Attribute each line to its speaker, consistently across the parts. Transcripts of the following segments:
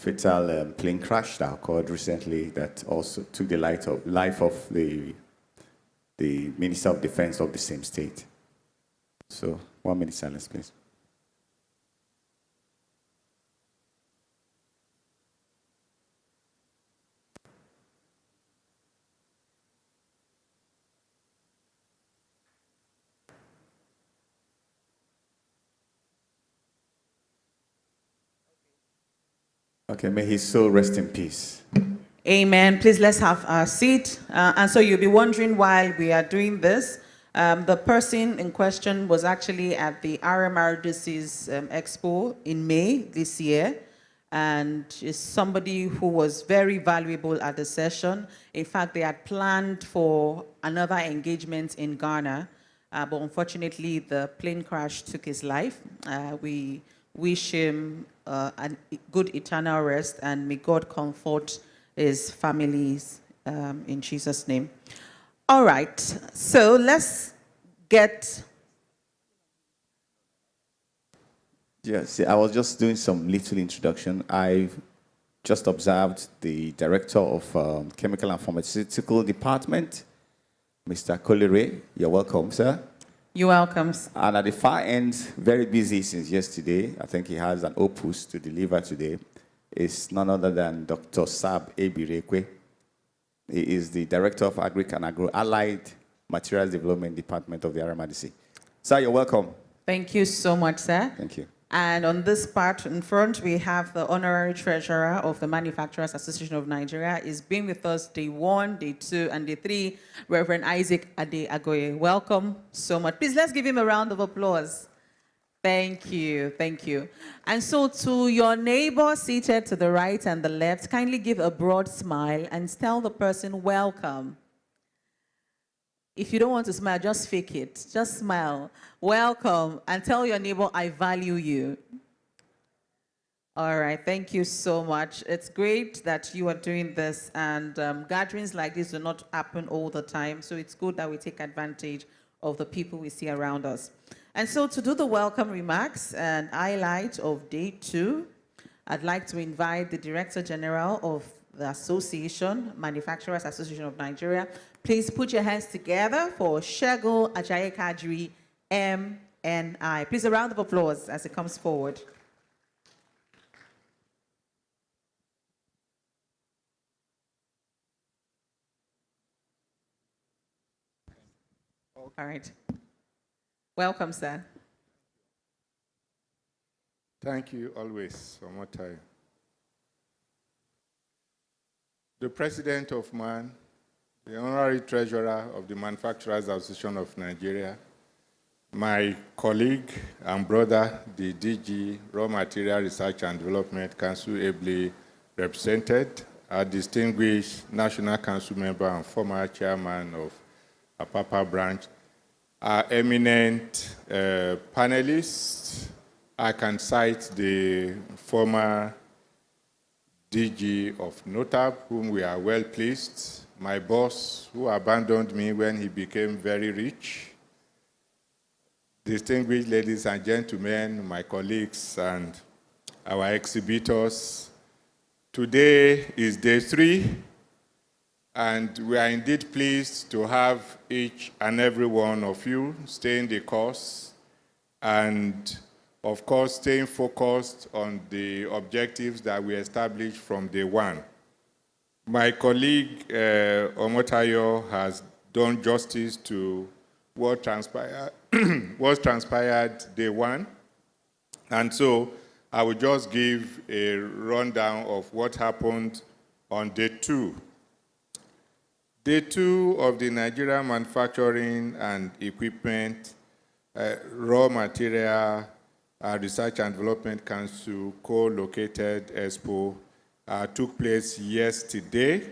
Speaker 1: fatal plane crash that occurred recently that also took the life of the Minister of Defense of the same state. So 1 minute silence, please. Okay, may his soul rest in peace.
Speaker 2: Amen. Please let's have a seat. And so you'll be wondering why we are doing this. The person in question was actually at the RMRDC's Expo in May this year, and is somebody who was very valuable at the session. In fact, they had planned for another engagement in Ghana, but unfortunately the plane crash took his life. We wish him a good eternal rest, and may God comfort his families in Jesus' name. All right, so let's get...
Speaker 1: Yes, I was just doing some little introduction. I've just observed the director of Chemical and Pharmaceutical Department, Mr. Kolere. You're welcome, sir.
Speaker 2: You're welcome.
Speaker 1: And at the far end, very busy since yesterday. I think he has an opus to deliver today. It's none other than Dr. Sab Ebirekwe. He is the Director of Agric and Agro-Allied Materials Development Department of the RMRDC. Sir, you're welcome.
Speaker 2: Thank you so much, sir.
Speaker 1: Thank you.
Speaker 2: And on this part in front, we have the Honorary Treasurer of the Manufacturers Association of Nigeria. He's been with us day 1, day 2, and day 3, Reverend Isaac Ade Agoye. Welcome so much. Please, let's give him a round of applause. Thank you, thank you. And so to your neighbor seated to the right and the left, kindly give a broad smile and tell the person welcome. If you don't want to smile, just fake it. Just smile. Welcome, and tell your neighbor, I value you. All right, thank you so much. It's great that you are doing this, and gatherings like this do not happen all the time, so it's good that we take advantage of the people we see around us. And so to do the welcome remarks and highlight of day 2, I'd like to invite the Director General of the Association, Manufacturers Association of Nigeria. Please put your hands together for Shego Ajayi Kadri, MNI. Please, a round of applause as it comes forward. All right. Welcome, sir.
Speaker 3: Thank you always for more time. The President of MAN, the Honorary Treasurer of the Manufacturers Association of Nigeria, my colleague and brother, the DG, Raw Material Research and Development Council, ably represented, our distinguished National Council member and former chairman of Apapa branch, our eminent panelists. I can cite the former DG of NOTAB, whom we are well pleased, my boss, who abandoned me when he became very rich, distinguished ladies and gentlemen, my colleagues and our exhibitors. Today is day 3, and we are indeed pleased to have each and every one of you staying the course and, of course, staying focused on the objectives that we established from day 1. My colleague, Omotayo, has done justice to what transpired, day 1. And so I will just give a rundown of what happened on day 2. Day 2 of the Nigerian Manufacturing and Equipment Raw Material Research and Development Council co-located Expo took place yesterday,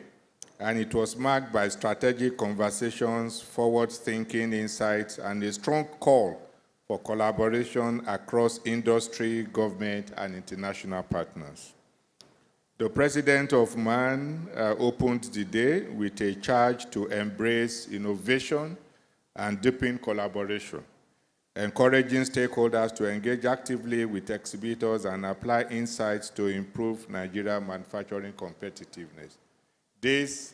Speaker 3: and it was marked by strategic conversations, forward-thinking insights, and a strong call for collaboration across industry, government, and international partners. The President of MAN opened the day with a charge to embrace innovation and deepen collaboration. encouraging stakeholders to engage actively with exhibitors and apply insights to improve Nigerian manufacturing competitiveness. This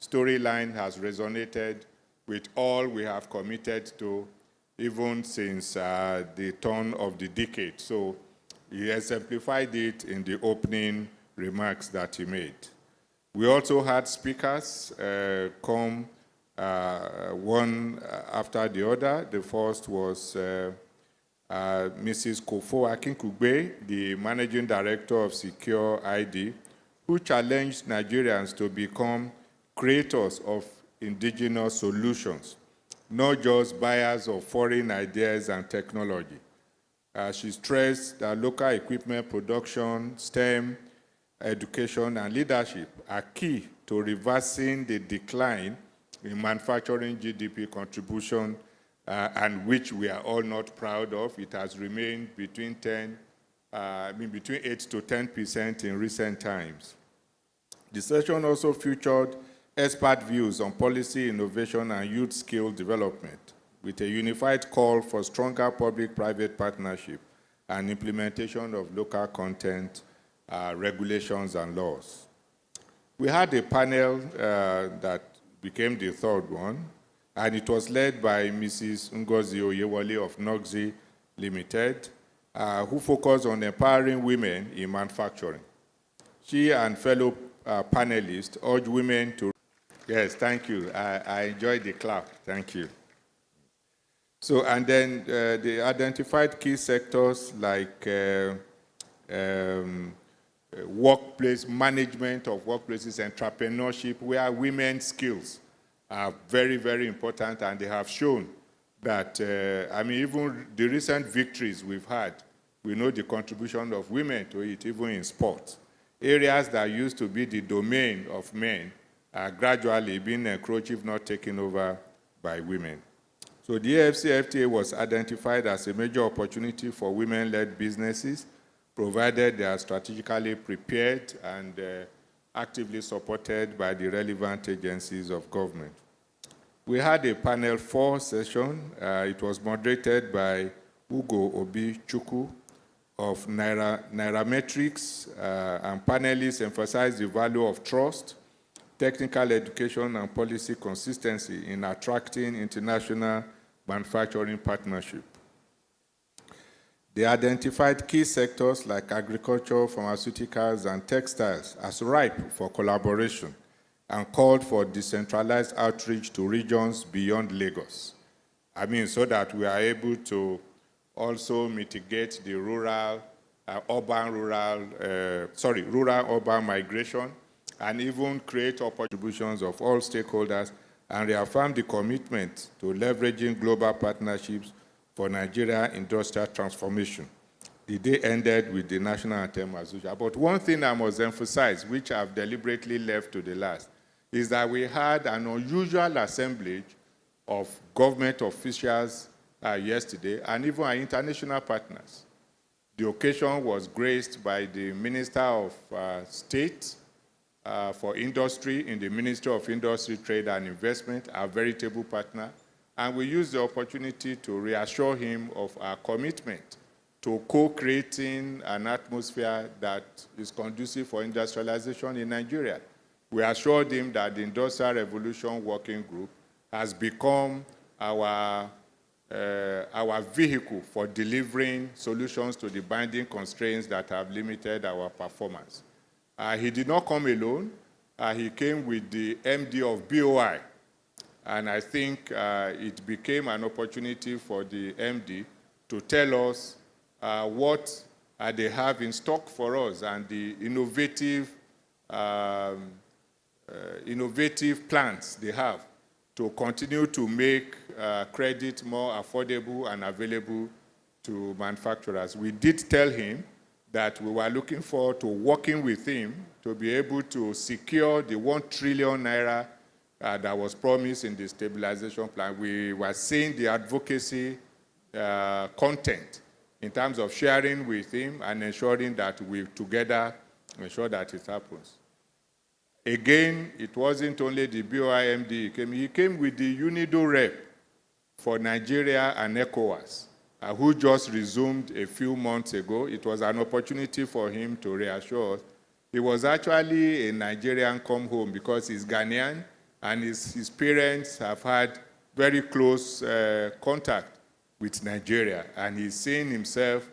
Speaker 3: storyline has resonated with all we have committed to, even since the turn of the decade. So he exemplified it in the opening remarks that he made. We also had speakers come one after the other. The first was Mrs. Kofo Akinkugbe, the Managing Director of Secure ID, who challenged Nigerians to become creators of indigenous solutions, not just buyers of foreign ideas and technology. She stressed that local equipment production, STEM, education, and leadership are key to reversing the decline in manufacturing GDP contribution, and which we are all not proud of. It has remained between 8 to 10% in recent times. The session also featured expert views on policy, innovation, and youth skill development, with a unified call for stronger public-private partnership and implementation of local content regulations and laws. We had a panel that became the third one, and it was led by Mrs. Ngozi Oyewole of Noxy Limited, who focused on empowering women in manufacturing. She and fellow panelists urged women to... Yes, thank you. I enjoyed the clap. Thank you. So, and then they identified key sectors like workplace management of workplaces, entrepreneurship, where women's skills are very, very important, and they have shown that, even the recent victories we've had, we know the contribution of women to it, even in sports. Areas that used to be the domain of men are gradually being encroached, if not taken over by women. So the AFCFTA was identified as a major opportunity for women-led businesses, provided they are strategically prepared and actively supported by the relevant agencies of government. We had a panel 4 session. It was moderated by Ugo Obi Chukwu of Nairametrics, and panelists emphasized the value of trust, technical education, and policy consistency in attracting international manufacturing partnership. They identified key sectors like agriculture, pharmaceuticals, and textiles as ripe for collaboration and called for decentralized outreach to regions beyond Lagos. So that we are able to also mitigate the rural-urban migration, and even create opportunities of all stakeholders, and reaffirm the commitment to leveraging global partnerships for Nigeria industrial transformation. The day ended with the national anthem as usual. But one thing I must emphasize, which I've deliberately left to the last, is that we had an unusual assemblage of government officials yesterday, and even our international partners. The occasion was graced by the Minister of State for Industry in the Ministry of Industry, Trade and Investment, our veritable partner, and we used the opportunity to reassure him of our commitment to co-creating an atmosphere that is conducive for industrialization in Nigeria. We assured him that the Industrial Revolution Working Group has become our vehicle for delivering solutions to the binding constraints that have limited our performance. He did not come alone. He came with the MD of BOI. And I think it became an opportunity for the MD to tell us what they have in stock for us and the innovative plans they have to continue to make credit more affordable and available to manufacturers. We did tell him that we were looking forward to working with him to be able to secure the 1 trillion naira that was promised in the stabilization plan. We were seeing the advocacy content in terms of sharing with him and ensuring that we together ensure that it happens. Again, it wasn't only the BOI MD he came with the UNIDO rep for Nigeria and ECOWAS, who just resumed a few months ago. It was an opportunity for him to reassure us. He was actually a Nigerian come home because he's Ghanaian, and his parents have had very close contact with Nigeria, and he's seeing himself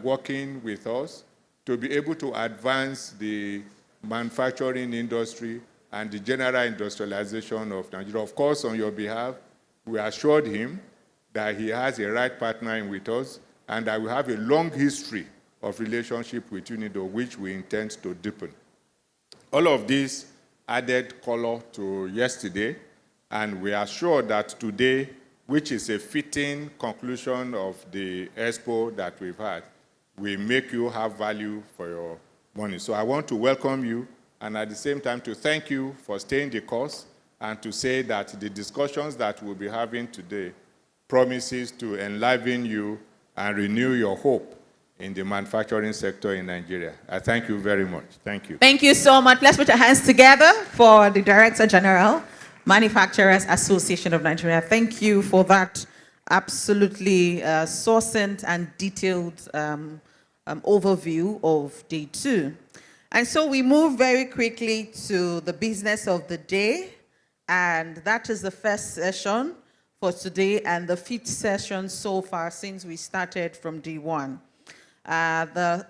Speaker 3: working with us to be able to advance the manufacturing industry and the general industrialization of Nigeria. Of course, on your behalf, we assured him that he has a right partnering with us and that we have a long history of relationship with UNIDO, which we intend to deepen. All of this added color to yesterday, and we are sure that today, which is a fitting conclusion of the Expo that we've had, will make you have value for your money. So I want to welcome you, and at the same time to thank you for staying the course, and to say that the discussions that we'll be having today promises to enliven you and renew your hope in the manufacturing sector in Nigeria. I thank you very much. Thank you.
Speaker 2: Thank you so much. Let's put our hands together for the Director General, Manufacturers Association of Nigeria. Thank you for that absolutely succinct and detailed overview of day 2. And so we move very quickly to the business of the day, and that is the first session for today and the 5th session so far since we started from day 1. The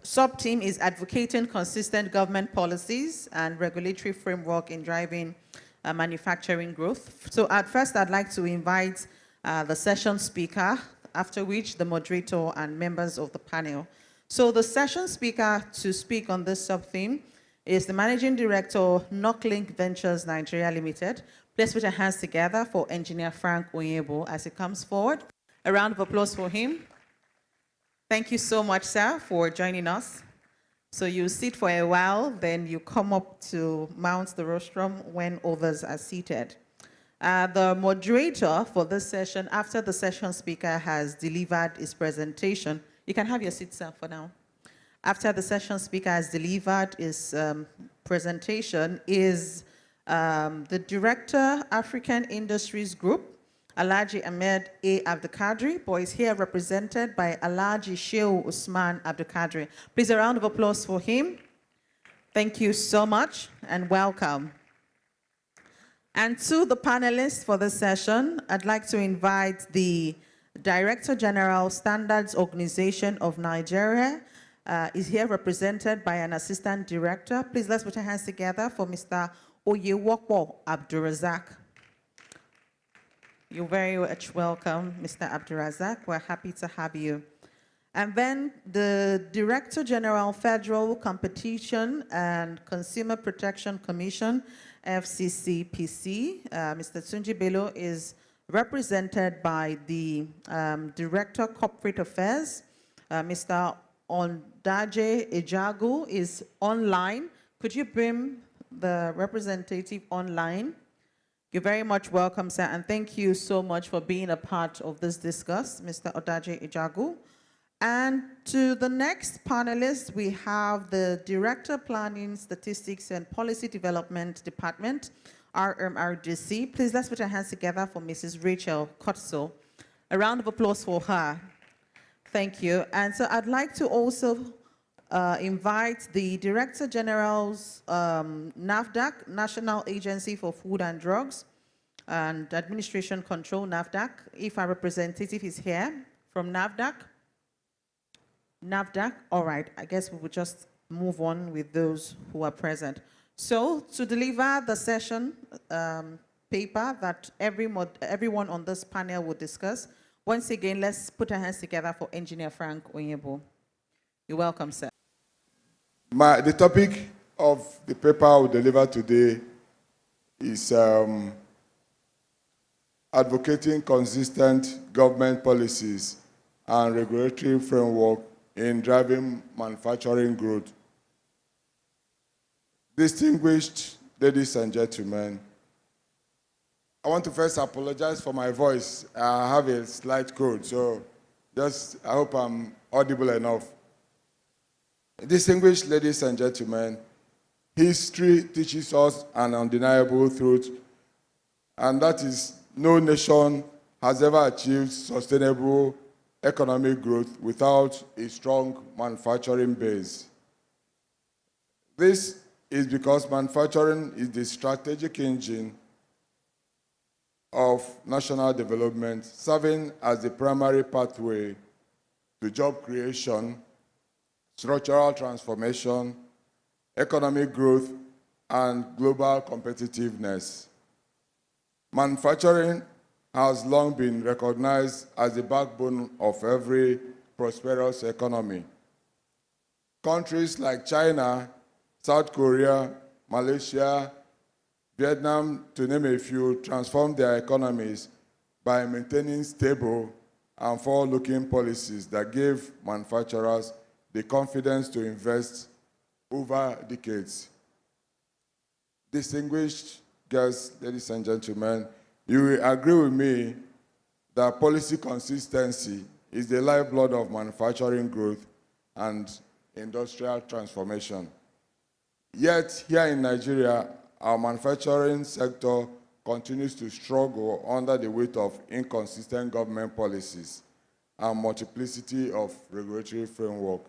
Speaker 2: sub-team is advocating consistent government policies and regulatory framework in driving manufacturing growth. So at first, I'd like to invite the session speaker, after which the moderator and members of the panel. So the session speaker to speak on this sub-theme is the Managing Director, Knocklink Ventures Nigeria Limited. Please put your hands together for Engineer Frank Onyebo as he comes forward. A round of applause for him. Thank you so much, sir, for joining us. So you sit for a while, then you come up to mount the rostrum when others are seated. The moderator for this session, after the session speaker has delivered his presentation, you can have your seat, sir, for now. After the session speaker has delivered his presentation, is the Director, African Industries Group, Alhaji Ahmed A. Abdulkadri, but is here represented by Alhaji Shehu Usman Abdulkadri. Please, a round of applause for him. Thank you so much and welcome. And to the panelists for this session, I'd like to invite the Director General, Standards Organization of Nigeria, is here represented by an Assistant Director. Please, let's put our hands together for Mr. Oyewokwo Abdurazak. You're very much welcome, Mr. Abdurazak. We're happy to have you. And then the Director General, Federal Competition and Consumer Protection Commission, FCCPC, Mr. Tunji Bello, is represented by the Director, Corporate Affairs, Mr. Ondaje Ejagu is online. Could you bring the representative online? You're very much welcome, sir, and thank you so much for being a part of this discuss, Mr. Ondaje Ejagu. And to the next panelist, we have the Director, Planning, Statistics, and Policy Development Department, RMRDC. Please, let's put our hands together for Mrs. Rachel Kotso. A round of applause for her. Thank you. And so I'd like to also invite the Director General's NAFDAC, National Agency for Food and Drugs and Administration Control, NAFDAC, if our representative is here from NAFDAC. NAFDAC, all right, I guess we will just move on with those who are present. So to deliver the session paper that everyone on this panel will discuss, once again, let's put our hands together for Engineer Frank Onyebo. You're welcome, sir.
Speaker 4: The topic of the paper I will deliver today is advocating consistent government policies and regulatory framework in driving manufacturing growth. Distinguished ladies and gentlemen, I want to first apologize for my voice. I have a slight cold, so I hope I'm audible enough. Distinguished ladies and gentlemen, history teaches us an undeniable truth, and that is no nation has ever achieved sustainable economic growth without a strong manufacturing base. This is because manufacturing is the strategic engine of national development, serving as the primary pathway to job creation, structural transformation, economic growth, and global competitiveness. Manufacturing has long been recognized as the backbone of every prosperous economy. Countries like China, South Korea, Malaysia, Vietnam, to name a few, transformed their economies by maintaining stable and forward-looking policies that gave manufacturers the confidence to invest over decades. Distinguished guests, ladies and gentlemen, you will agree with me that policy consistency is the lifeblood of manufacturing growth and industrial transformation. Yet, here in Nigeria, our manufacturing sector continues to struggle under the weight of inconsistent government policies and multiplicity of regulatory framework.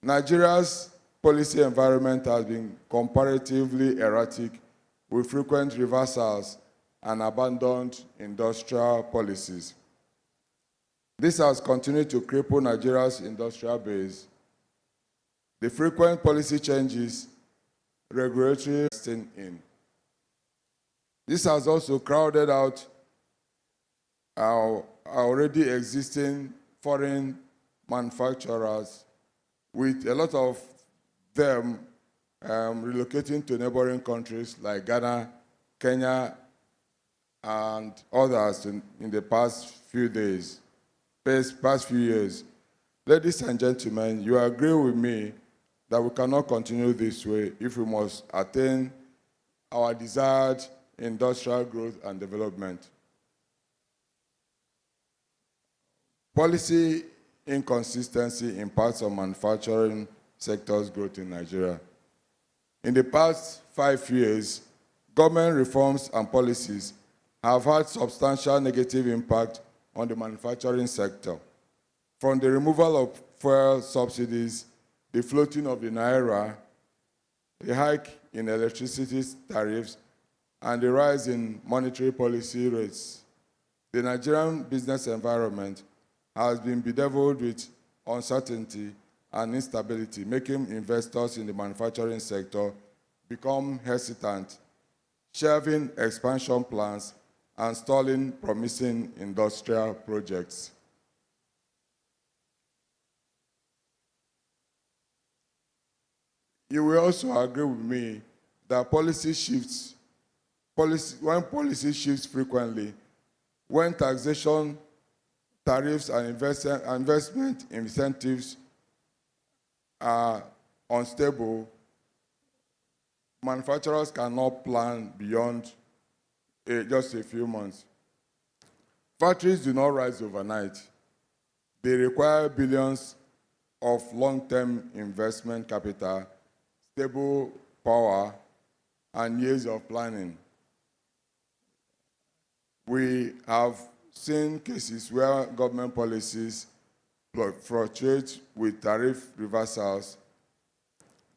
Speaker 4: Nigeria's policy environment has been comparatively erratic, with frequent reversals and abandoned industrial policies. This has continued to cripple Nigeria's industrial base. The frequent policy changes, regulatory in. This has also crowded out our already existing foreign manufacturers, with a lot of them relocating to neighboring countries like Ghana, Kenya, and others in the past few years. Ladies and gentlemen, you agree with me that we cannot continue this way if we must attain our desired industrial growth and development. Policy inconsistency impacts on manufacturing sector's growth in Nigeria. In the past 5 years, government reforms and policies have had substantial negative impact on the manufacturing sector. From the removal of fuel subsidies, the floating of the naira, the hike in electricity tariffs, and the rise in monetary policy rates, the Nigerian business environment has been bedeviled with uncertainty and instability, making investors in the manufacturing sector become hesitant, shelving expansion plans, and stalling promising industrial projects. You will also agree with me that when policy shifts frequently, when taxation, tariffs, and investment incentives are unstable, manufacturers cannot plan beyond just a few months. Factories do not rise overnight. They require billions of long-term investment capital, stable power, and years of planning. We have seen cases where government policies fluctuate with tariff reversals,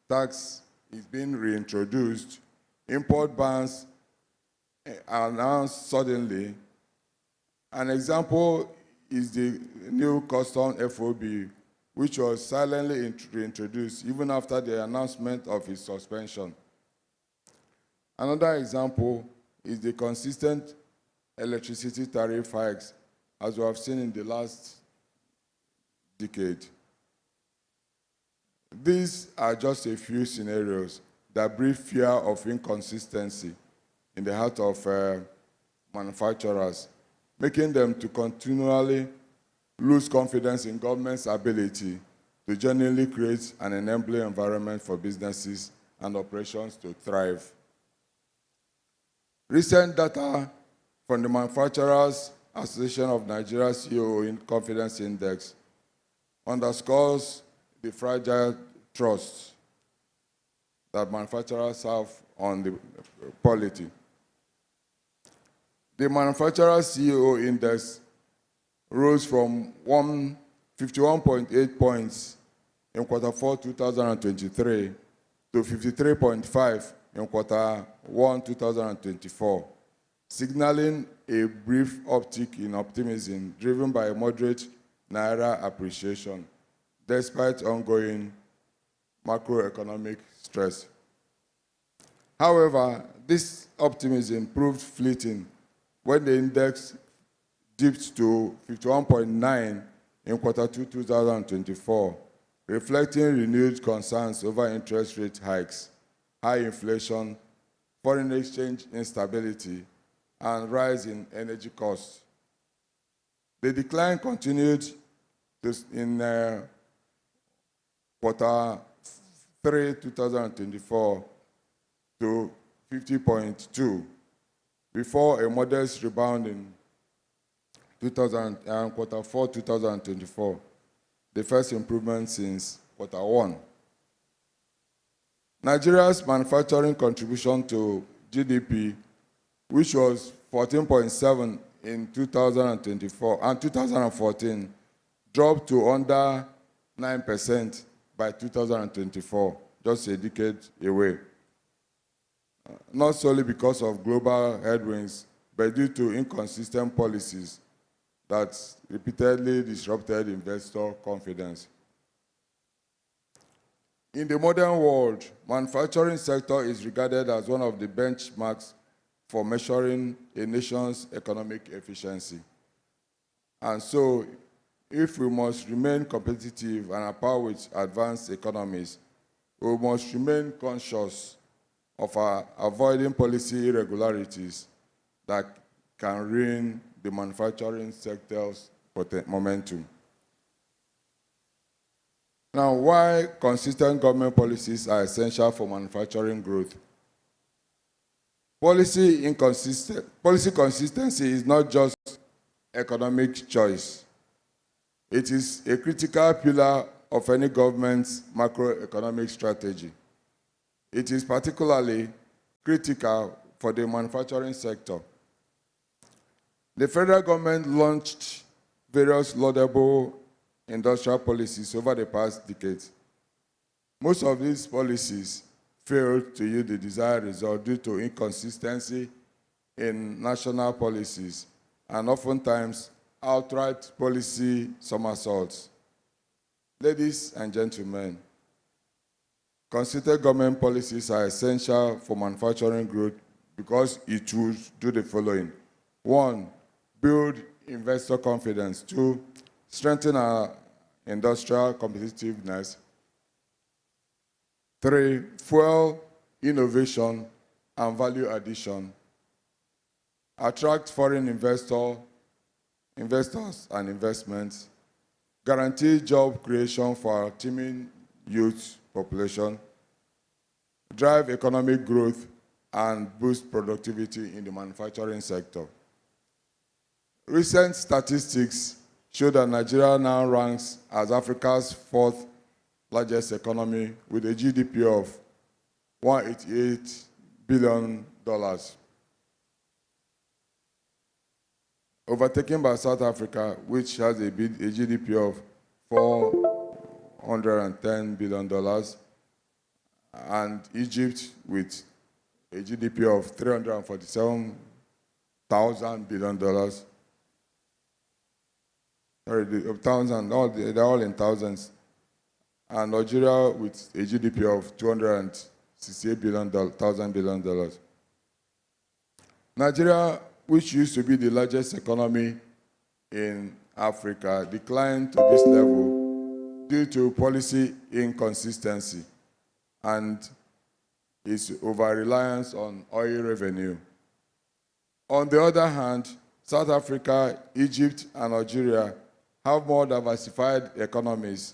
Speaker 4: tax is being reintroduced, import bans are announced suddenly. An example is the new custom FOB, which was silently reintroduced even after the announcement of its suspension. Another example is the consistent electricity tariff hikes, as we have seen in the last decade. These are just a few scenarios that breed fear of inconsistency in the heart of manufacturers, making them to continually lose confidence in government's ability to genuinely create an enabling environment for businesses and operations to thrive. Recent data from the Manufacturers Association of Nigeria CEO Confidence Index underscores the fragile trust that manufacturers have on the polity. The manufacturer CEO index rose from 51.8 points in Q4 2023 to 53.5 in Q1 2024, signaling a brief uptick in optimism driven by a moderate Naira appreciation, despite ongoing macroeconomic stress. However, this optimism proved fleeting when the index dipped to 51.9 in Q2 2024, reflecting renewed concerns over interest rate hikes, high inflation, foreign exchange instability, and rise in energy costs. The decline continued in Q3 2024 to 50.2, before a modest rebound in Q4 2024, the first improvement since Q1. Nigeria's manufacturing contribution to GDP, which was 14.7 in 2024 and 2014, dropped to under 9% by 2024, just a decade away. Not solely because of global headwinds, but due to inconsistent policies that repeatedly disrupted investor confidence. In the modern world, manufacturing sector is regarded as one of the benchmarks for measuring a nation's economic efficiency. And so, if we must remain competitive and at par with advanced economies, we must remain conscious of avoiding policy irregularities that can ruin the manufacturing sector's momentum. Now, why consistent government policies are essential for manufacturing growth? Policy consistency is not just economic choice. It is a critical pillar of any government's macroeconomic strategy. It is particularly critical for the manufacturing sector. The federal government launched various laudable industrial policies over the past decades. Most of these policies failed to yield the desired result due to inconsistency in national policies and oftentimes outright policy somersaults. Ladies and gentlemen, consistent government policies are essential for manufacturing growth because it will do the following. 1, build investor confidence. 2, strengthen our industrial competitiveness. 3, fuel innovation and value addition. Attract foreign investors and investments. Guarantee job creation for our teeming youth population. Drive economic growth and boost productivity in the manufacturing sector. Recent statistics show that Nigeria now ranks as Africa's 4th largest economy with a GDP of $188 billion, overtaken by South Africa, which has a GDP of $410 billion, and Egypt with a GDP of $347,000 billion. Sorry, they're all in thousands. And Nigeria with a GDP of $268 billion. Nigeria, which used to be the largest economy in Africa, declined to this level due to policy inconsistency and its over-reliance on oil revenue. On the other hand, South Africa, Egypt, and Nigeria have more diversified economies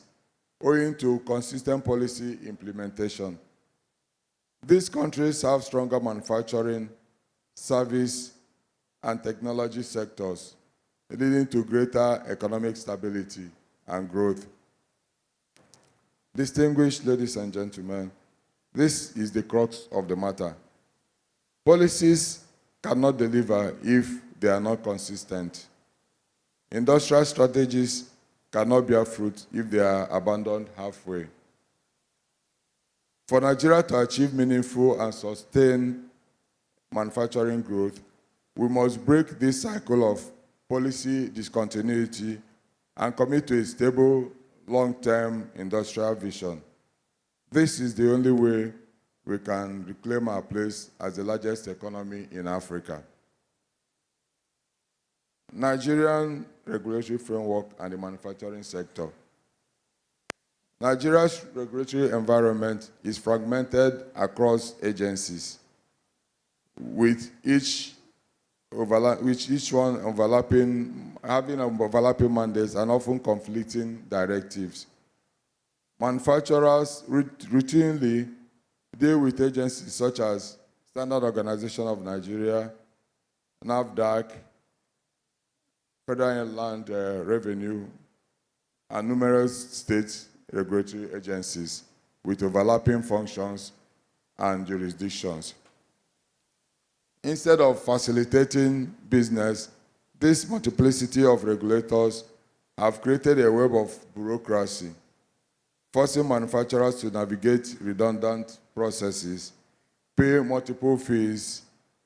Speaker 4: owing to consistent policy implementation. These countries have stronger manufacturing, service, and technology sectors, leading to greater economic stability and growth. Distinguished ladies and gentlemen, this is the crux of the matter. Policies cannot deliver if they are not consistent. Industrial strategies cannot bear fruit if they are abandoned halfway. For Nigeria to achieve meaningful and sustained manufacturing growth, we must break this cycle of policy discontinuity and commit to a stable, long-term industrial vision. This is the only way we can reclaim our place as the largest economy in Africa. Nigerian regulatory framework and the manufacturing sector. Nigeria's regulatory environment is fragmented across agencies, with each one having overlapping mandates and often conflicting directives. Manufacturers routinely deal with agencies such as Standard Organization of Nigeria, NAFDAC, Federal Land Revenue, and numerous state regulatory agencies with overlapping functions and jurisdictions. Instead of facilitating business, this multiplicity of regulators have created a web of bureaucracy, forcing manufacturers to navigate redundant processes, pay multiple fees,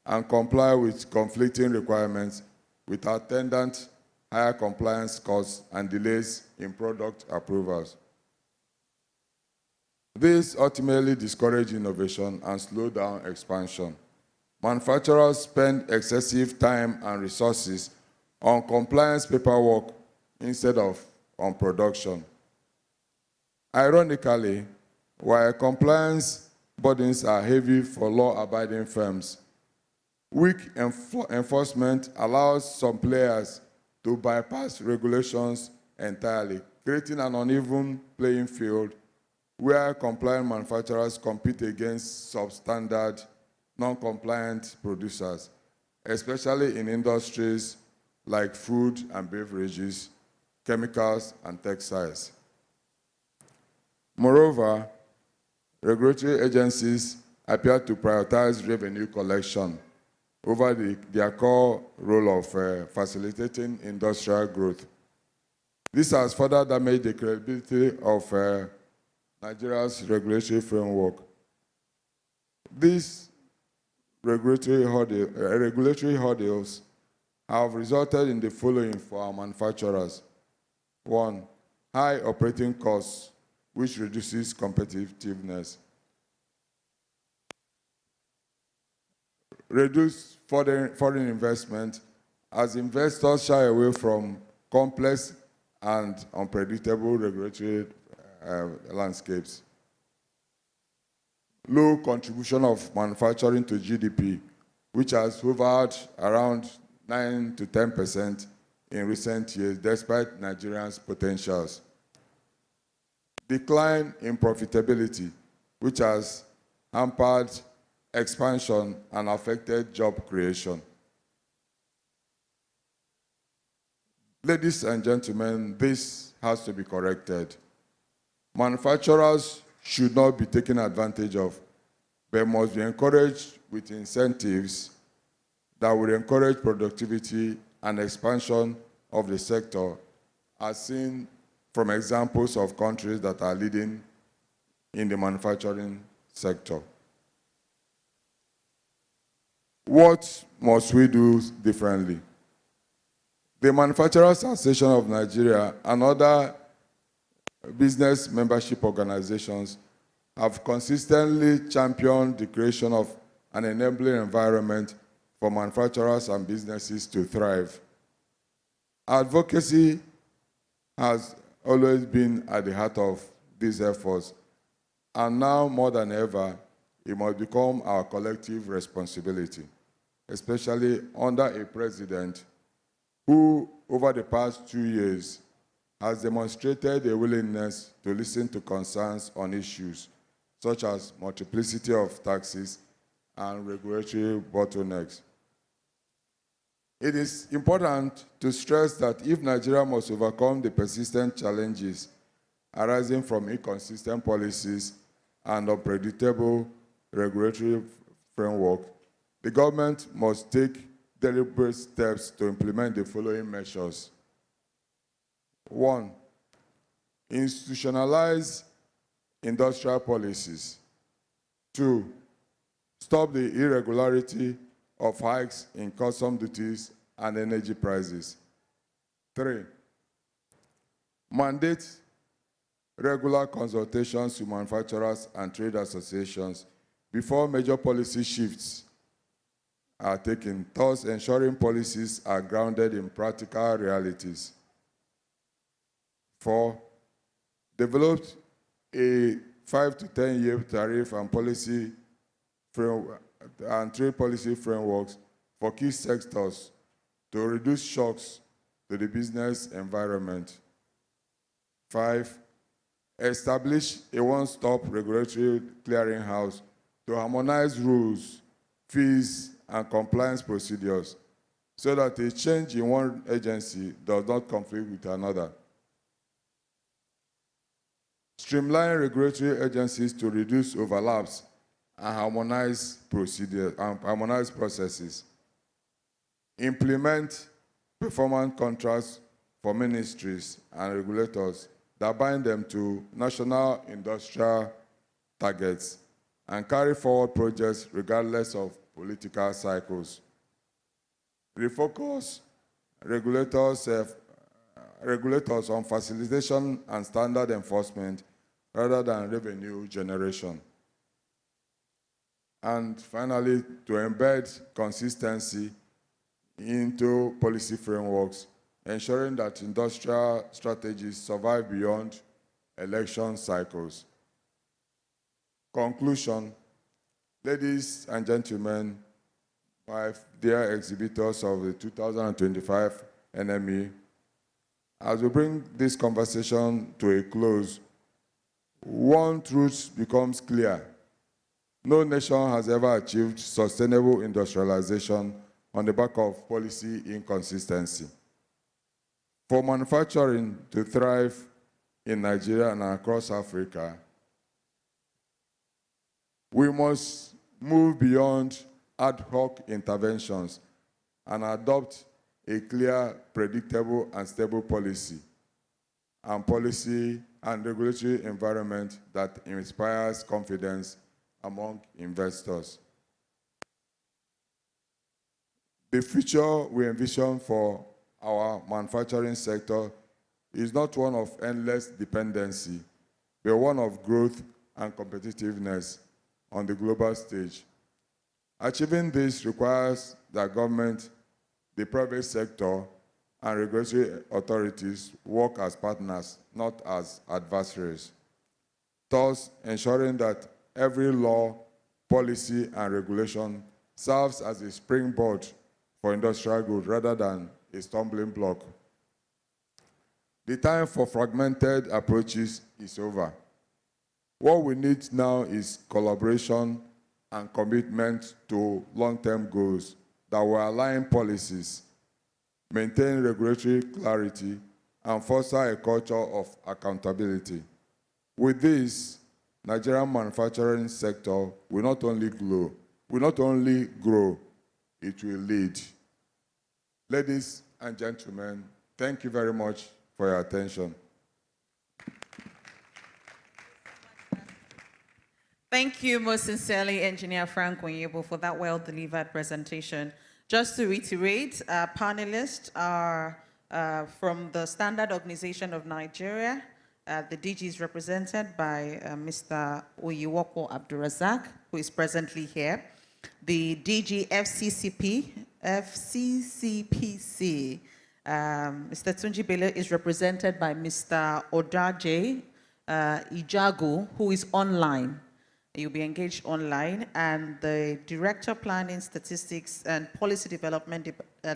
Speaker 4: and comply with conflicting requirements with attendant higher compliance costs and delays in product approvals. This ultimately discourages innovation and slows down expansion. Manufacturers spend excessive time and resources on compliance paperwork instead of on production. Ironically, while compliance burdens are heavy for law-abiding firms, weak enforcement allows some players to bypass regulations entirely, creating an uneven playing field where compliant manufacturers compete against substandard, non-compliant producers, especially in industries like food and beverages, chemicals, and textiles. Moreover, regulatory agencies appear to prioritize revenue collection over their core role of facilitating industrial growth. This has further damaged the credibility of Nigeria's regulatory framework. These regulatory hurdles have resulted in the following for our manufacturers. One, high operating costs, which reduces competitiveness. Reduce foreign investment as investors shy away from complex and unpredictable regulatory landscapes. Low contribution of manufacturing to GDP, which has hovered around 9 to 10% in recent years, despite Nigeria's potentials. Decline in profitability, which has hampered expansion and affected job creation. Ladies and gentlemen, this has to be corrected. Manufacturers should not be taken advantage of, but must be encouraged with incentives that will encourage productivity and expansion of the sector, as seen from examples of countries that are leading in the manufacturing sector. What must we do differently? The Manufacturers Association of Nigeria and other business membership organizations have consistently championed the creation of an enabling environment for manufacturers and businesses to thrive. Advocacy has always been at the heart of these efforts, and now more than ever, it must become our collective responsibility, especially under a president who, over the past 2 years, has demonstrated a willingness to listen to concerns on issues such as multiplicity of taxes and regulatory bottlenecks. It is important to stress that if Nigeria must overcome the persistent challenges arising from inconsistent policies and unpredictable regulatory framework, the government must take deliberate steps to implement the following measures. 1. Institutionalize industrial policies. 2. Stop the irregularity of hikes in custom duties and energy prices. 3. Mandate regular consultations with manufacturers and trade associations before major policy shifts are taken, thus ensuring policies are grounded in practical realities. 4. Develop a 5 to 10 year tariff and policy framework and trade policy frameworks for key sectors to reduce shocks to the business environment. 5. Establish a one-stop regulatory clearinghouse to harmonize rules, fees, and compliance procedures so that a change in one agency does not conflict with another. Streamline regulatory agencies to reduce overlaps and harmonize processes. Implement performance contracts for ministries and regulators that bind them to national industrial targets and carry forward projects regardless of political cycles. Refocus regulators on facilitation and standard enforcement rather than revenue generation. And finally, to embed consistency into policy frameworks, ensuring that industrial strategies survive beyond election cycles. Conclusion, ladies and gentlemen, my dear exhibitors of the 2025 NME, as we bring this conversation to a close, one truth becomes clear. No nation has ever achieved sustainable industrialization on the back of policy inconsistency. For manufacturing to thrive in Nigeria and across Africa, we must move beyond ad hoc interventions and adopt a clear, predictable, and stable policy and regulatory environment that inspires confidence among investors. The future we envision for our manufacturing sector is not one of endless dependency, but one of growth and competitiveness on the global stage. Achieving this requires that government, the private sector, and regulatory authorities work as partners, not as adversaries, thus ensuring that every law, policy, and regulation serves as a springboard for industrial growth rather than a stumbling block. The time for fragmented approaches is over. What we need now is collaboration and commitment to long-term goals that will align policies, maintain regulatory clarity, and foster a culture of accountability. With this, Nigerian manufacturing sector will not only grow, it will lead. Ladies and gentlemen, thank you very much for your attention.
Speaker 2: Thank you most sincerely, Engineer Frank Onyebo, for that well-delivered presentation. Just to reiterate, our panelists are from the Standard Organization of Nigeria. The DG is represented by Mr. Oyiwoko Abdurazak, who is presently here. The DG FCCPC, Mr. Tunji Bello, is represented by Mr. Odaje Ijagu, who is online. You'll be engaged online. And the Director Planning, Statistics and Policy Development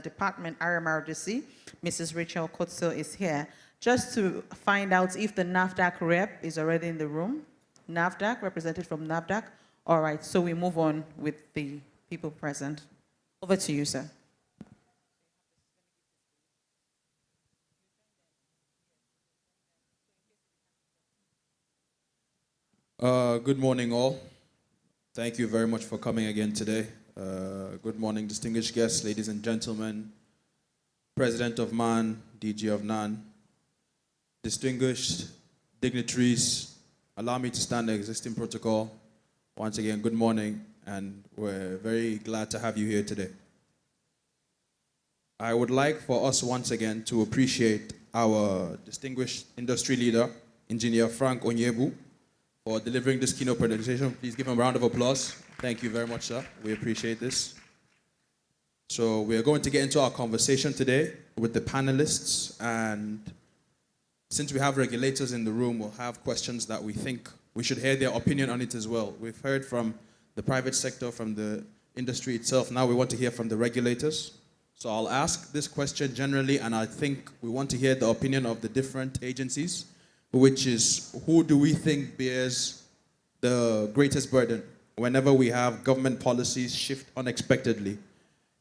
Speaker 2: Department, RMRDC, Mrs. Rachel Kotso, is here. Just to find out if the NAFDAC rep is already in the room. NAFDAC, represented from NAFDAC. All right, so we move on with the people present. Over to you, sir.
Speaker 5: Good morning, all. Thank you very much for coming again today. Good morning, distinguished guests, ladies and gentlemen, President of MAN, DG of NAN, distinguished dignitaries. Allow me to stand the existing protocol. Once again, good morning, and we're very glad to have you here today. I would like for us once again to appreciate our distinguished industry leader, Engineer Frank Onyebu, for delivering this keynote presentation. Please give him a round of applause. Thank you very much, sir. We appreciate this. So we are going to get into our conversation today with the panelists, and since we have regulators in the room, we'll have questions that we think we should hear their opinion on it as well. We've heard from the private sector, from the industry itself. Now we want to hear from the regulators. So I'll ask this question generally, and I think we want to hear the opinion of the different agencies, which is, who do we think bears the greatest burden whenever we have government policies shift unexpectedly?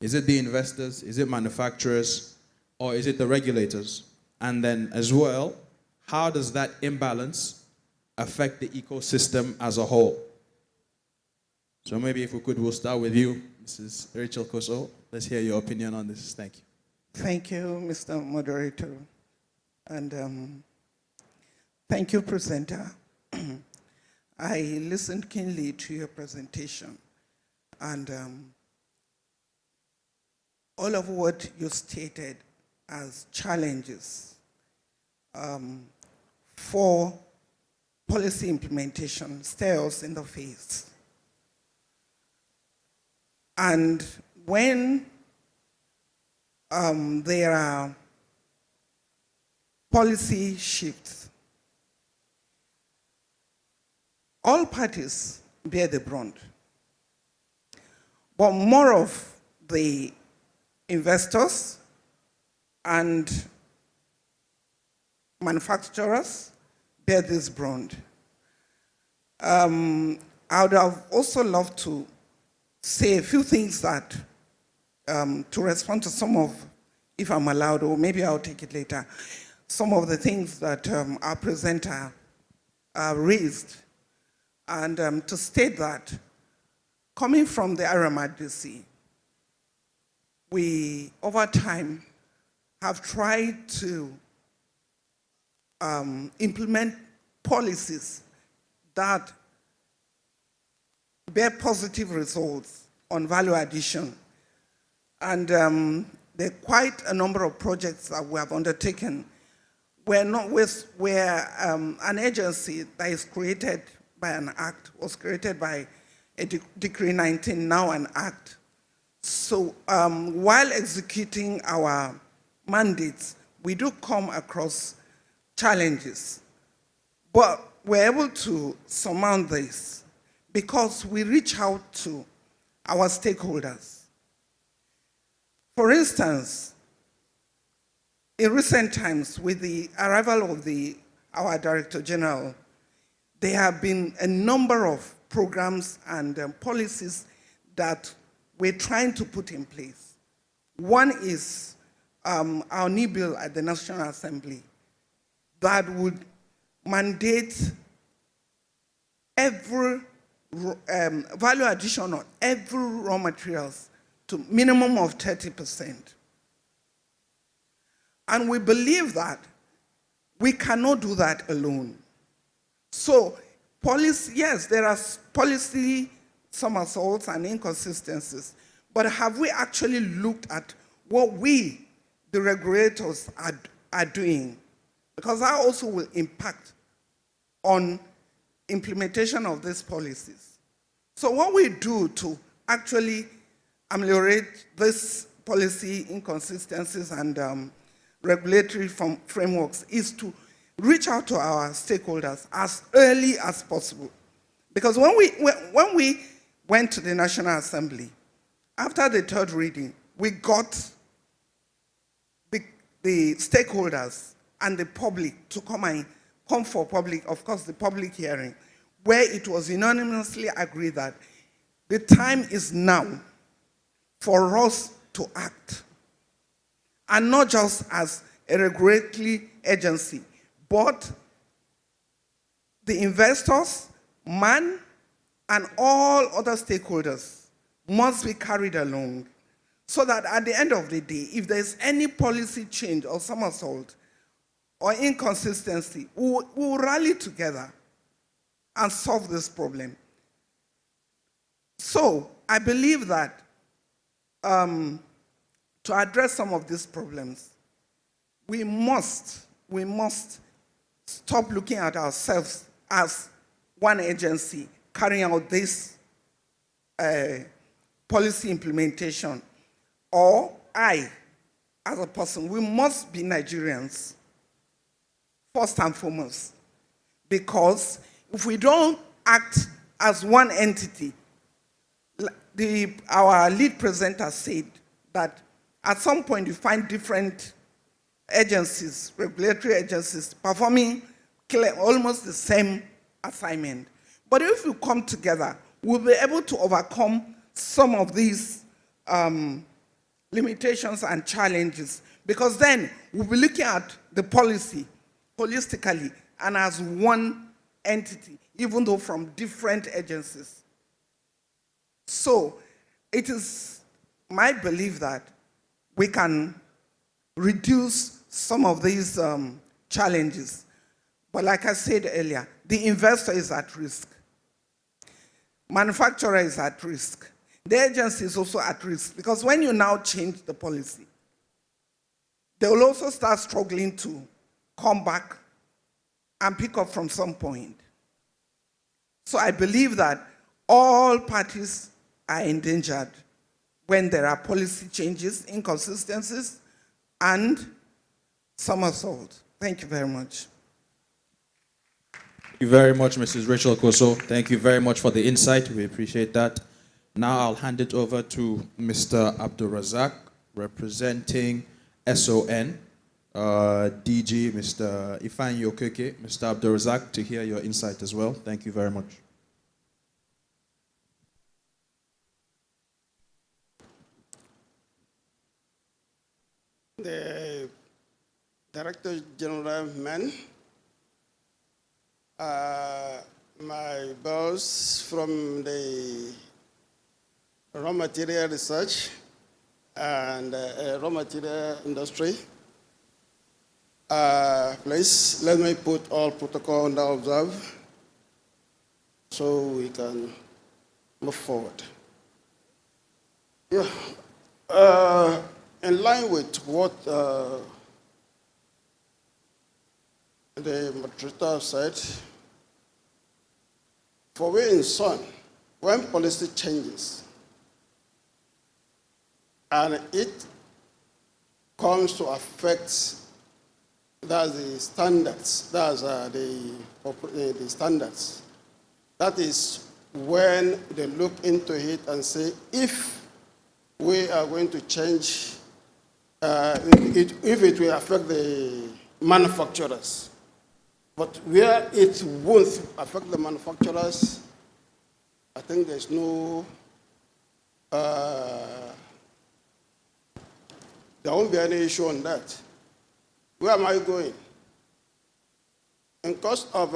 Speaker 5: Is it the investors, is it manufacturers, or is it the regulators? And then as well, how does that imbalance affect the ecosystem as a whole? So maybe if we could, we'll start with you, Mrs. Rachel Koso. Let's hear your opinion on this. Thank you.
Speaker 6: Thank you, Mr. Moderator. And thank you, presenter. I listened keenly to your presentation, and all of what you stated as challenges for policy implementation stare us in the face. And when there are policy shifts, all parties bear the brunt. But more of the investors and manufacturers bear this brunt. I would have also loved to say a few things that, to respond to some of, if I'm allowed, or maybe I'll take it later, some of the things that our presenter raised. And to state that, coming from the RMRDC, we, over time, have tried to implement policies that bear positive results on value addition. And there are quite a number of projects that we have undertaken. We're an agency that is created by an act, was created by a Decree 19, now an act. So while executing our mandates, we do come across challenges, but we're able to surmount this because we reach out to our stakeholders. For instance, in recent times, with the arrival of our Director General, there have been a number of programs and policies that we're trying to put in place. One is our new bill at the National Assembly that would mandate every value addition on every raw materials to minimum of 30%. And we believe that we cannot do that alone. So policy, yes, there are policy somersaults and inconsistencies, but have we actually looked at what we, the regulators, are doing? Because that also will impact on implementation of these policies. So what we do to actually ameliorate these policy inconsistencies and regulatory frameworks is to reach out to our stakeholders as early as possible. Because when we went to the National Assembly, after the third reading, we got the stakeholders and the public to come for public, of course, the public hearing, where it was unanimously agreed that the time is now for us to act. And not just as a regulatory agency, but the investors, MAN, and all other stakeholders must be carried along so that at the end of the day, if there's any policy change or somersault or inconsistency, we'll rally together and solve this problem. So I believe that to address some of these problems, we must stop looking at ourselves as one agency carrying out this policy implementation, or I, as a person. We must be Nigerians, first and foremost, because if we don't act as one entity, our lead presenter said that at some point you find different agencies, regulatory agencies, performing almost the same assignment. But if we come together, we'll be able to overcome some of these limitations and challenges, because then we'll be looking at the policy holistically and as one entity, even though from different agencies. So it is my belief that we can reduce some of these challenges. But like I said earlier, the investor is at risk. Manufacturer is at risk. The agency is also at risk, because when you now change the policy, they will also start struggling to come back and pick up from some point. So I believe that all parties are endangered when there are policy changes, inconsistencies, and somersault. Thank you very much.
Speaker 5: Thank you very much, Mrs. Rachel Koso. Thank you very much for the insight. We appreciate that. Now I'll hand it over to Mr. Abdulrazak, representing SON, DG, Mr. Ifeanyi Okeke. Mr. Abdulrazak, to hear your insight as well. Thank you very much.
Speaker 7: The Director General man, my boss from the raw material research and raw material industry. Please let me put all protocol under observe so we can move forward. Yeah. In line with what the moderator said, for we in SON, when policy changes and it comes to affect the standards, the standards, that is when they look into it and say, if we are going to change, if it will affect the manufacturers. But where it won't affect the manufacturers, I think there's no, there won't be any issue on that. Where am I going? In cost of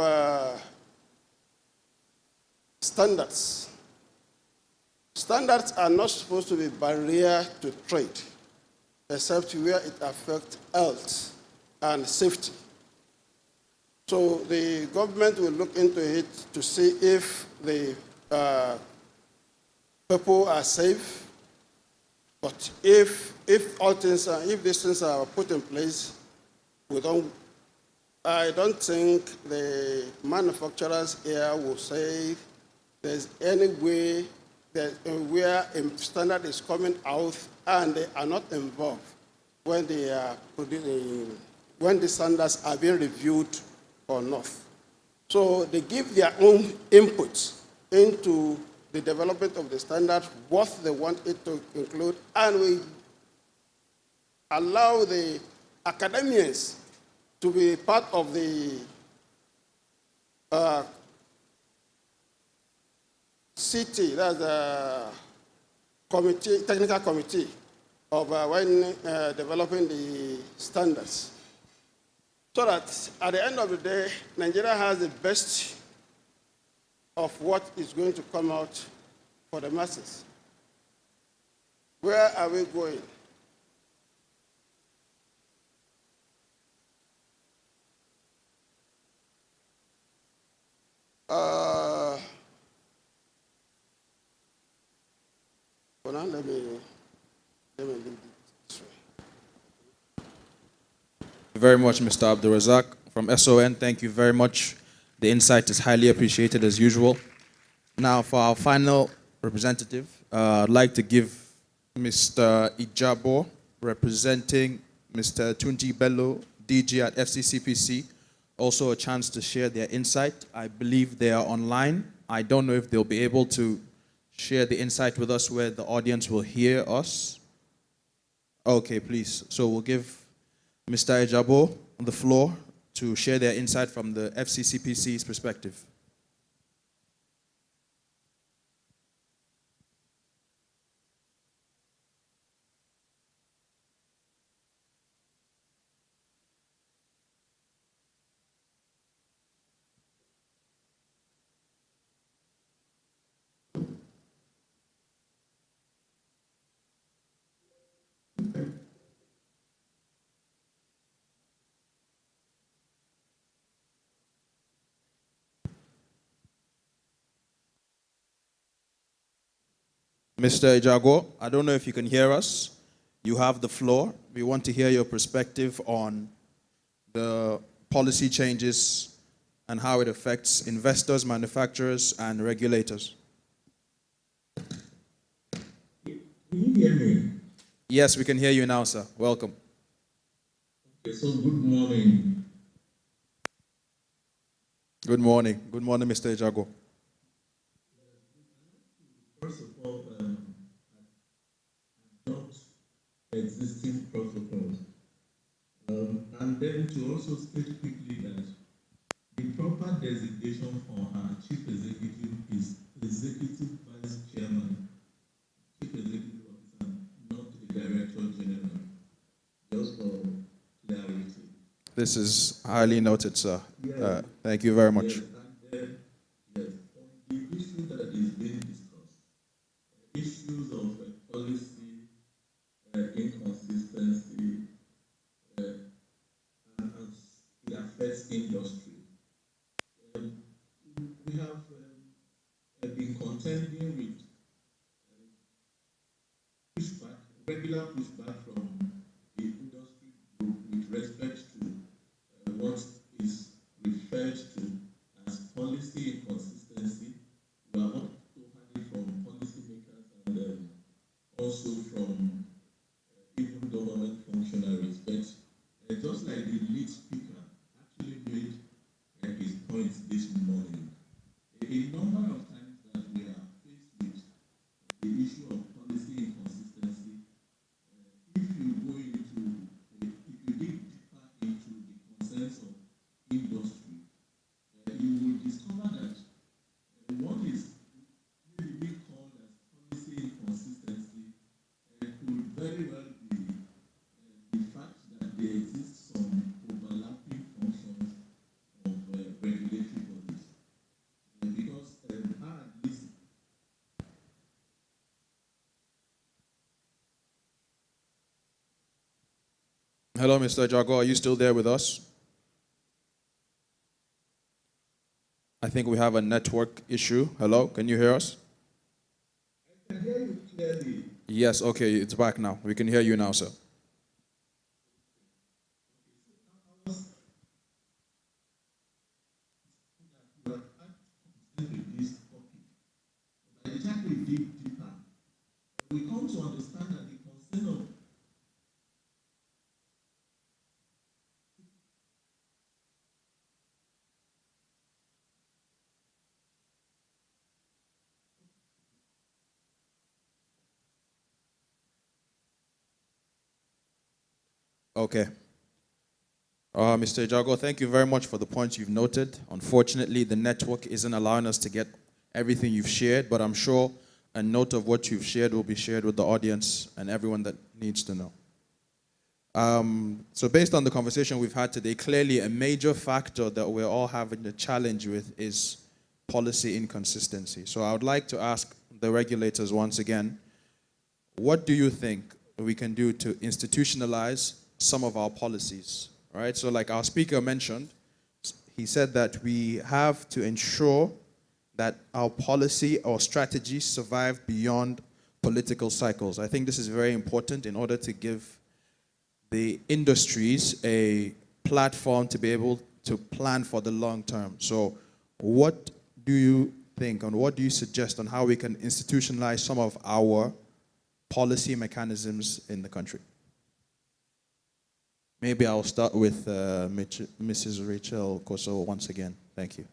Speaker 7: standards. Standards are not supposed to be barrier to trade, except where it affects health and safety. So the government will look into it to see if the people are safe. But if all things are, if these things are put in place, I don't think the manufacturers here will say there's any way that where a standard is coming out and they are not involved when they are when the standards are being reviewed or not. So they give their own input into the development of the standard, what they want it to include, and we allow the academians to be part of the CT, that's the committee, technical committee of when developing the standards. So that at the end of the day, Nigeria has the best of what is going to come out for the masses. Where are we going? For now, let me leave it this way.
Speaker 5: Very much, Mr. Abdulrazak. From SON, thank you very much. The insight is highly appreciated as usual. Now, for our final representative, I'd like to give Mr. Ijabo, representing Mr. Tunji Bello, DG at FCCPC, also a chance to share their insight. I believe they are online. I don't know if they'll be able to share the insight with us where the audience will hear us. Okay, please. So we'll give Mr. Ijabo the floor to share their insight from the FCCPC's perspective. Mr. Ijago, I don't know if you can hear us. You have the floor. We want to hear your perspective on the policy changes and how it affects investors, manufacturers, and regulators.
Speaker 8: Can you hear me?
Speaker 5: Yes, we can hear you now, sir. Welcome.
Speaker 8: Okay, so good morning.
Speaker 5: Good morning. Good morning, Mr. Ijago.
Speaker 8: First of all, adopt existing protocols. And then to also state quickly that the proper designation for our chief executive is executive vice chairman, chief executive officer, not the director general. Just for clarity.
Speaker 5: This is highly noted, sir.
Speaker 8: Yes.
Speaker 5: Thank you very much.
Speaker 8: Yes, and then, yes, on the issue that is being discussed, issues of policy inconsistency, and it affects industry. We have been contending with pushback, regular pushback from the industry group with respect to what is referred to as policy inconsistency. We are not totally from policymakers and also from even government functionaries, but just like the lead speaker actually made his points this morning, a number of times that we are faced with the issue of policy inconsistency, if you go into, if you dig deeper into the concerns of industry, you will discover that what is maybe called as policy inconsistency could very well be the fact that there exists some overlapping functions of regulatory bodies. Because at least
Speaker 5: Hello, Mr. Jago. Are you still there with us? I think we have a network issue. Hello, can you hear us?
Speaker 8: I can hear you clearly.
Speaker 5: Yes, okay, it's back now. We can hear you now, sir.
Speaker 8: By the time we dig deeper, we come to understand that the concern of
Speaker 5: Okay. Mr. Jago, thank you very much for the points you've noted. Unfortunately, the network isn't allowing us to get everything you've shared, but I'm sure a note of what you've shared will be shared with the audience and everyone that needs to know. So based on the conversation we've had today, clearly a major factor that we're all having a challenge with is policy inconsistency. So I would like to ask the regulators once again, what do you think we can do to institutionalize some of our policies, right? So like our speaker mentioned, he said that we have to ensure that our policy or strategies survive beyond political cycles. I think this is very important in order to give the industries a platform to be able to plan for the long term. So what do you think and what do you suggest on how we can institutionalize some of our policy mechanisms in the country? Maybe I'll start with Mrs. Rachel Koso once again. Thank you.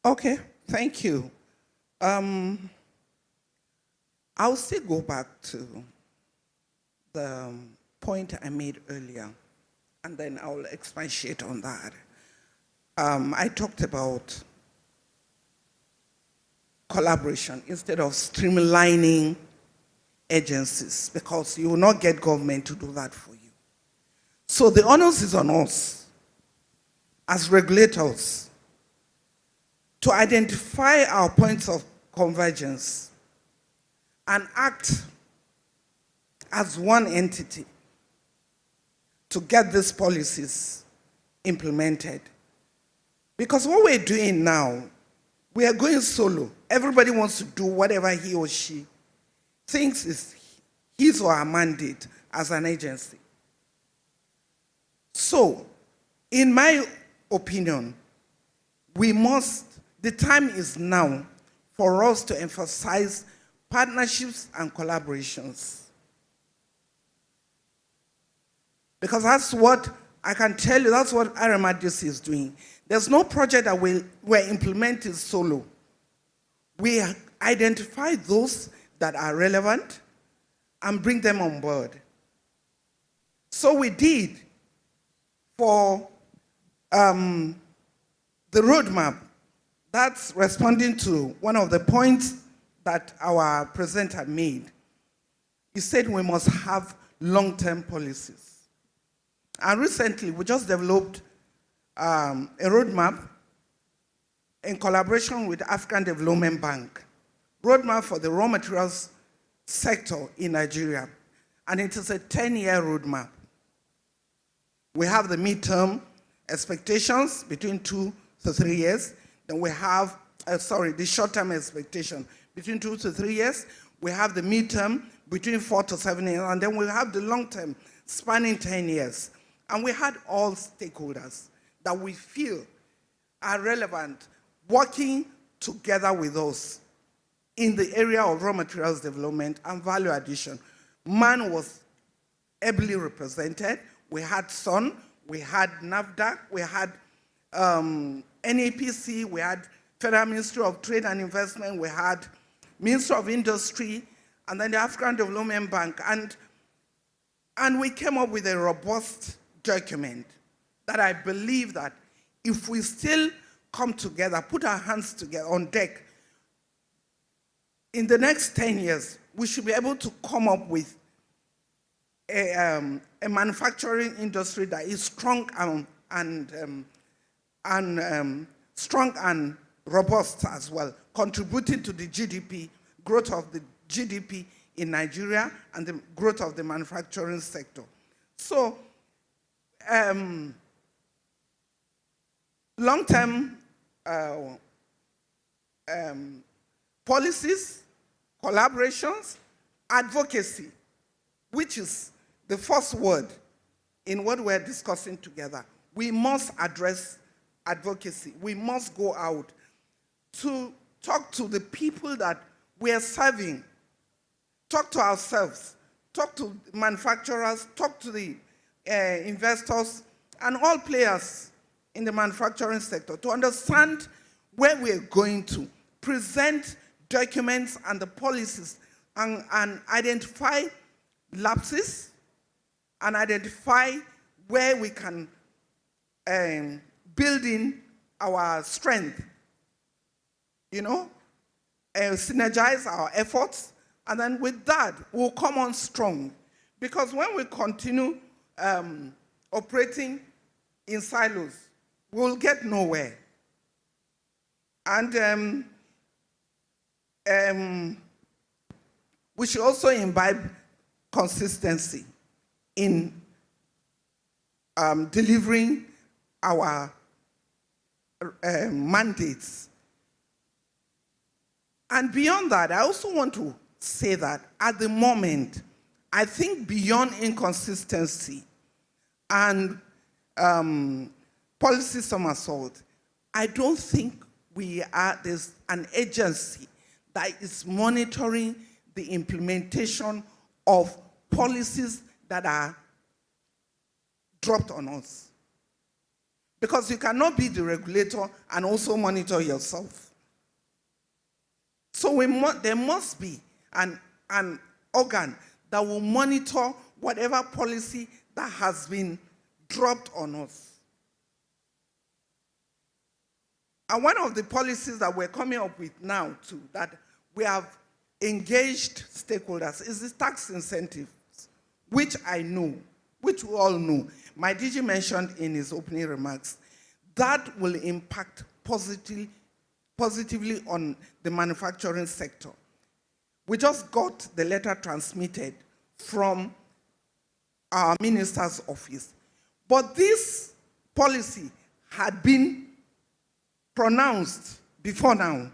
Speaker 6: Okay, thank you. I'll still go back to the point I made earlier, and then I'll expatiate on that. I talked about collaboration instead of streamlining agencies, because you will not get government to do that for you. So the onus is on us as regulators to identify our points of convergence and act as one entity to get these policies implemented. Because what we're doing now, we are going solo. Everybody wants to do whatever he or she thinks is his or her mandate as an agency. So, in my opinion, the time is now for us to emphasize partnerships and collaborations. Because that's what I can tell you, that's what RMRDC is doing. There's no project that we're implementing solo. We identify those that are relevant and bring them on board. So we did for the roadmap. That's responding to one of the points that our presenter made. He said we must have long-term policies. And recently, we just developed a roadmap in collaboration with the African Development Bank, roadmap for the raw materials sector in Nigeria. And it is a 10-year roadmap. We have the midterm expectations between 2 to 3 years. Then we have, the short-term expectation between 2 to 3 years. We have the midterm between 4 to 7 years. And then we have the long-term spanning 10 years. And we had all stakeholders that we feel are relevant working together with us in the area of raw materials development and value addition. Man was ably represented. We had SON, we had NAFDAC, we had NAPC, we had Federal Ministry of Trade and Investment, we had Ministry of Industry, and then the African Development Bank. And we came up with a robust document that I believe that if we still come together, put our hands together on deck, in the next 10 years, we should be able to come up with a manufacturing industry that is strong strong and robust as well, contributing to the GDP, growth of the GDP in Nigeria and the growth of the manufacturing sector. So, long-term policies, collaborations, advocacy, which is the first word in what we're discussing together. We must address advocacy. We must go out to talk to the people that we are serving, talk to ourselves, talk to manufacturers, talk to the investors, and all players in the manufacturing sector to understand where we're going to, present documents and the policies, and identify lapses, and identify where we can build in our strength, synergize our efforts, and then with that, we'll come on strong. Because when we continue operating in silos, we'll get nowhere. And we should also imbibe consistency in delivering our mandates. And beyond that, I also want to say that at the moment, I think beyond inconsistency and policy somersault, I don't think there's an agency that is monitoring the implementation of policies that are dropped on us. Because you cannot be the regulator and also monitor yourself. So there must be an organ that will monitor whatever policy that has been dropped on us. And one of the policies that we're coming up with now, too, that we have engaged stakeholders, is the tax incentives, which I know, which we all know. My DG mentioned in his opening remarks, that will impact positively on the manufacturing sector. We just got the letter transmitted from our minister's office. But this policy had been pronounced before now.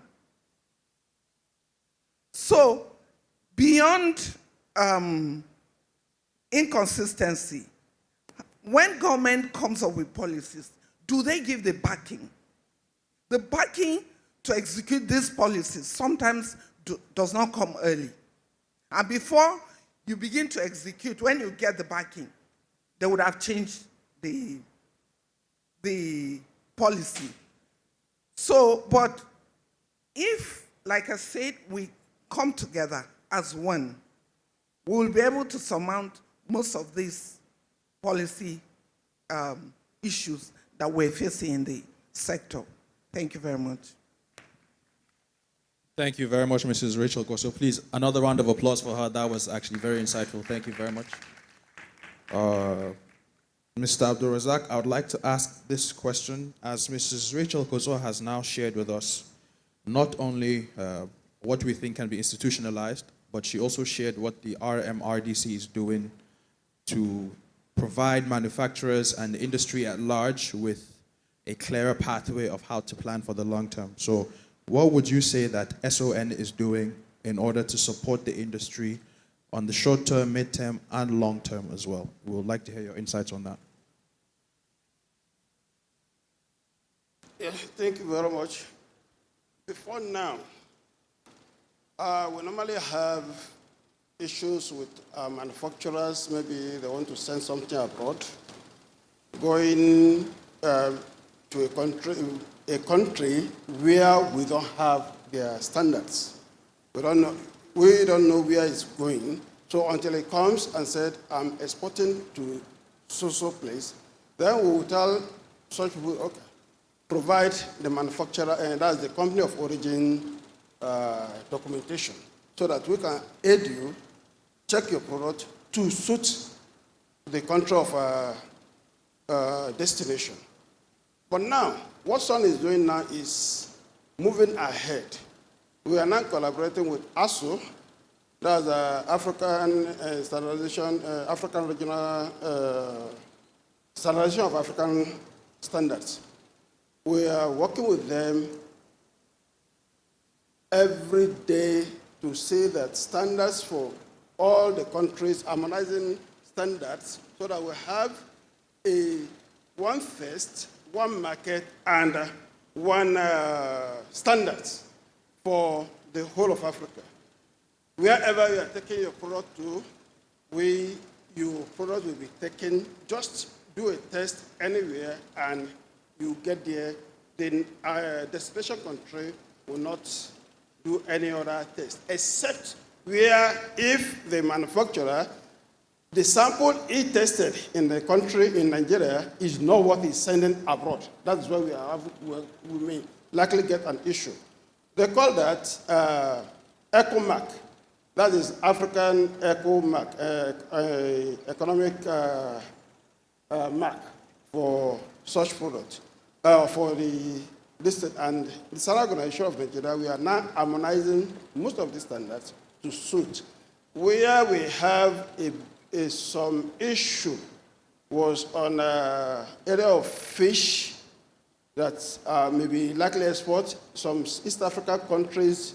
Speaker 6: So, beyond inconsistency, when government comes up with policies, do they give the backing? The backing to execute these policies sometimes does not come early. And before you begin to execute, when you get the backing, they would have changed the policy. So, but if, like I said, we come together as one, we will be able to surmount most of these policy issues that we're facing in the sector. Thank you very much.
Speaker 5: Thank you very much, Mrs. Rachel Koso. Please, another round of applause for her. That was actually very insightful. Thank you very much. Mr. Abdul Razak, I would like to ask this question, as Mrs. Rachel Koso has now shared with us not only what we think can be institutionalized, but she also shared what the RMRDC is doing to provide manufacturers and the industry at large with a clearer pathway of how to plan for the long term. So what would you say that SON is doing in order to support the industry on the short term, mid-term, and long term as well? We would like to hear your insights on that.
Speaker 7: Yeah, thank you very much. Before now, we normally have issues with manufacturers. Maybe they want to send something abroad, going to a country where we don't have their standards. We don't know where it's going. So until it comes and said, I'm exporting to so place, then we will tell such people, okay, provide the manufacturer, and that's the company of origin documentation, so that we can aid you, check your product to suit the country of destination. But now, what SON is doing now is moving ahead. We are now collaborating with ASO, that's African standardization, African regional standardization of African standards. We are working with them every day to see that standards for all the countries, harmonizing standards, so that we have one first, one market, and one standards for the whole of Africa. Wherever you are taking your product to, your product will be taken, just do a test anywhere, and you get there. The destination country will not do any other test, except where if the manufacturer, the sample he tested in the country, in Nigeria, is not what he's sending abroad. That's where we may likely get an issue. They call that Eco Mark. That is African Eco Mark, economic mark for such product, for the listed. And the Standard Organization of Nigeria, we are now harmonizing most of the standards to suit. Where we have some issue was on area of fish that may be likely export. Some East African countries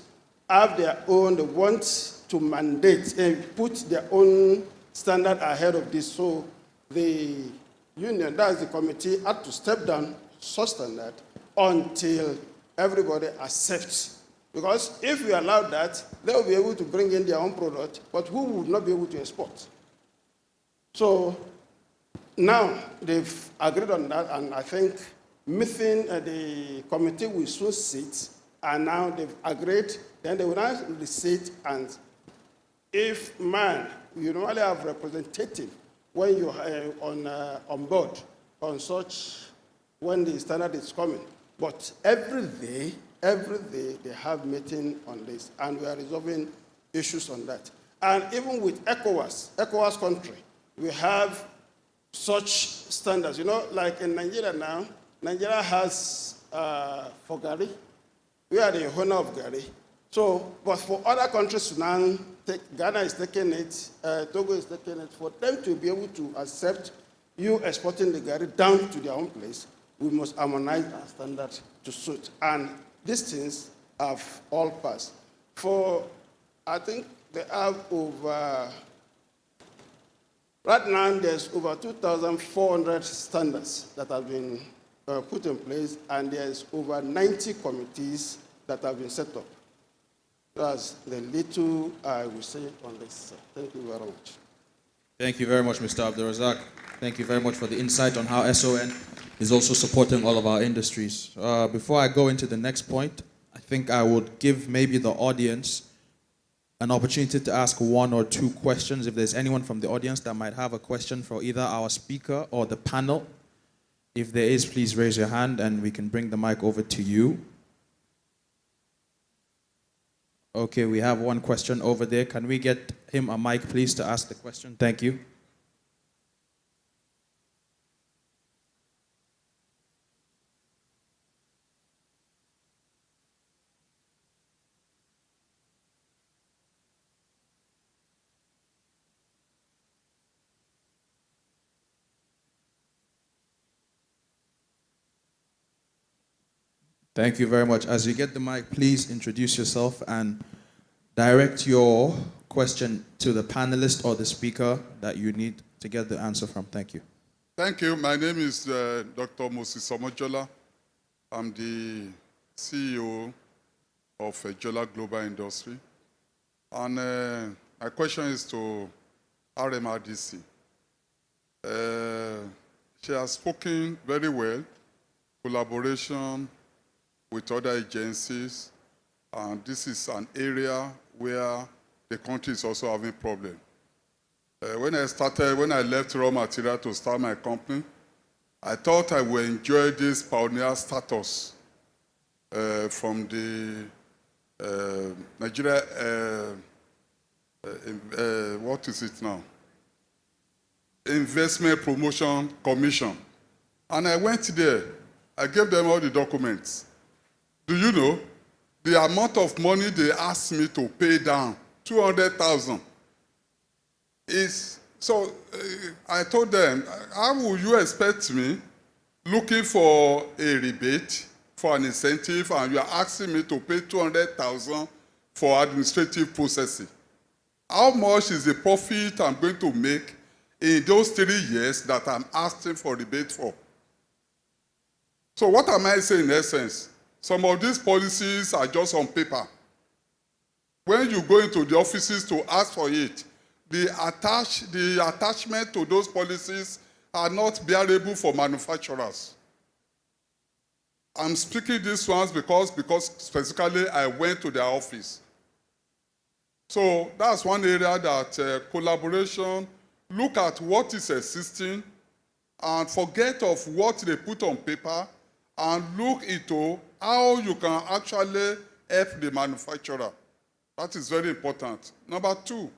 Speaker 7: have their own, they want to mandate and put their own standard ahead of this. So the union, that is the committee, had to step down such standard until everybody accepts. Because if we allow that, they will be able to bring in their own product, but who would not be able to export? So now they've agreed on that, and I think the committee will soon sit, and now they've agreed, then they will now sit, and if you normally have representative when you are on board on such, when the standard is coming. But every day they have meeting on this, and we are resolving issues on that. And even with ECOWAS country, we have such standards. You know, like in Nigeria now, Nigeria has for Gari, we are the owner of Gari. So, but for other countries now, Ghana is taking it, Togo is taking it, for them to be able to accept you exporting the Gari down to their own place, we must harmonize our standards to suit. And these things have all passed. I think they have over, right now there's over 2,400 standards that have been put in place, and there's over 90 committees that have been set up. That's the little I will say on this. Thank you very much.
Speaker 5: Thank you very much, Mr. Abdulrazak. Thank you very much for the insight on how SON is also supporting all of our industries. Before I go into the next point, I think I would give maybe the audience an opportunity to ask one or two questions. If there's anyone from the audience that might have a question for either our speaker or the panel, if there is, please raise your hand and we can bring the mic over to you. Okay, we have one question over there. Can we get him a mic, please, to ask the question? Thank you. Thank you very much. As you get the mic, please introduce yourself and direct your question to the panelist or the speaker that you need to get the answer from. Thank you.
Speaker 9: Thank you. My name is Dr. Moses Omojola. I'm the CEO of Jola Global Industry. And my question is to RMRDC. She has spoken very well, collaboration with other agencies, and this is an area where the country is also having problems. When I left raw material to start my company, I thought I would enjoy this pioneer status from the Nigeria, what is it now? Investment Promotion Commission. And I went there, I gave them all the documents. Do you know, the amount of money they asked me to pay down, 200,000, is, so I told them, how will you expect me looking for a rebate, for an incentive, and you are asking me to pay 200,000 for administrative processing? How much is the profit I'm going to make in those 3 years that I'm asking for rebate for? So what am I saying in essence? Some of these policies are just on paper. When you go into the offices to ask for it, the attachment to those policies are not bearable for manufacturers. I'm speaking these ones because specifically I went to their office. So that's one area that collaboration, look at what is existing and forget of what they put on paper and look into how you can actually help the manufacturer. That is very important. Number two,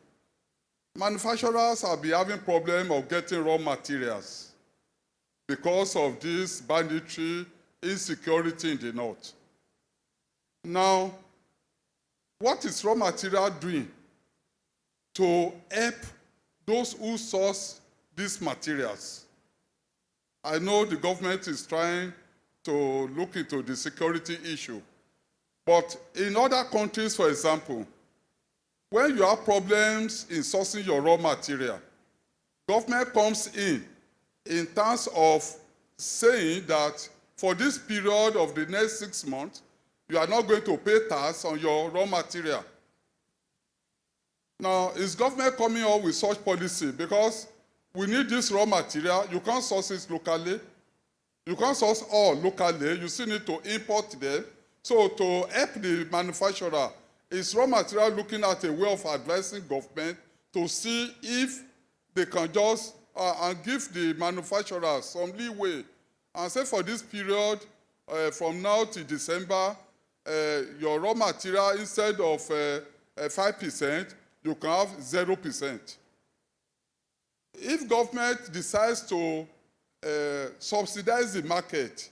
Speaker 9: manufacturers have been having problem of getting raw materials. because of this banditry, insecurity in the north. Now, what is raw material doing to help those who source these materials? I know the government is trying to look into the security issue, but in other countries, for example, when you have problems in sourcing your raw material, government comes in terms of saying that for this period of the next 6 months, you are not going to pay tax on your raw material. Now, is government coming up with such policy? Because we need this raw material. You can't source it locally. You can't source all locally. You still need to import them. So to help the manufacturer, is raw material looking at a way of advising government to see if they can just and give the manufacturers some leeway and say for this period, from now to December, your raw material, instead of 5%, you can have 0%. If government decides to subsidize the market,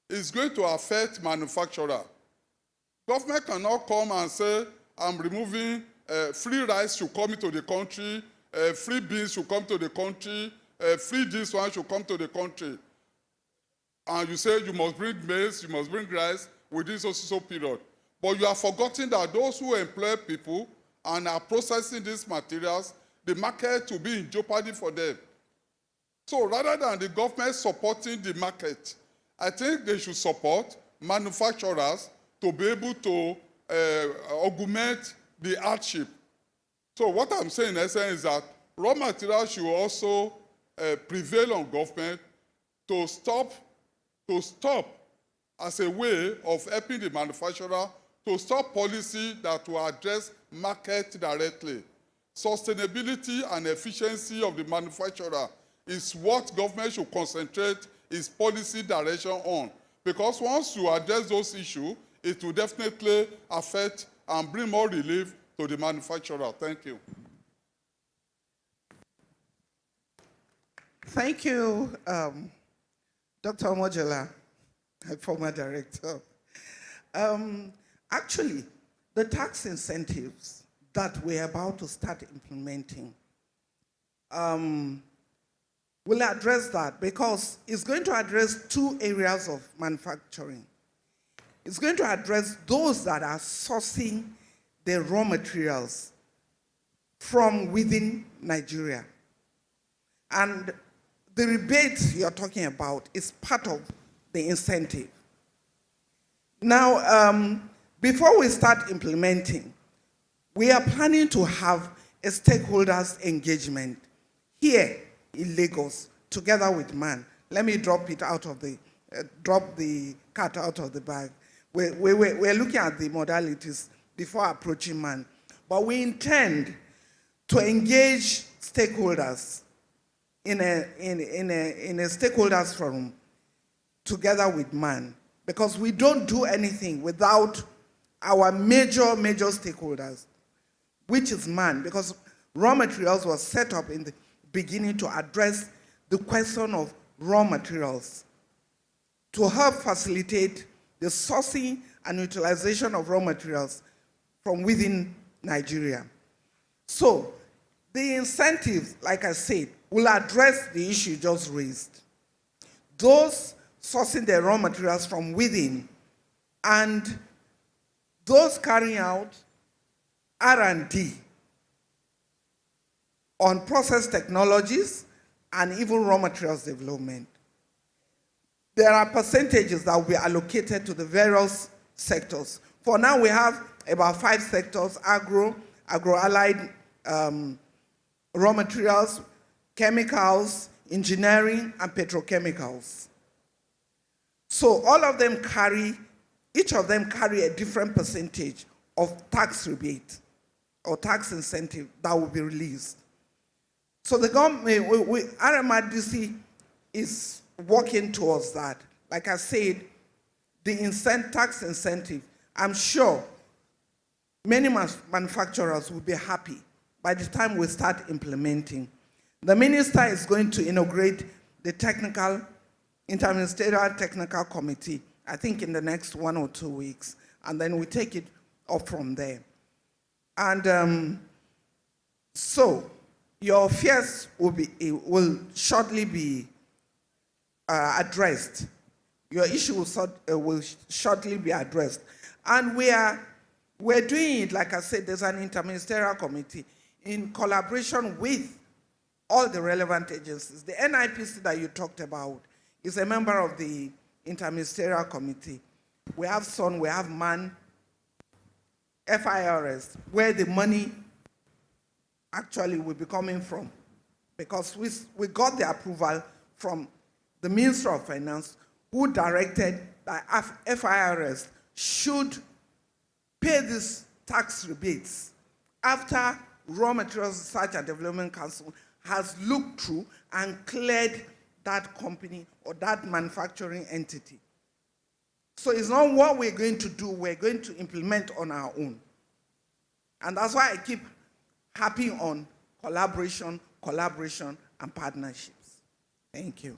Speaker 9: it's going to affect manufacturer. Government cannot come and say, I'm removing free rice should come into the country, free beans should come to the country, free this one should come to the country. And you say you must bring maize, you must bring rice within so period. But you are forgetting that those who employ people and are processing these materials, the market will be in jeopardy for them. So rather than the government supporting the market, I think they should support manufacturers to be able to augment the hardship. So what I'm saying in essence is that raw materials should also prevail on government to stop as a way of helping the manufacturer to stop policy that will address market directly. Sustainability and efficiency of the manufacturer is what government should concentrate its policy direction on. Because once you address those issues, it will definitely affect and bring more relief to the manufacturer. Thank you.
Speaker 6: Thank you, Dr. Omojela, former director. Actually, the tax incentives that we're about to start implementing will address that, because it's going to address two areas of manufacturing. It's going to address those that are sourcing the raw materials from within Nigeria. And the rebate you're talking about is part of the incentive. Now, before we start implementing, we are planning to have a stakeholders engagement here in Lagos, together with MAN. Let me drop it out of the, drop the cat out of the bag. We're looking at the modalities before approaching MAN. But we intend to engage stakeholders in a stakeholders forum together with MAN, because we don't do anything without our major stakeholders, which is MAN, because raw materials was set up in the beginning to address the question of raw materials, to help facilitate the sourcing and utilization of raw materials from within Nigeria. So the incentives, like I said, will address the issue just raised. Those sourcing their raw materials from within and those carrying out R&D on process technologies and even raw materials development. There are percentages that will be allocated to the various sectors. For now, we have about 5 sectors: agro-allied raw materials, chemicals, engineering, and petrochemicals. So all of them carry, each of them carry a different percentage of tax rebate or tax incentive that will be released. So the government, RMRDC is working towards that. Like I said, the tax incentive, I'm sure many manufacturers will be happy by the time we start implementing. The minister is going to inaugurate the technical interministerial technical committee, I think in the next 1 or 2 weeks, and then we take it up from there. And so your fears will shortly be addressed. Your issue will shortly be addressed. And we're doing it, like I said, there's an interministerial committee in collaboration with all the relevant agencies. The NIPC that you talked about is a member of the interministerial committee. We have SON, we have MAN, FIRS, where the money actually will be coming from. Because we got the approval from the Minister of Finance, who directed that FIRS should pay these tax rebates after Raw Materials Research and Development Council has looked through and cleared that company or that manufacturing entity. So it's not what we're going to do, we're going to implement on our own. And that's why I keep harping on collaboration, and partnerships. Thank you.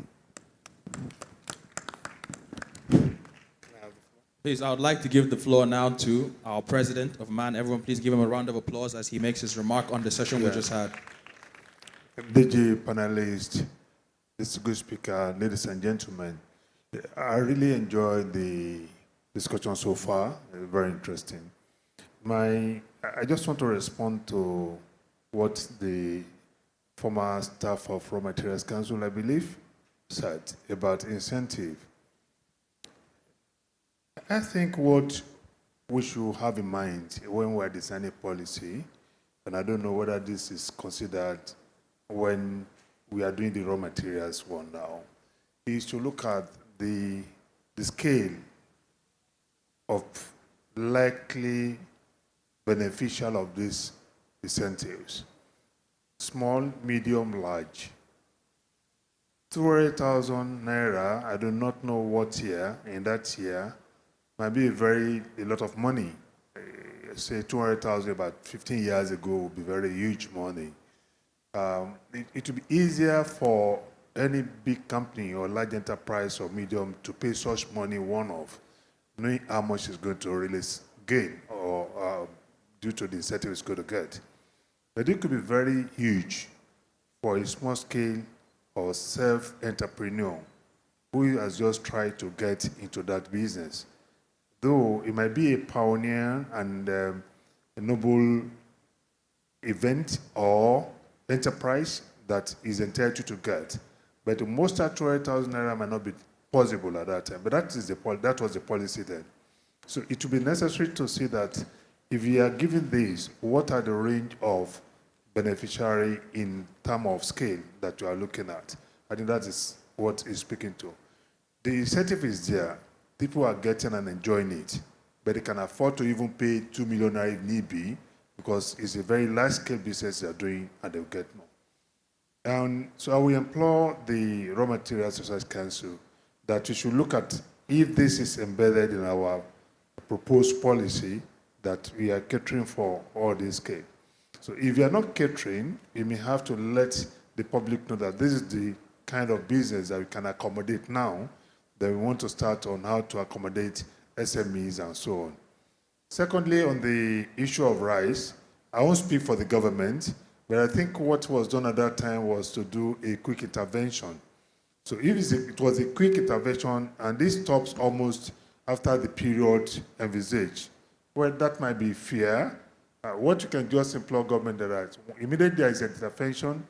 Speaker 5: Please, I would like to give the floor now to our president of MAN. Everyone, please give him a round of applause as he makes his remark on the session we just had.
Speaker 10: DG panelists, distinguished speaker, ladies and gentlemen, I really enjoyed the discussion so far. Very interesting. I just want to respond to what the former staff of Raw Materials Council, I believe, said about incentive. I think what we should have in mind when we're designing policy, and I don't know whether this is considered when we are doing the raw materials one now, is to look at the scale of likely beneficial of these incentives. Small, medium, large. 200,000 naira, I do not know what year, in that year, might be a lot of money. Say 200,000 about 15 years ago would be very huge money. It would be easier for any big company or large enterprise or medium to pay such money one-off, knowing how much it's going to really gain or due to the incentive it's going to get. But it could be very huge for a small scale or self-entrepreneur who has just tried to get into that business. Though it might be a pioneer and a noble event or enterprise that is entitled to get. But the most at 200,000 naira might not be possible at that time. But that was the policy then. So it will be necessary to see that if you are given this, what are the range of beneficiary in terms of scale that you are looking at? I think that is what is speaking to. The incentive is there. People are getting and enjoying it, but they can afford to even pay 2 million if need be, because it's a very large-scale business they're doing, and they'll get more. And so I will implore the Raw Materials Research Council that we should look at if this is embedded in our proposed policy that we are catering for all this scale. So if you are not catering, you may have to let the public know that this is the kind of business that we can accommodate now, that we want to start on how to accommodate SMEs and so on. Secondly, on the issue of rice, I won't speak for the government, but I think what was done at that time was to do a quick intervention. So if it was a quick intervention, and this stops almost after the period envisaged, well, that might be fair. What you can just implore government that immediately there is an intervention,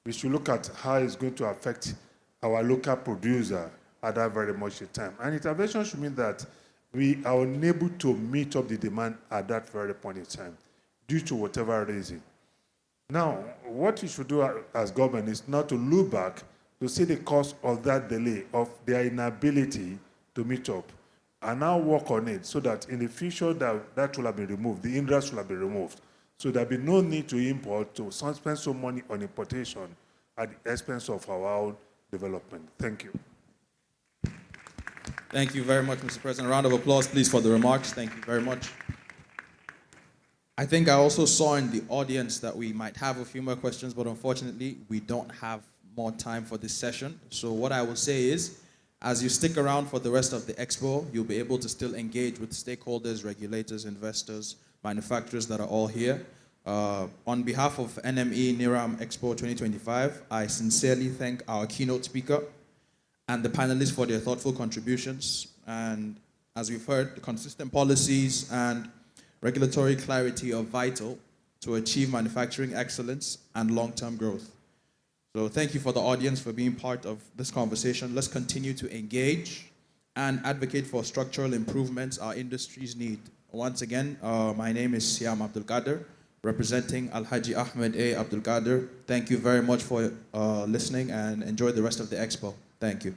Speaker 10: we should look at how it's going to affect our local producer at that very much time. And intervention should mean that we are unable to meet up the demand at that very point in time, due to whatever reason. Now, what we should do as government is not to look back to see the cause of that delay, of their inability to meet up, and now work on it so that in the future that will have been removed, the hindrance will have been removed. So there'll be no need to import, to spend so money on importation at the expense of our own development. Thank you.
Speaker 5: Thank you very much, Mr. President. A round of applause, please, for the remarks. Thank you very much. I think I also saw in the audience that we might have a few more questions, but unfortunately, we don't have more time for this session. So what I will say is, As you stick around for the rest of the expo, you'll be able to still engage with stakeholders, regulators, investors, manufacturers that are all here. On behalf of NME Niram Expo 2025, I sincerely thank our keynote speaker and the panelists for their thoughtful contributions. And as we've heard, the consistent policies and regulatory clarity are vital to achieve manufacturing excellence and long-term growth. So thank you for the audience for being part of this conversation. Let's continue to engage and advocate for structural improvements our industries need. Once again, my name is Siam Abdul Qadir, representing Alhaji Ahmed A. Abdul Qadir. Thank you very much for listening and enjoy the rest of the expo. Thank you.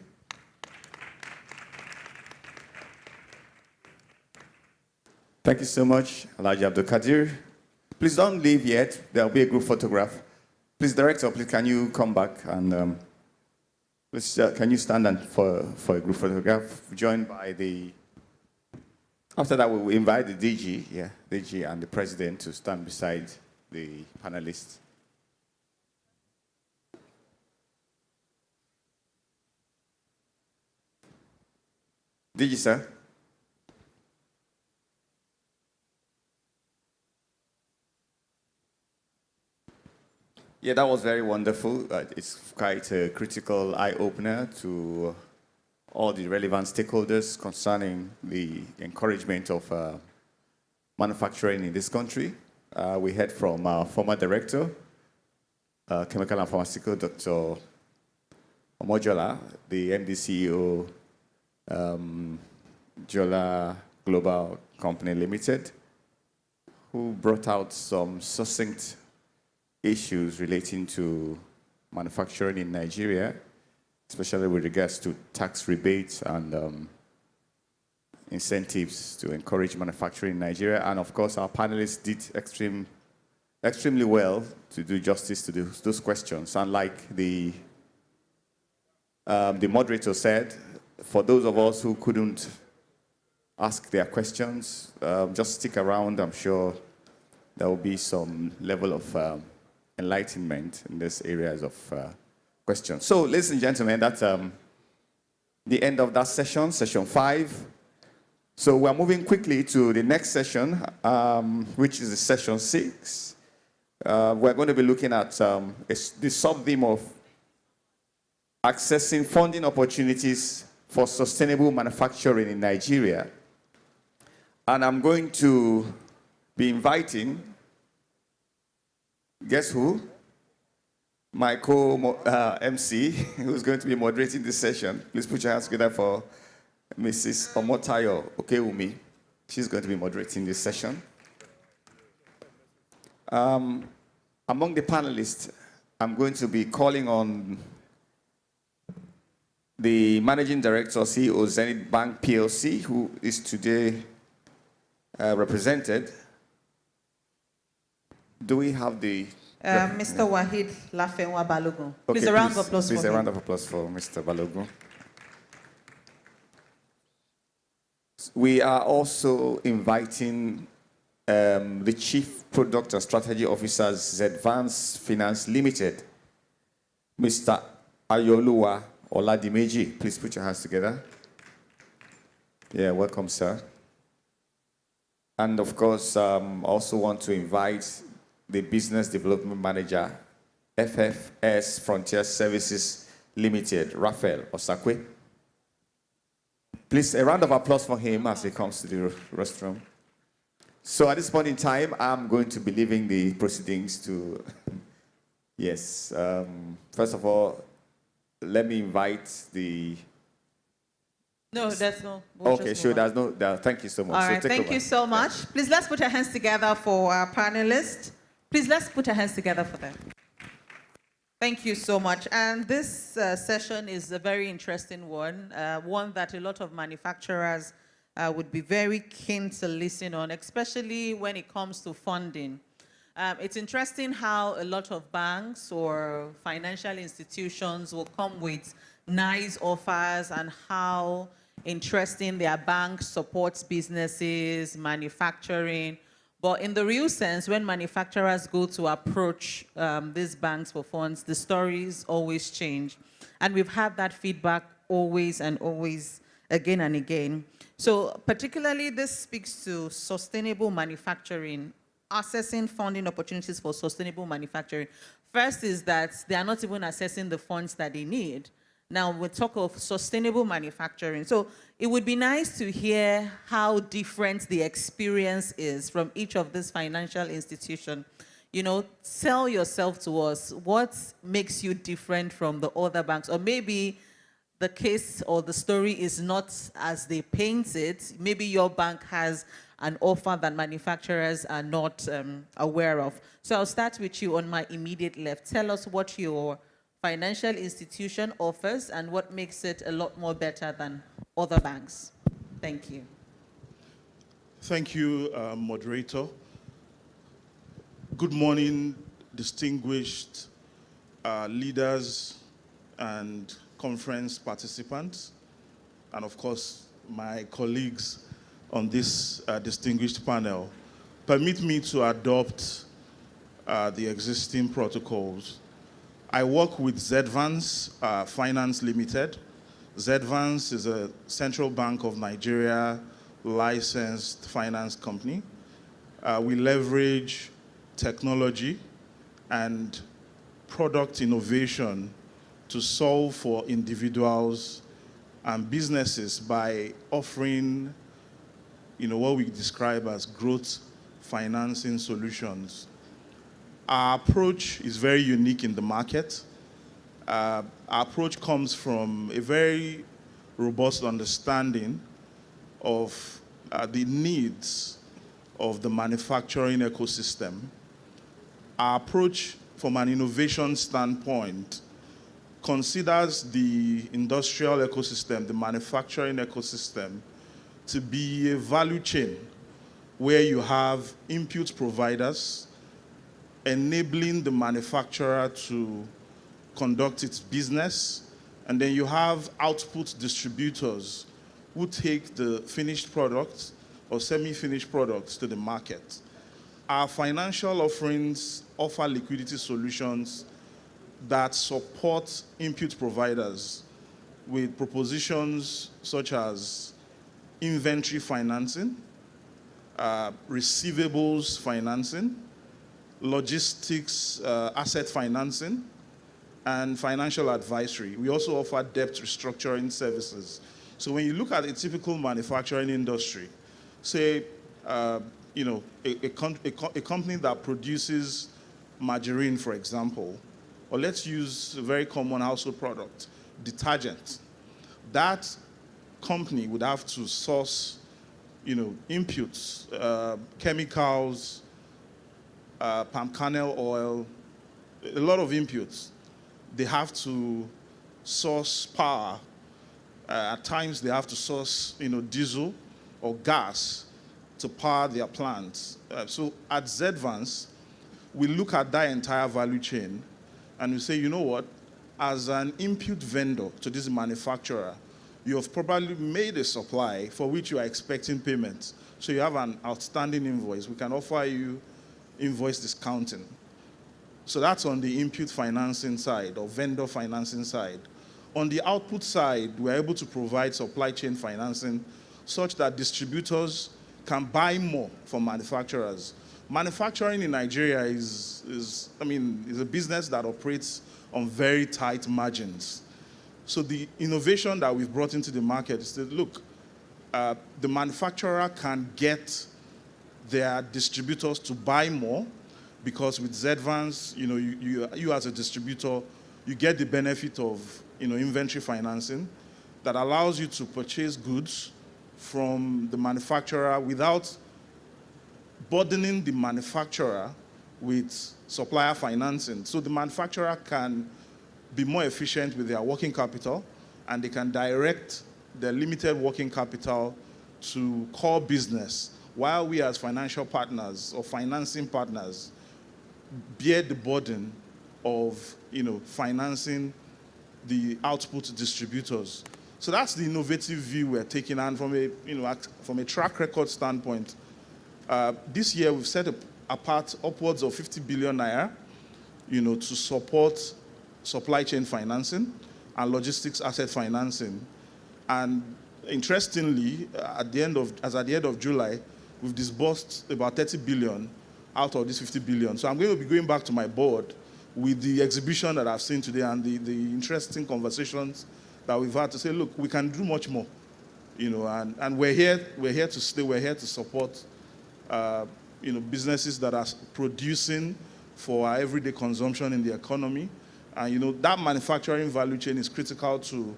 Speaker 1: Thank you so much, Alhaji Abdul Qadir. Please don't leave yet. There'll be a group photograph. Please, Director, please, can you come back and please, can you stand and for a group photograph, joined by the, after that we will invite the DG and the President to stand beside the panelists. DG, sir. Yeah, that was very wonderful. It's quite a critical eye-opener to all the relevant stakeholders concerning the encouragement of manufacturing in this country. We heard from our former director, Chemical and Pharmaceutical, Dr. Omojola, the MD CEO, Jola Global Company Limited, who brought out some succinct issues relating to manufacturing in Nigeria, especially with regards to tax rebates and incentives to encourage manufacturing in Nigeria. And of course, our panelists did extremely well to do justice to those questions. And like the moderator said, for those of us who couldn't ask their questions, just stick around. I'm sure there will be some level of enlightenment in these areas of questions. So, ladies and gentlemen, that's the end of that session, session 5. So we're moving quickly to the next session, which is the session 6. We're going to be looking at the sub-theme of accessing funding opportunities for sustainable manufacturing in Nigeria. And I'm going to be inviting, guess who? My co-MC, who's going to be moderating this session. Please put your hands together for Mrs. Omotayo Okeumi. She's going to be moderating this session. Among the panelists, I'm going to be calling on the Managing Director, CEO, Zenith Bank PLC, who is today represented. Do we have the...
Speaker 2: Mr. Wahid Lafenwa Balogun. Please, a round of applause for him.
Speaker 1: Please, a round of applause for Mr. Balogun. We are also inviting the Chief Product and Strategy Officer, Zedvance Finance Limited, Mr. Ayoluwa Oladimeji. Please put your hands together. Yeah, welcome, sir. And of course, also want to invite the Business Development Manager, FFS Frontier Services Limited, Raphael Osakwe. Please, a round of applause for him as he comes to the restroom. So at this point in time, I'm going to be leaving the proceedings to, yes. First of all, let me invite the...
Speaker 2: No, there's no.
Speaker 1: Okay, sure, there's no, thank you so much.
Speaker 2: All right,
Speaker 1: so
Speaker 2: thank you so much. Please, let's put our hands together for our panelists. Please, let's put our hands together for them. Thank you so much. And this session is a very interesting one, one that a lot of manufacturers would be very keen to listen on, especially when it comes to funding. It's interesting how a lot of banks or financial institutions will come with nice offers and how interesting their bank supports businesses, manufacturing. But in the real sense, when manufacturers go to approach these banks for funds, the stories always change. And we've had that feedback always and always, again and again. So particularly this speaks to sustainable manufacturing, assessing funding opportunities for sustainable manufacturing. First is that they are not even assessing the funds that they need. Now we talk of sustainable manufacturing. So it would be nice to hear how different the experience is from each of these financial institutions. You know, sell yourself to us. What makes you different from the other banks? Or maybe the case or the story is not as they paint it. Maybe your bank has an offer that manufacturers are not aware of. So I'll start with you on my immediate left. Tell us what your financial institution offers and what makes it a lot more better than other banks. Thank you.
Speaker 11: Thank you, moderator. Good morning, distinguished leaders and conference participants, and of course, my colleagues on this distinguished panel. Permit me to adopt the existing protocols. I work with Zedvance Finance Limited. Zedvance is a Central Bank of Nigeria licensed finance company. We leverage technology and product innovation to solve for individuals and businesses by offering, what we describe as growth financing solutions. Our approach is very unique in the market. Our approach comes from a very robust understanding of the needs of the manufacturing ecosystem. Our approach from an innovation standpoint considers the industrial ecosystem, the manufacturing ecosystem, to be a value chain where you have input providers enabling the manufacturer to conduct its business, and then you have output distributors who take the finished products or semi-finished products to the market. Our financial offerings offer liquidity solutions that support input providers with propositions such as inventory financing, receivables financing, logistics asset financing, and financial advisory. We also offer debt restructuring services. So when you look at a typical manufacturing industry, say, a company that produces margarine, for example, or let's use a very common household product, detergent. That company would have to source, inputs, chemicals, palm kernel oil, a lot of inputs. They have to source power. At times, they have to source, diesel or gas to power their plants. So at Zedvance, we look at that entire value chain and we say, you know what? As an input vendor to this manufacturer, you have probably made a supply for which you are expecting payment. So you have an outstanding invoice. We can offer you invoice discounting. So that's on the input financing side or vendor financing side. On the output side, we're able to provide supply chain financing such that distributors can buy more from manufacturers. Manufacturing in Nigeria is a business that operates on very tight margins. So the innovation that we've brought into the market is that, look, the manufacturer can get their distributors to buy more because with Zedvance, you as a distributor, you get the benefit of, inventory financing that allows you to purchase goods from the manufacturer without burdening the manufacturer with supplier financing. So the manufacturer can be more efficient with their working capital, and they can direct their limited working capital to core business, while we as financial partners or financing partners bear the burden of financing the output distributors. So that's the innovative view we're taking, and from a track record standpoint, this year we've set apart upwards of 50 billion naira, to support supply chain financing. and logistics asset financing. And interestingly, at the end of July, we've disbursed about 30 billion out of this 50 billion. So I'm going to be going back to my board with the exhibition that I've seen today and the interesting conversations that we've had to say, look, we can do much more, and we're here to stay, we're here to support, businesses that are producing for our everyday consumption in the economy. And, that manufacturing value chain is critical to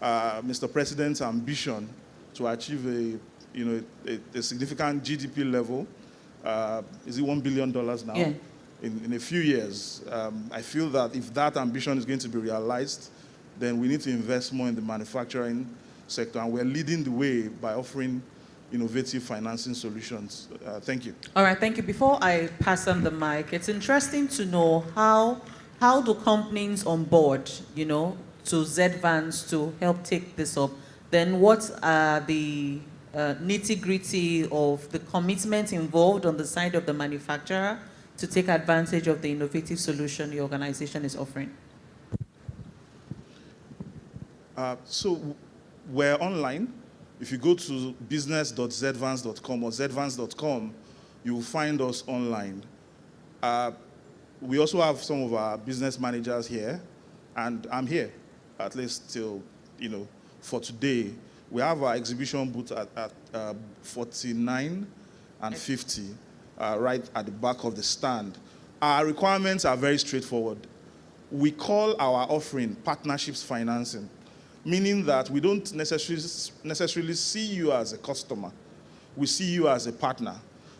Speaker 11: Mr. President's ambition to achieve a significant GDP level. Is it $1 billion now?
Speaker 2: Yeah.
Speaker 11: In a few years. I feel that if that ambition is going to be realized, then we need to invest more in the manufacturing sector, and we're leading the way by offering innovative financing solutions. Thank you.
Speaker 2: All right, thank you. Before I pass on the mic, it's interesting to know how do companies on board, to ZVans to help take this up? Then what are the nitty-gritty of the commitment involved on the side of the manufacturer to take advantage of the innovative solution the organization is offering?
Speaker 11: So we're online. If you go to business.zvans.com or zvans.com, you will find us online. We also have some of our business managers here, and I'm here, at least till, for today. We have our exhibition booth at 49 and 50, right at the back of the stand. Our requirements are very straightforward. We call our offering partnerships financing, meaning that we don't necessarily see you as a customer. We see you as a partner.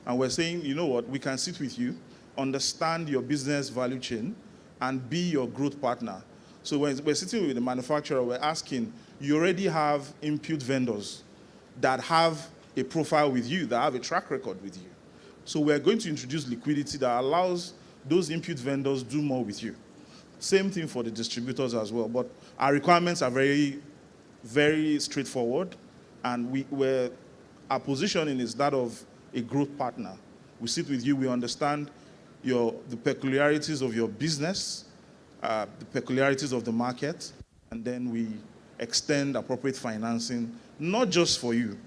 Speaker 11: And we're saying, you know what, we can sit with you, understand your business value chain, and be your growth partner. So when we're sitting with the manufacturer, we're asking, you already have input vendors that have a profile with you, that have a track record with you. So we're going to introduce liquidity that allows those input vendors do more with you. Same thing for the distributors as well. But our requirements are very, very straightforward, and our positioning is that of a growth partner. We sit with you, we understand the peculiarities of your business, the peculiarities of the market, and then we extend appropriate financing, not just for you,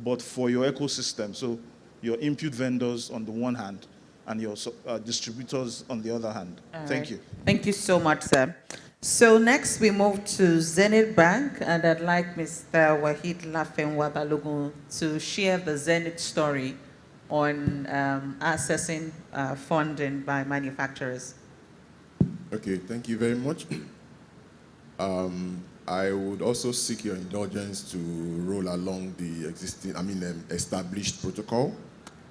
Speaker 11: but for your ecosystem. So your input vendors on the one hand, and your distributors on the other hand. Thank you.
Speaker 2: Thank you so much, sir. So next we move to Zenith Bank, and I'd like Mr. Wahid Lafenwa Balogun to share the Zenith story on accessing funding by manufacturers.
Speaker 12: Okay, thank you very much. I would also seek your indulgence to roll along the established protocol.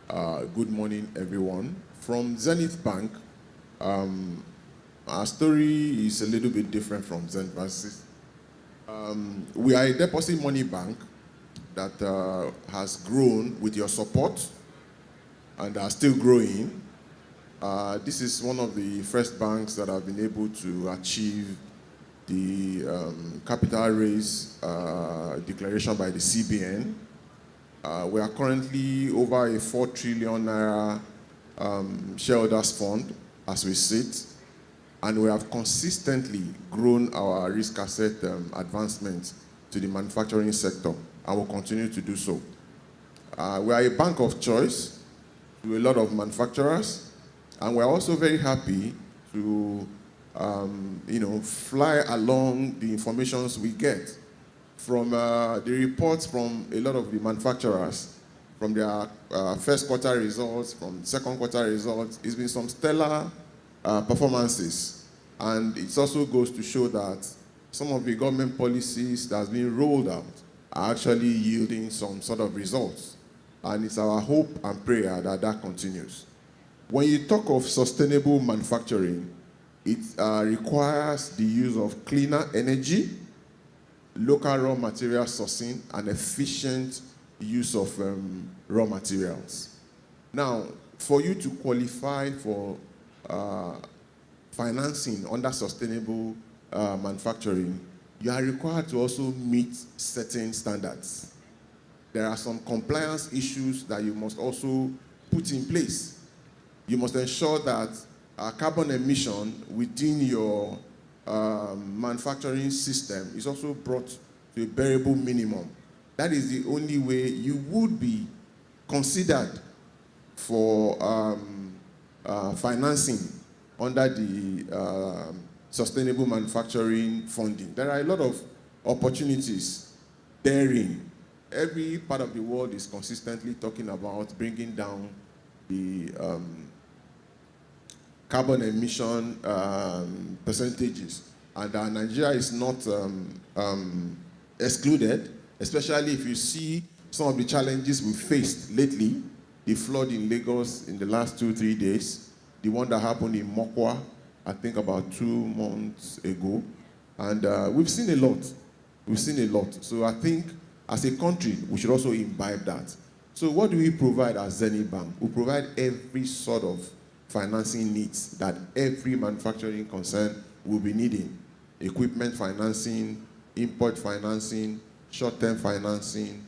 Speaker 12: Good morning, everyone. From Zenith Bank, our story is a little bit different from Zenith Bank. We are a deposit money bank that has grown with your support and are still growing. This is one of the first banks that have been able to achieve the capital raise declaration by the CBN. We are currently over a 4 trillion naira shareholders fund as we sit, and we have consistently grown our risk asset advancement to the manufacturing sector, and will continue to do so. We are a bank of choice to a lot of manufacturers, and we're also very happy to fly along the information we get from the reports from a lot of the manufacturers, from their first quarter results, from second quarter results. It's been some stellar performances. And it also goes to show that some of the government policies that have been rolled out are actually yielding some sort of results. And it's our hope and prayer that that continues. When you talk of sustainable manufacturing, it requires the use of cleaner energy, local raw material sourcing, and efficient use of raw materials. Now, for you to qualify for financing under sustainable manufacturing, you are required to also meet certain standards. There are some compliance issues that you must also put in place. You must ensure that carbon emission within your manufacturing system is also brought to a bearable minimum. That is the only way you would be considered for financing under the sustainable manufacturing funding. There are a lot of opportunities therein. Every part of the world is consistently talking about bringing down the carbon emission percentages. And Nigeria is not excluded, especially if you see some of the challenges we faced lately, the flood in Lagos in the last 2-3 days, the one that happened in Mokwa, I think about 2 months ago. And we've seen a lot. We've seen a lot. So I think as a country, we should also imbibe that. So what do we provide as Zenith Bank? We provide every sort of financing needs that every manufacturing concern will be needing. Equipment financing, import financing, short-term financing,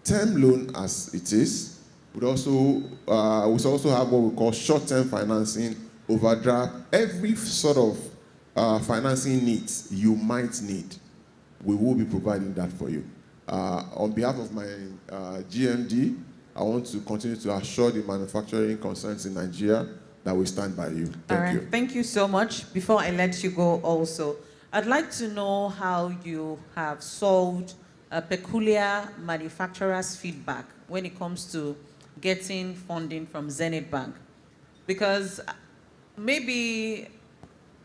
Speaker 12: term loan as it is. We also have what we call short-term financing, overdraft, every sort of financing needs you might need. We will be providing that for you. On behalf of my GMD, I want to continue to assure the manufacturing concerns in Nigeria that we stand by you. Thank you.
Speaker 2: Thank you so much. Before I let you go also, I'd like to know how you have solved peculiar manufacturers' feedback when it comes to getting funding from Zenith Bank. Because maybe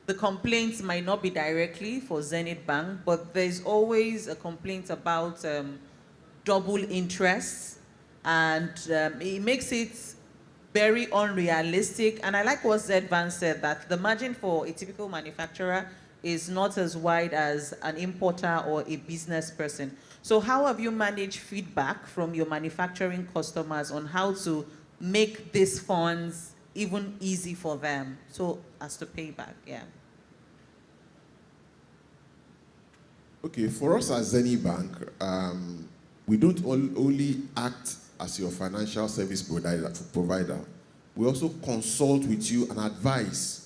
Speaker 2: the complaints might not be directly for Zenith Bank, but there's always a complaint about double interest, and it makes it very unrealistic. And I like what Zedvan said, that the margin for a typical manufacturer is not as wide as an importer or a business person. So how have you managed feedback from your manufacturing customers on how to make these funds even easy for them, so as to pay back? Yeah.
Speaker 12: Okay, for us as Zenith Bank, we don't only act as your financial service provider. We also consult with you and advise.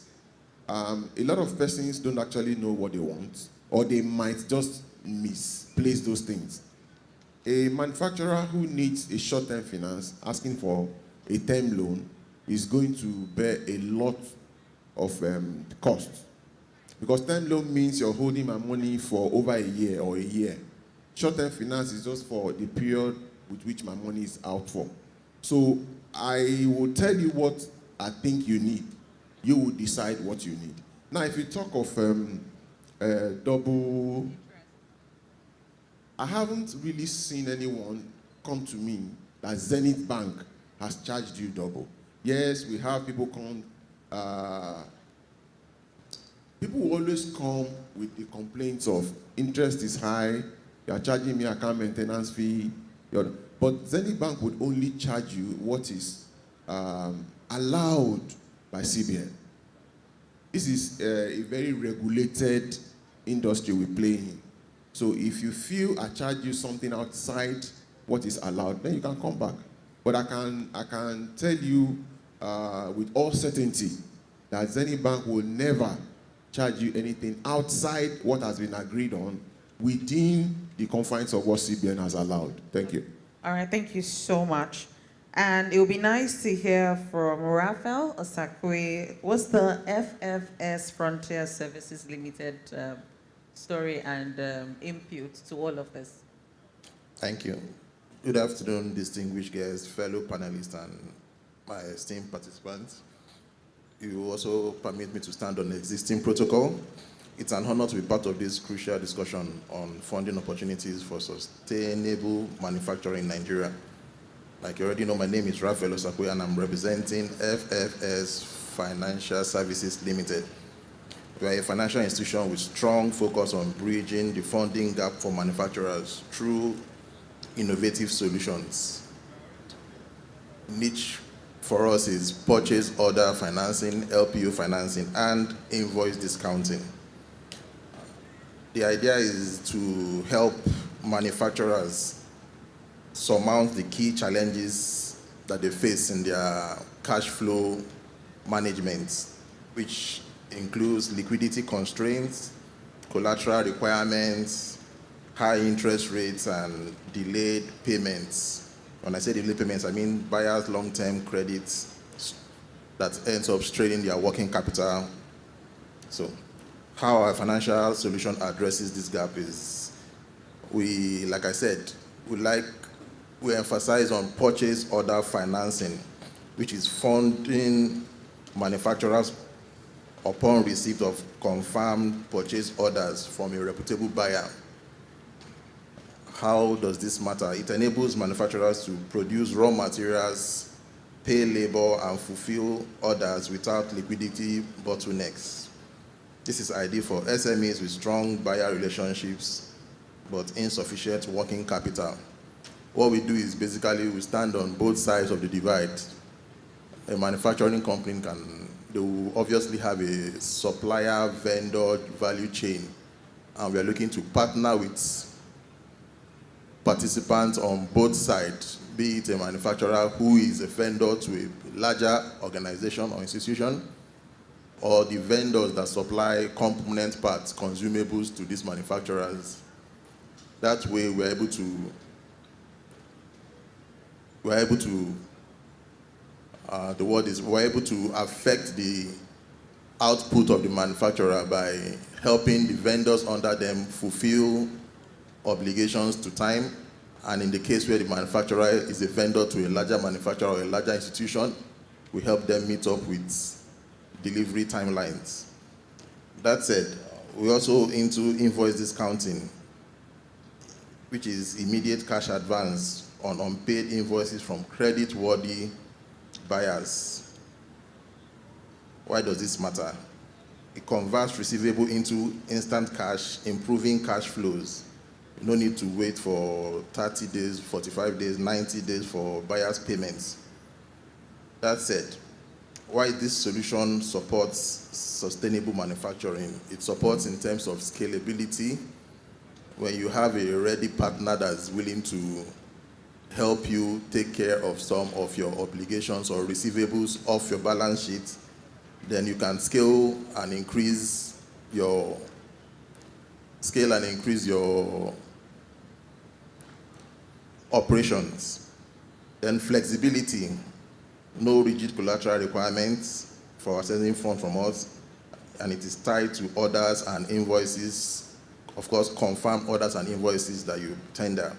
Speaker 12: A lot of persons don't actually know what they want, or they might just misplace those things. A manufacturer who needs a short-term finance, asking for a term loan, is going to bear a lot of cost. Because term loan means you're holding my money for over a year or a year. Short-term finance is just for the period with which my money is out for. So I will tell you what I think you need. You will decide what you need. Now, if you talk of double, I haven't really seen anyone come to me that Zenith Bank has charged you double. Yes, we have people come, people will always come with the complaints of interest is high, you are charging me account maintenance fee, but Zenith Bank would only charge you what is allowed by CBN. This is a very regulated industry we play in. So if you feel I charge you something outside what is allowed, then you can come back. But I can tell you with all certainty that Zenith Bank will never charge you anything outside what has been agreed on within the confines of what CBN has allowed. Thank you.
Speaker 2: All right, thank you so much. And it would be nice to hear from Raphael Osakwe. What's the FFS Frontier Services Limited story and input to all of this?
Speaker 13: Thank you. Good afternoon, distinguished guests, fellow panelists, and my esteemed participants. You also permit me to stand on the existing protocol. It's an honor to be part of this crucial discussion on funding opportunities for sustainable manufacturing in Nigeria. Like you already know, my name is Raphael Osakwe, and I'm representing FFS Financial Services Limited. We are a financial institution with strong focus on bridging the funding gap for manufacturers through innovative solutions. Niche for us is purchase order financing, LPO financing, and invoice discounting. The idea is to help manufacturers surmount the key challenges that they face in their cash flow management, which includes liquidity constraints, collateral requirements, high interest rates, and delayed payments. When I say delayed payments, I mean buyers' long-term credits that ends up straining their working capital. So how our financial solution addresses this gap is, like I said, we emphasize on purchase order financing, which is funding manufacturers upon receipt of confirmed purchase orders from a reputable buyer. How does this matter? It enables manufacturers to produce raw materials, pay labor, and fulfill orders without liquidity bottlenecks. This is ideal for SMEs with strong buyer relationships but insufficient working capital. What we do is basically we stand on both sides of the divide. A manufacturing company they will obviously have a supplier, vendor, value chain, and we are looking to partner with participants on both sides, be it a manufacturer who is a vendor to a larger organization or institution, or the vendors that supply component parts, consumables to these manufacturers. That way we're able to affect the output of the manufacturer by helping the vendors under them fulfill obligations to time. And in the case where the manufacturer is a vendor to a larger manufacturer or a larger institution, we help them meet up with delivery timelines. That said, we're also into invoice discounting, which is immediate cash advance on unpaid invoices from credit-worthy buyers. Why does this matter? It converts receivable into instant cash, improving cash flows. No need to wait for 30 days, 45 days, 90 days for buyers' payments. That said, why this solution supports sustainable manufacturing? It supports in terms of scalability. When you have a ready partner that's willing to help you take care of some of your obligations or receivables off your balance sheet, then you can scale and increase your operations. Then flexibility, no rigid collateral requirements for accessing funds from us, and it is tied to orders and invoices, of course, confirmed orders and invoices that you tender.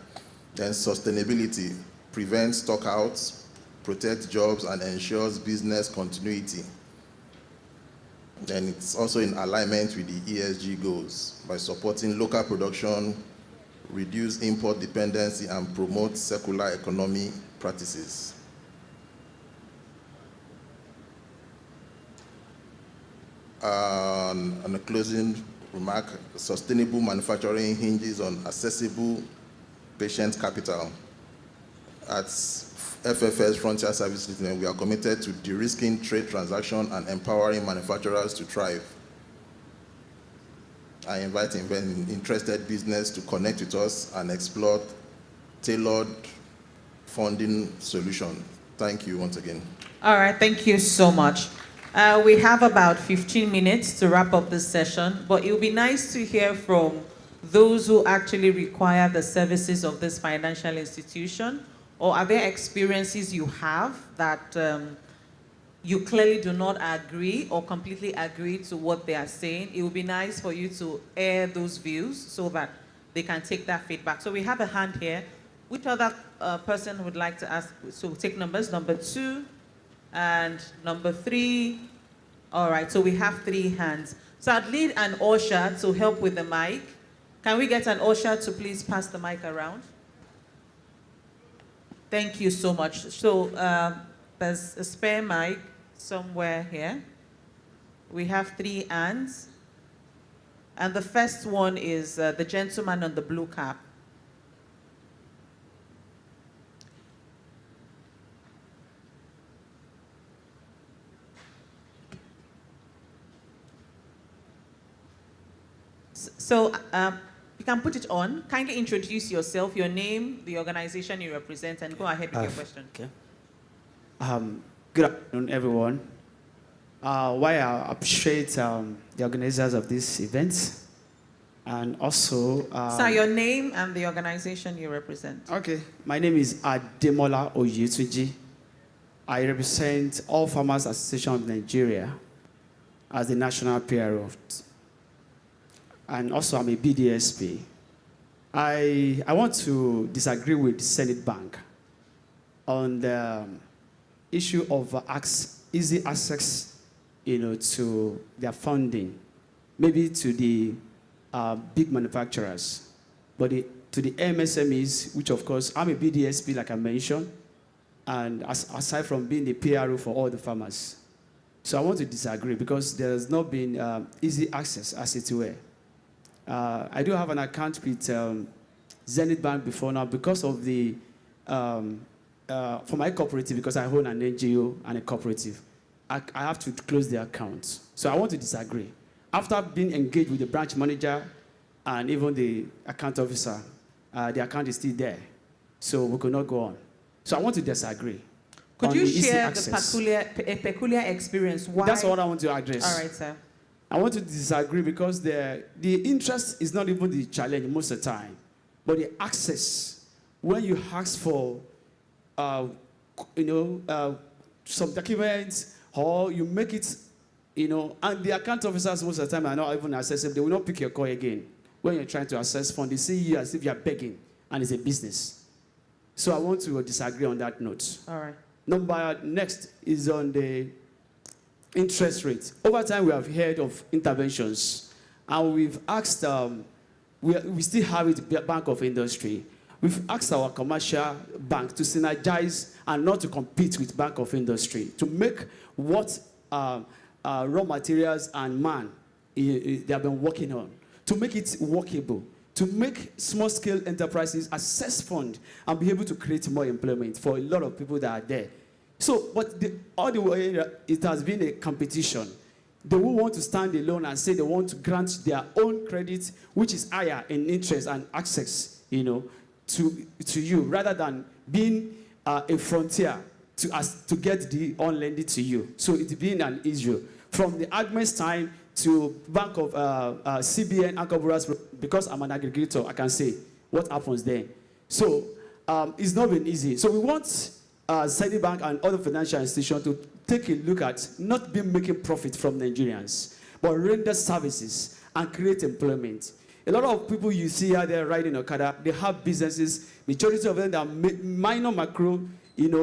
Speaker 13: Then sustainability, prevents stockouts, protects jobs, and ensures business continuity. Then it's also in alignment with the ESG goals by supporting local production, reduce import dependency, and promote circular economy practices. And a closing remark, sustainable manufacturing hinges on accessible patient capital. At FFS Frontier Service Limited, we are committed to de-risking trade transactions and empowering manufacturers to thrive. I invite interested business to connect with us and explore tailored funding solutions. Thank you once again.
Speaker 2: All right, thank you so much. We have about 15 minutes to wrap up this session, but it would be nice to hear from those who actually require the services of this financial institution, or are there experiences you have that you clearly do not agree or completely agree to what they are saying? It would be nice for you to air those views so that they can take that feedback. So we have a hand here. Which other person would like to ask? So take numbers, number 2 and number 3. All right, so we have 3 hands. So I'd need an usher to help with the mic. Can we get an usher to please pass the mic around? Thank you so much. So there's a spare mic somewhere here. We have 3 hands. And the first one is the gentleman on the blue cap. So you can put it on. Kindly introduce yourself, your name, the organization you represent, and go ahead with your question.
Speaker 14: Okay. Good afternoon, everyone. Why I appreciate the organizers of this event. And also...
Speaker 2: Sir, your name and the organization you represent.
Speaker 14: Okay. My name is Ademola Oyetunji. I represent All Farmers Association of Nigeria as the national PRO. And also I'm a BDSP. I want to disagree with the Senate Bank on the issue of easy access, to their funding, maybe to the big manufacturers, but to the MSMEs, which of course I'm a BDSP, like I mentioned, and aside from being the PRO for all the farmers. So I want to disagree because there has not been easy access, as it were. I do have an account with Zenith Bank before now because of the, for my cooperative, because I own an NGO and a cooperative, I have to close the account. So I want to disagree. After being engaged with the branch manager and even the account officer, the account is still there. So we could not go on. So I want to disagree.
Speaker 2: Could you share a peculiar experience? Why?
Speaker 14: That's what I want to address.
Speaker 2: All right, sir.
Speaker 14: I want to disagree because the interest is not even the challenge most of the time, but the access. When you ask for, some documents, or you make it, and the account officers most of the time are not even accessible. They will not pick your call again. When you're trying to access funds, they see you as if you're begging, and it's a business. So I want to disagree on that note.
Speaker 2: All right.
Speaker 14: Next is on the interest rate. Over time, we have heard of interventions, and we've asked, we still have it, Bank of Industry. We've asked our commercial bank to synergize and not to compete with Bank of Industry, to make what raw materials and man they have been working on, to make it workable, to make small-scale enterprises access fund and be able to create more employment for a lot of people that are there. So, but all the way, it has been a competition. They will want to stand alone and say they want to grant their own credit, which is higher in interest and access, to you, rather than being a frontier to get the on lending to you. So it's been an issue. From the Agnes time to Bank of CBN, Ankoburas, because I'm an aggregator, I can say what happens then. So it's not been easy. So we want Citibank and other financial institutions to take a look at not being making profit from Nigerians, but render services and create employment. A lot of people you see out there riding Okada, they have businesses. Majority of them are minor, macro,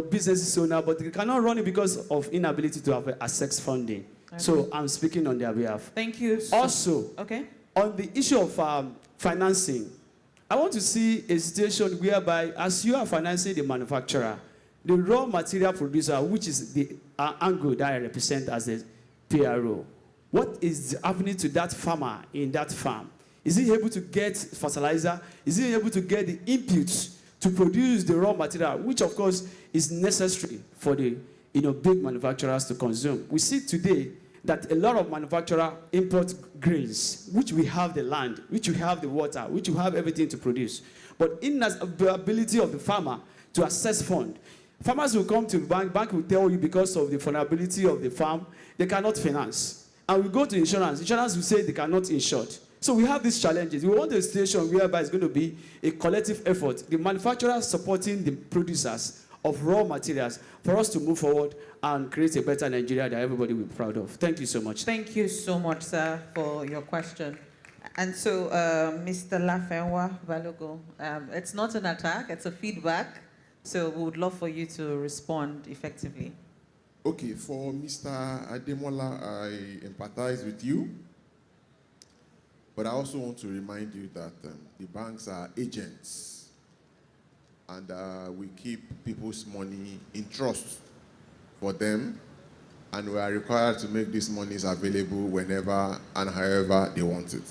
Speaker 14: businesses owner, but they cannot run it because of inability to have access funding. Okay. So I'm speaking on their behalf.
Speaker 2: Thank you.
Speaker 14: Also, on the issue of financing, I want to see a situation whereby, as you are financing the manufacturer, the raw material producer, which is the angle that I represent as a PRO, what is happening to that farmer in that farm? Is he able to get fertilizer? Is he able to get the inputs to produce the raw material, which of course is necessary for the big manufacturers to consume? We see today that a lot of manufacturers import grains, which we have the land, which we have the water, which we have everything to produce. But in the ability of the farmer to access fund, farmers will come to the bank will tell you because of the vulnerability of the farm, they cannot finance. And we go to insurance will say they cannot insure. So we have these challenges. We want a situation whereby it's going to be a collective effort, the manufacturers supporting the producers of raw materials for us to move forward and create a better Nigeria that everybody will be proud of. Thank you so much.
Speaker 2: Thank you so much, sir, for your question. And so, Mr. Lafenwa Balogo, it's not an attack, it's a feedback. So we would love for you to respond effectively.
Speaker 12: Okay, for Mr. Ademola, I empathize with you. But I also want to remind you that the banks are agents, and we keep people's money in trust for them, and we are required to make these monies available whenever and however they want it.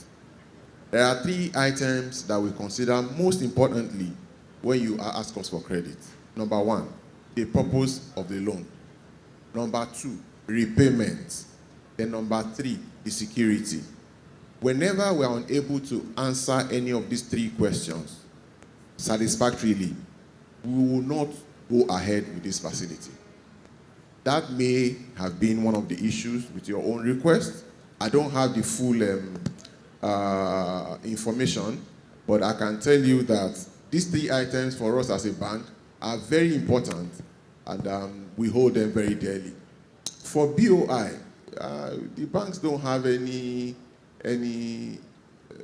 Speaker 12: There are 3 items that we consider most importantly when you ask us for credit. Number 1, the purpose of the loan. Number 2, repayment. Then number 3, the security. Whenever we are unable to answer any of these 3 questions satisfactorily, we will not go ahead with this facility. That may have been one of the issues with your own request. I don't have the full information, but I can tell you that these 3 items for us as a bank are very important, and we hold them very dearly. For BOI, the banks don't have any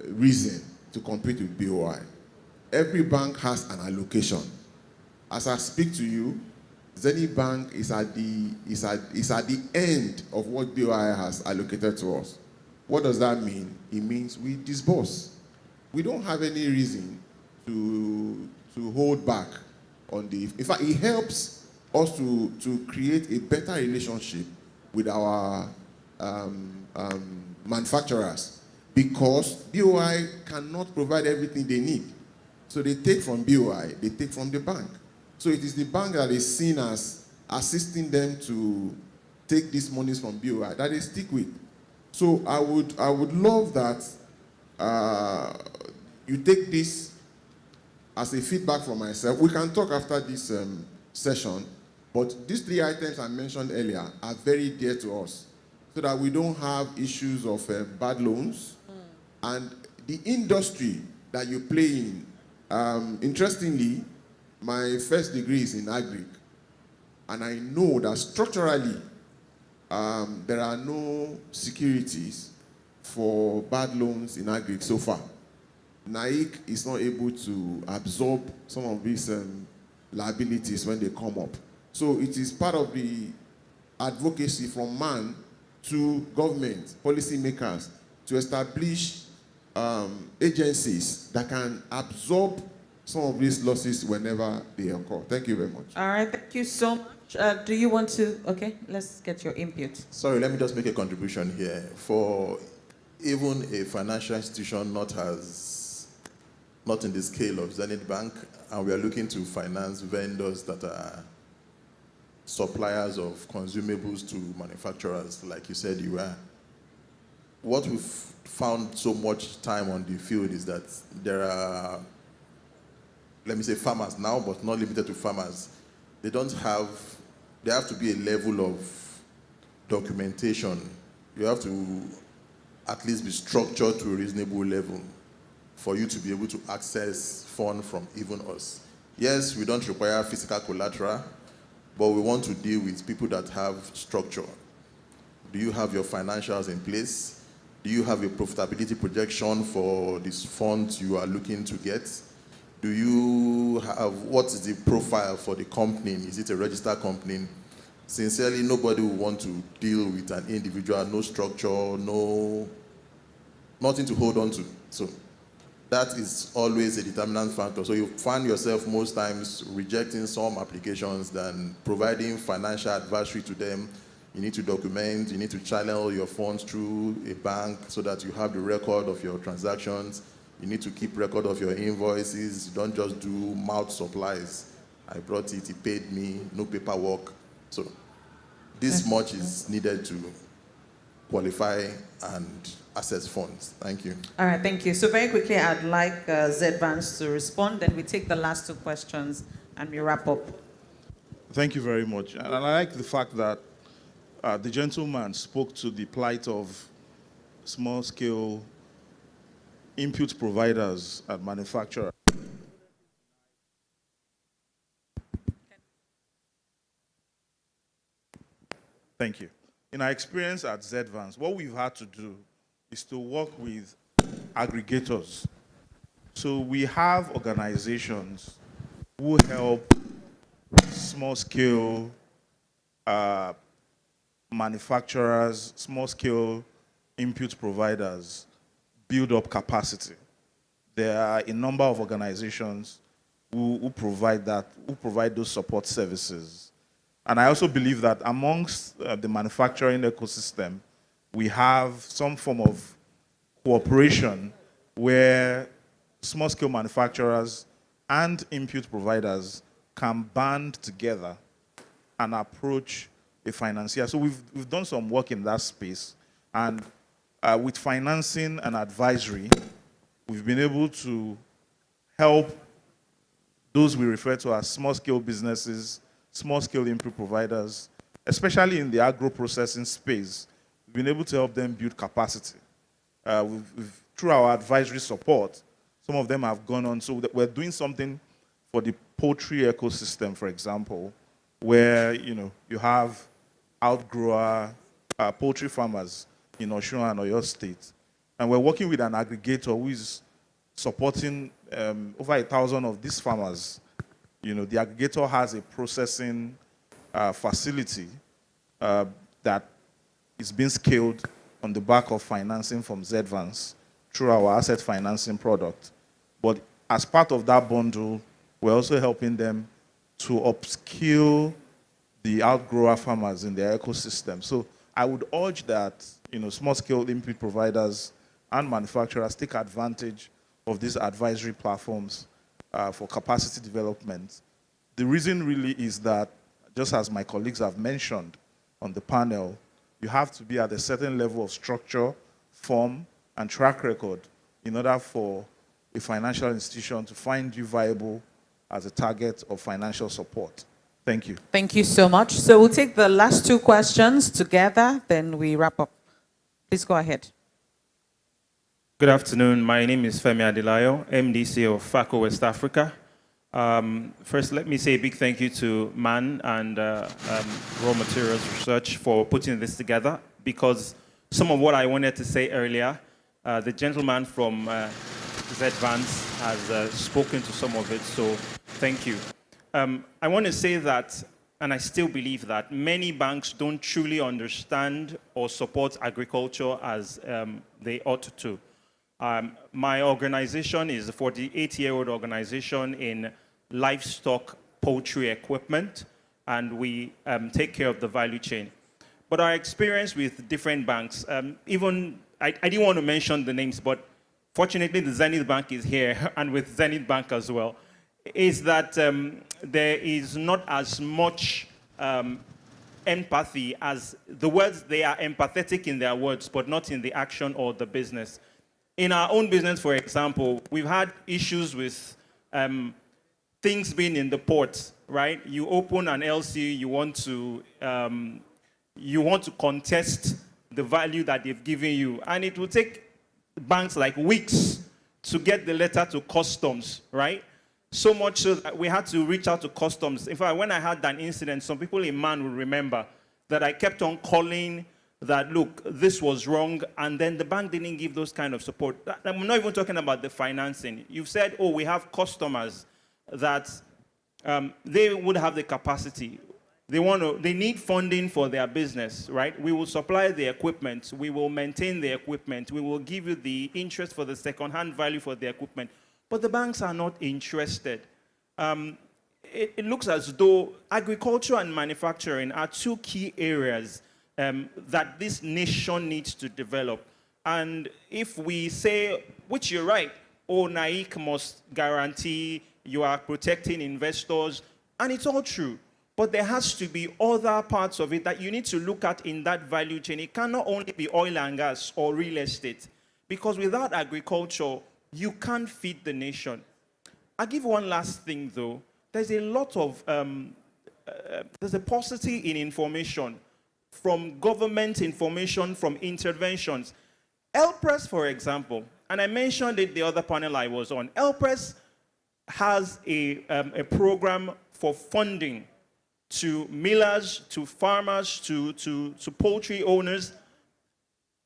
Speaker 12: reason to compete with BOI. Every bank has an allocation. As I speak to you, Zenith Bank is at the end of what BOI has allocated to us. What does that mean? It means we disburse. We don't have any reason to hold back on the. In fact, it helps us to create a better relationship with our manufacturers, because BOI cannot provide everything they need. So they take from BOI, they take from the bank. So it is the bank that is seen as assisting them to take these monies from BOI that they stick with. So I would love that you take this as a feedback from myself. We can talk after this session, but these 3 items I mentioned earlier are very dear to us, so that we don't have issues of bad loans. And the industry that you play in, interestingly, my first degree is in agric, and I know that structurally there are no securities for bad loans in agric so far. NAIC is not able to absorb some of these liabilities when they come up. So it is part of the advocacy from man to government, policymakers, to establish agencies that can absorb some of these losses whenever they occur. Thank you very much.
Speaker 2: All right, thank you so much. Do you want to, okay, let's get your input.
Speaker 13: Sorry, let me just make a contribution here. For even a financial institution not in the scale of Zenith Bank, and we are looking to finance vendors that are suppliers of consumables to manufacturers, like you said you are. What we've found so much time on the field is that there are, let me say farmers now, but not limited to farmers. There have to be a level of documentation. You have to at least be structured to a reasonable level for you to be able to access funds from even us. Yes, we don't require physical collateral, but we want to deal with people that have structure. Do you have your financials in place? Do you have a profitability projection for these funds you are looking to get? Do you have, what is the profile for the company? Is it a registered company? Sincerely, nobody will want to deal with an individual, no structure, nothing to hold on to. So that is always a determinant factor. So you find yourself most times rejecting some applications than providing financial advisory to them. You need to document, you need to channel your funds through a bank so that you have the record of your transactions. You need to keep record of your invoices. You don't just do mouth supplies. I brought it, he paid me, no paperwork. So this much is needed to qualify and access funds. Thank you.
Speaker 2: All right, thank you. So very quickly, I'd like Z-Vance to respond, then we take the last 2 questions and we wrap up.
Speaker 11: Thank you very much. And I like the fact that the gentleman spoke to the plight of small-scale input providers and manufacturers. Thank you. In our experience at Z-Vance, what we've had to do is to work with aggregators. So we have organizations who help small-scale manufacturers, small-scale input providers build up capacity. There are a number of organizations who provide that, who provide those support services. And I also believe that amongst the manufacturing ecosystem, we have some form of cooperation where small-scale manufacturers and input providers can band together and approach a financier. So we've done some work in that space. And with financing and advisory, we've been able to help those we refer to as small-scale businesses, small-scale input providers, especially in the agro-processing space. We've been able to help them build capacity. We've through our advisory support, some of them have gone on. So we're doing something for the poultry ecosystem, for example, where you have outgrower poultry farmers in Osun and Oyo State. And we're working with an aggregator who is supporting over 1,000 of these farmers. The aggregator has a processing facility that is being scaled on the back of financing from ZVANS through our asset financing product. But as part of that bundle, we're also helping them to upskill the outgrower farmers in their ecosystem. So I would urge that small-scale input providers and manufacturers take advantage of these advisory platforms for capacity development. The reason really is that, just as my colleagues have mentioned on the panel, you have to be at a certain level of structure, form, and track record in order for a financial institution to find you viable as a target of financial support. Thank you.
Speaker 2: Thank you so much. So we'll take the last two questions together, then we wrap up. Please go ahead.
Speaker 15: Good afternoon. My name is Femi Adilayo, MDC of FACO West Africa. First, let me say a big thank you to MAN and Raw Materials Research for putting this together, because some of what I wanted to say earlier, the gentleman from ZVANS has spoken to some of it, so thank you. I want to say that, and I still believe that, many banks don't truly understand or support agriculture as they ought to. My organization is a 48-year-old organization in livestock poultry equipment, and we take care of the value chain. But our experience with different banks, I didn't want to mention the names, but fortunately the Zenith Bank is here, and with Zenith Bank as well, is that there is not as much empathy as the words. They are empathetic in their words, but not in the action or the business. In our own business, for example, we've had issues with things being in the port, right? You open an LC, you want to contest the value that they've given you, and it will take banks like weeks to get the letter to customs, right? So much so that we had to reach out to customs. In fact, when I had that incident, some people in MAN will remember that I kept on calling that, look, this was wrong, and then the bank didn't give those kind of support. I'm not even talking about the financing. You've said, oh, we have customers that they would have the capacity. They need funding for their business, right? We will supply the equipment. We will maintain the equipment. We will give you the interest for the second-hand value for the equipment. But the banks are not interested. It looks as though agriculture and manufacturing are two key areas that this nation needs to develop. And if we say, which you're right, oh, NAIC must guarantee you are protecting investors, and it's all true. But there has to be other parts of it that you need to look at in that value chain. It cannot only be oil and gas or real estate, because without agriculture, you can't feed the nation. I'll give one last thing, though. There's a lot of, there's a paucity in information, from government information, from interventions. LPRES, for example, and I mentioned it the other panel I was on, LPRES has a program for funding to millers, to farmers, to poultry owners.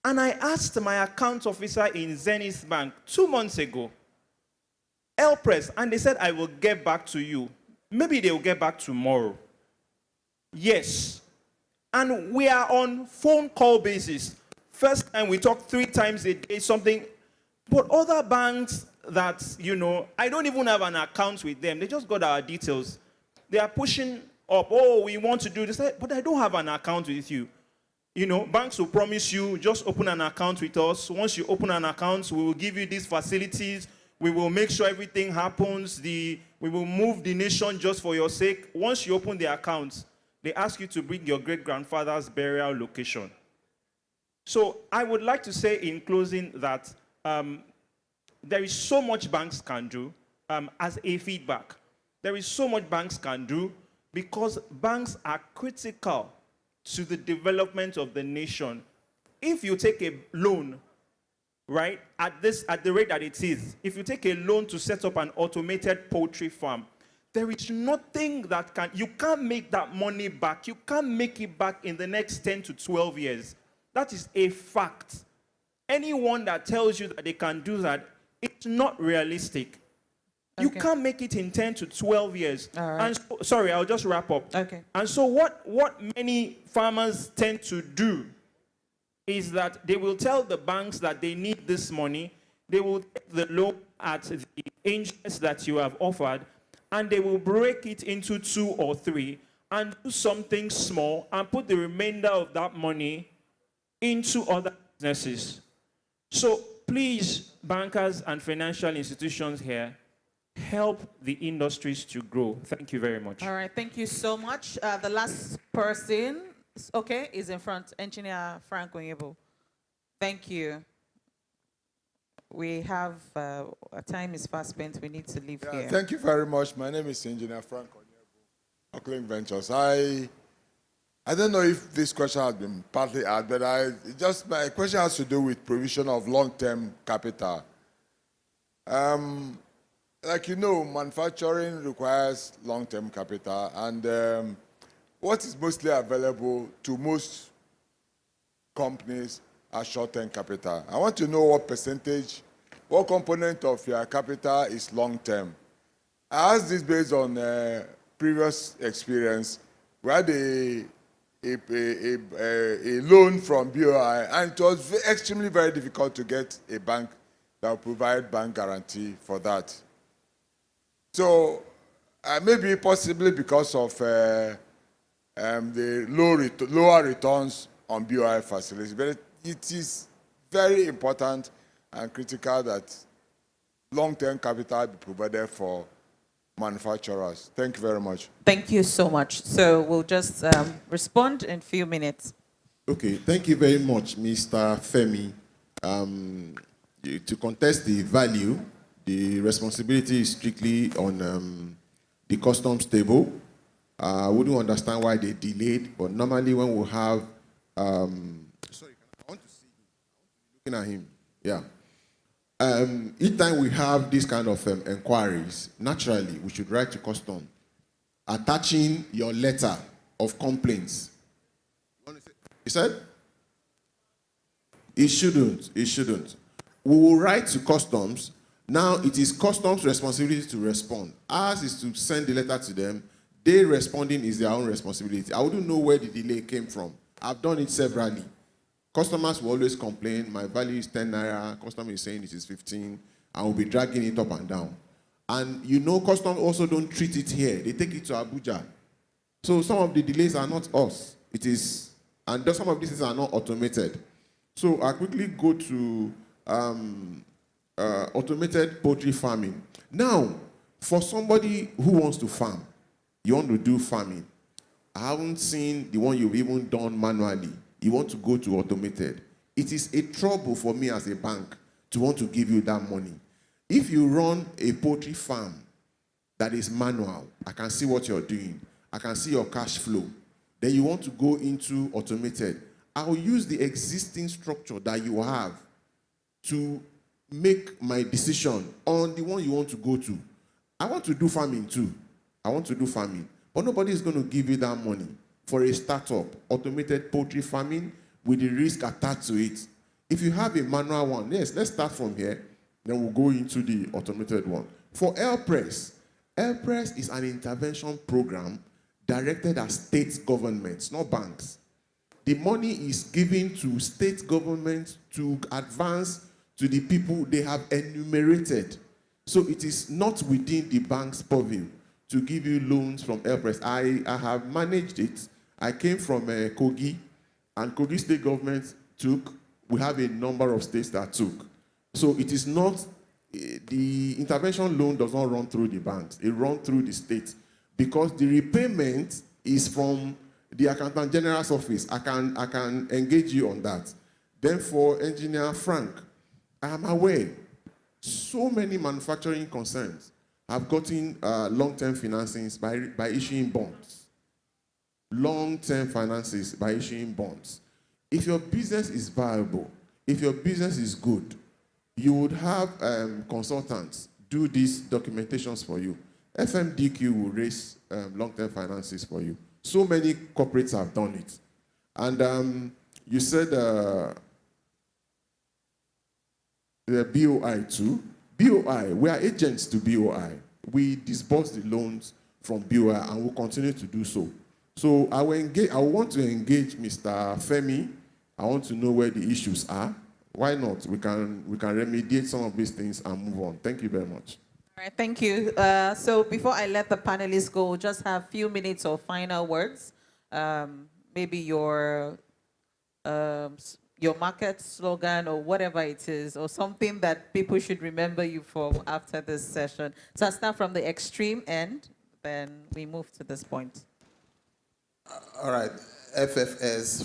Speaker 15: And I asked my account officer in Zenith Bank 2 months ago, LPRES, and they said, I will get back to you. Maybe they will get back tomorrow. Yes. And we are on phone call basis. First time we talk 3 times a day, something. But other banks that, I don't even have an account with them. They just got our details. They are pushing up, oh, we want to do this. But I don't have an account with you. Banks will promise you, just open an account with us. Once you open an account, we will give you these facilities. We will make sure everything happens. We will move the nation just for your sake. Once you open the account, they ask you to bring your great-grandfather's burial location. So I would like to say in closing that there is so much banks can do as a feedback. There is so much banks can do because banks are critical to the development of the nation. If you take a loan right, at the rate that it is, if you take a loan to set up an automated poultry farm, there is nothing that you can't make that money back. You can't make it back in the next 10 to 12 years. That is a fact. Anyone that tells you that they can do that, it's not realistic. You can't make it in 10 to 12 years.
Speaker 2: All right.
Speaker 15: And so, sorry, I'll just wrap up.
Speaker 2: Okay.
Speaker 15: And so what many farmers tend to do is that they will tell the banks that they need this money. They will take the loan at the interest that you have offered, and they will break it into 2 or 3 and do something small and put the remainder of that money into other businesses. So please, bankers and financial institutions here, help the industries to grow. Thank you very much.
Speaker 2: All right, thank you so much. The last person, okay, is in front, Engineer Frank Onyebo. Thank you. We have, our time is fast spent. We need to leave here.
Speaker 4: Thank you very much. My name is Engineer Frank Onyebo, Oakland Ventures. I don't know if this question has been partly asked, but my question has to do with provision of long-term capital. Like you know, manufacturing requires long-term capital, and what is mostly available to most companies are short-term capital. I want to know what percentage, what component of your capital is long-term. I asked this based on previous experience. We had a loan from BOI, and it was extremely very difficult to get a bank that will provide bank guarantee for that. So maybe possibly because of the lower returns on BOI facilities, but it is very important and critical that long-term capital be provided for manufacturers. Thank you very much.
Speaker 2: Thank you so much. So we'll just respond in a few minutes.
Speaker 12: Okay, thank you very much, Mr. Femi. To contest the value, the responsibility is strictly on the customs table. I wouldn't understand why they delayed, but normally when we have, sorry, I want to see him. Looking at him, yeah. Each time we have this kind of inquiries, naturally we should write to custom, attaching your letter of complaints. You said? It shouldn't. It shouldn't. We will write to customs. Now it is customs' responsibility to respond. Ours is to send the letter to them. They responding is their own responsibility. I wouldn't know where the delay came from. I've done it severally. Customers will always complain, my value is 10 naira, customer is saying it is 15, and we'll be dragging it up and down. And you know, customs also don't treat it here. They take it to Abuja. So some of the delays are not us. It is, and some of these things are not automated. So I quickly go to automated poultry farming. Now, for somebody who wants to farm, you want to do farming, I haven't seen the one you've even done manually. You want to go to automated. It is a trouble for me as a bank to want to give you that money. If you run a poultry farm that is manual, I can see what you're doing. I can see your cash flow. Then you want to go into automated. I'll use the existing structure that you have to make my decision on the one you want to go to. I want to do farming too. I want to do farming. But nobody is going to give you that money for a startup, automated poultry farming with the risk attached to it. If you have a manual one, yes, let's start from here, then we'll go into the automated one. For AirPress is an intervention program directed at state governments, not banks. The money is given to state governments to advance to the people they have enumerated. So it is not within the bank's purview to give you loans from AirPress. I have managed it. I came from Kogi, and Kogi state government took. We have a number of states that took. So it is not, the intervention loan does not run through the banks. It runs through the state because the repayment is from the Accountant General's office. I can engage you on that. Then for Engineer Frank, I am aware so many manufacturing concerns have gotten long-term financings by issuing bonds. Long-term finances by issuing bonds. If your business is viable, if your business is good, you would have consultants do these documentations for you. FMDQ will raise long-term finances for you. So many corporates have done it. And you said the BOI too. BOI, we are agents to BOI. We disburse the loans from BOI and will continue to do so. So I want to engage Mr. Femi. I want to know where the issues are. Why not? We can remediate some of these things and move on. Thank you very much.
Speaker 2: All right, thank you. So before I let the panelists go, we'll just have a few minutes of final words. Maybe your market slogan or whatever it is, or something that people should remember you for after this session. So I'll start from the extreme end, then we move to this point.
Speaker 13: All right, FFS,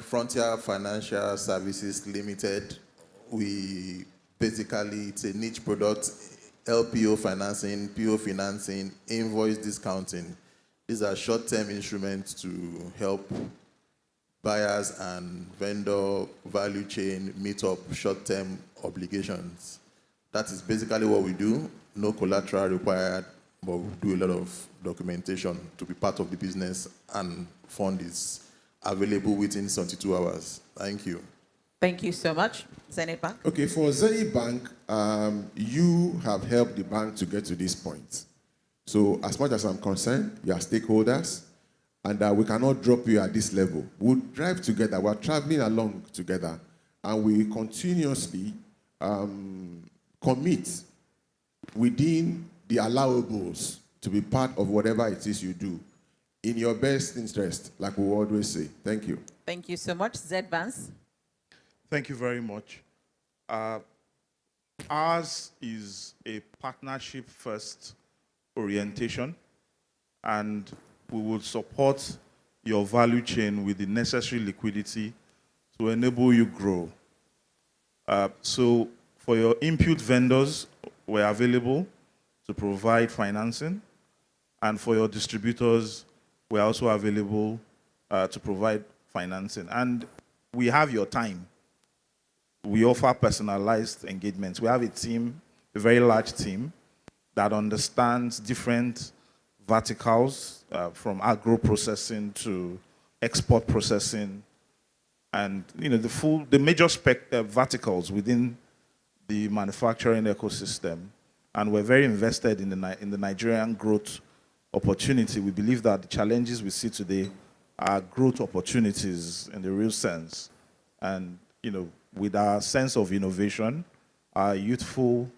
Speaker 13: Frontier Financial Services Limited. We basically, it's a niche product, LPO financing, PO financing, invoice discounting. These are short-term instruments to help buyers and vendor value chain meet up short-term obligations. That is basically what we do. No collateral required, but we do a lot of documentation to be part of the business, and fund is available within 72 hours. Thank you.
Speaker 2: Thank you so much. Zenith Bank.
Speaker 12: Okay, for Zenith Bank, you have helped the bank to get to this point. So as much as I'm concerned, you are stakeholders, and we cannot drop you at this level. We'll drive together. We're traveling along together, and we continuously commit within the allowables to be part of whatever it is you do in your best interest, like we always say. Thank you.
Speaker 2: Thank you so much. Zed Vance.
Speaker 11: Thank you very much. Ours is a partnership-first orientation, and we will support your value chain with the necessary liquidity to enable you grow. So for your input vendors, we're available to provide financing, and for your distributors, we're also available to provide financing. And we have your time. We offer personalized engagements. We have a team, a very large team, that understands different verticals, from agro processing to export processing, and the major verticals within the manufacturing ecosystem. And we're very invested in the Nigerian growth opportunity. We believe that the challenges we see today are growth opportunities in the real sense. And with our sense of innovation, our youthful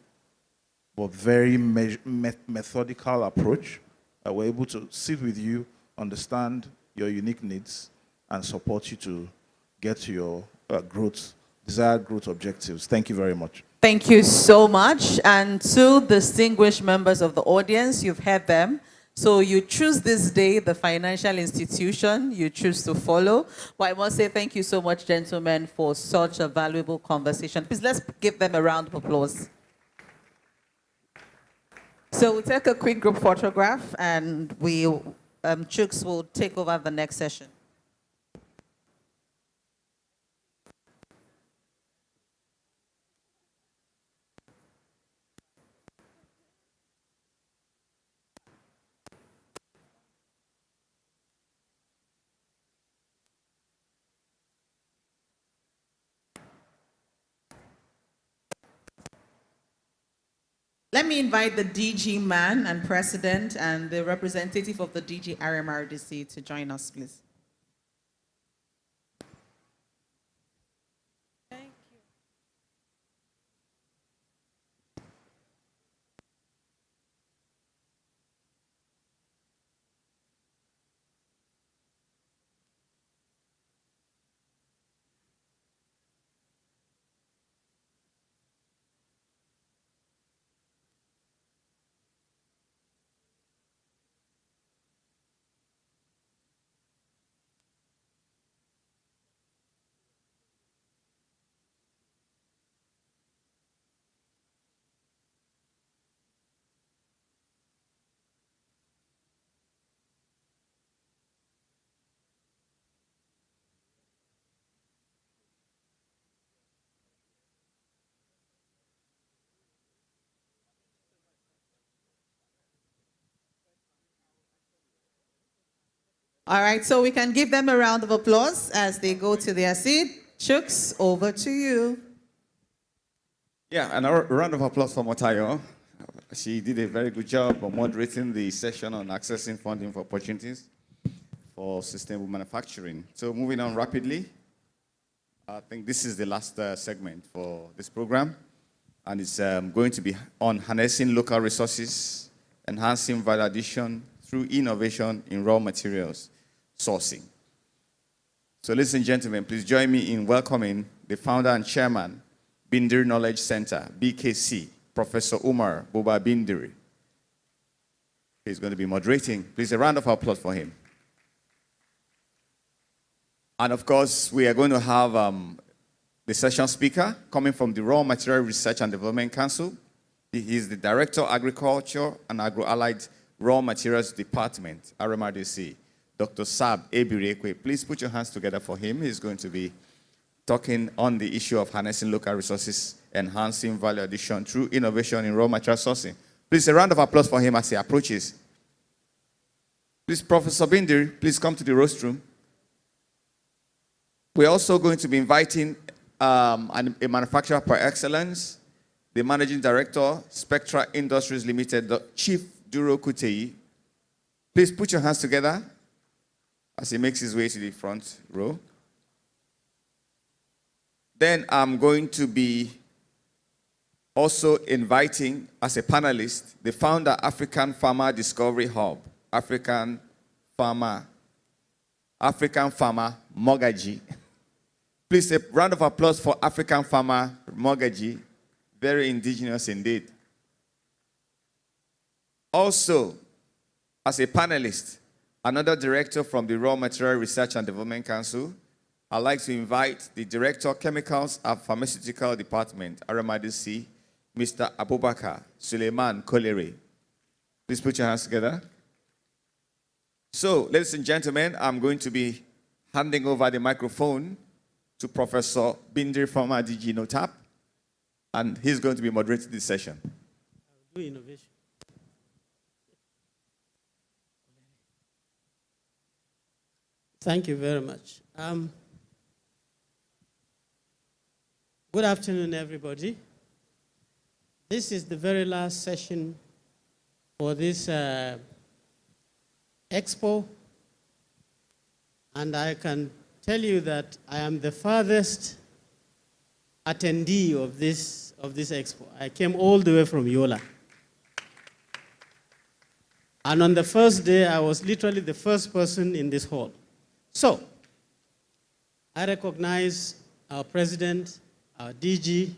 Speaker 11: but very methodical approach, we're able to sit with you, understand your unique needs, and support you to get to your desired growth objectives. Thank you very much.
Speaker 2: Thank you so much. And to distinguished members of the audience, you've heard them. So you choose this day the financial institution you choose to follow. But I must say thank you so much, gentlemen, for such a valuable conversation. Please, let's give them a round of applause. So we'll take a quick group photograph, and Chooks will take over the next session. Let me invite the DG man and president and the representative of the DG RMRDC to join us, please. Thank you. All right, so we can give them a round of applause as they go to their seat. Chooks, over to you.
Speaker 1: Yeah, and a round of applause for Motayo. She did a very good job of moderating the session on accessing funding for opportunities for sustainable manufacturing. So moving on rapidly, I think this is the last segment for this program, and it's going to be on harnessing local resources, enhancing value addition through innovation in raw materials sourcing. So ladies and gentlemen, please join me in welcoming the founder and chairman, Bindiri Knowledge Center, BKC, Professor Umar Buba Bindiri. He's going to be moderating. Please, a round of applause for him. And of course, we are going to have the session speaker coming from the Raw Material Research and Development Council. He is the Director of Agriculture and Agro-Allied Raw Materials Department, RMRDC, Dr. Sab Ebirekwe. Please put your hands together for him. He's going to be talking on the issue of harnessing local resources, enhancing value addition through innovation in raw material sourcing. Please, a round of applause for him as he approaches. Please, Professor Bindiri, please come to the rostrum. We're also going to be inviting a manufacturer par excellence, the Managing Director, Spectra Industries Limited, Chief Duro Kutei. Please put your hands together as he makes his way to the front row. Then I'm going to be also inviting, as a panelist, the founder, African Farmer Discovery Hub, African Farmer Mogaji. Please, a round of applause for African Farmer Mogaji. Very indigenous indeed. Also, as a panelist, another director from the Raw Material Research and Development Council, I'd like to invite the Director of Chemicals and Pharmaceutical Department, RMRDC, Mr. Abubakar Suleiman Kolere. Please put your hands together. So, ladies and gentlemen, I'm going to be handing over the microphone to Professor Bindiri from DG NOTAP, and he's going to be moderating this session.
Speaker 16: Do innovation. Thank you very much. Good afternoon, everybody. This is the very last session for this Expo, and I can tell you that I am the farthest attendee of this Expo. I came all the way from Yola. And on the first day, I was literally the first person in this hall. So, I recognize our president, our DG,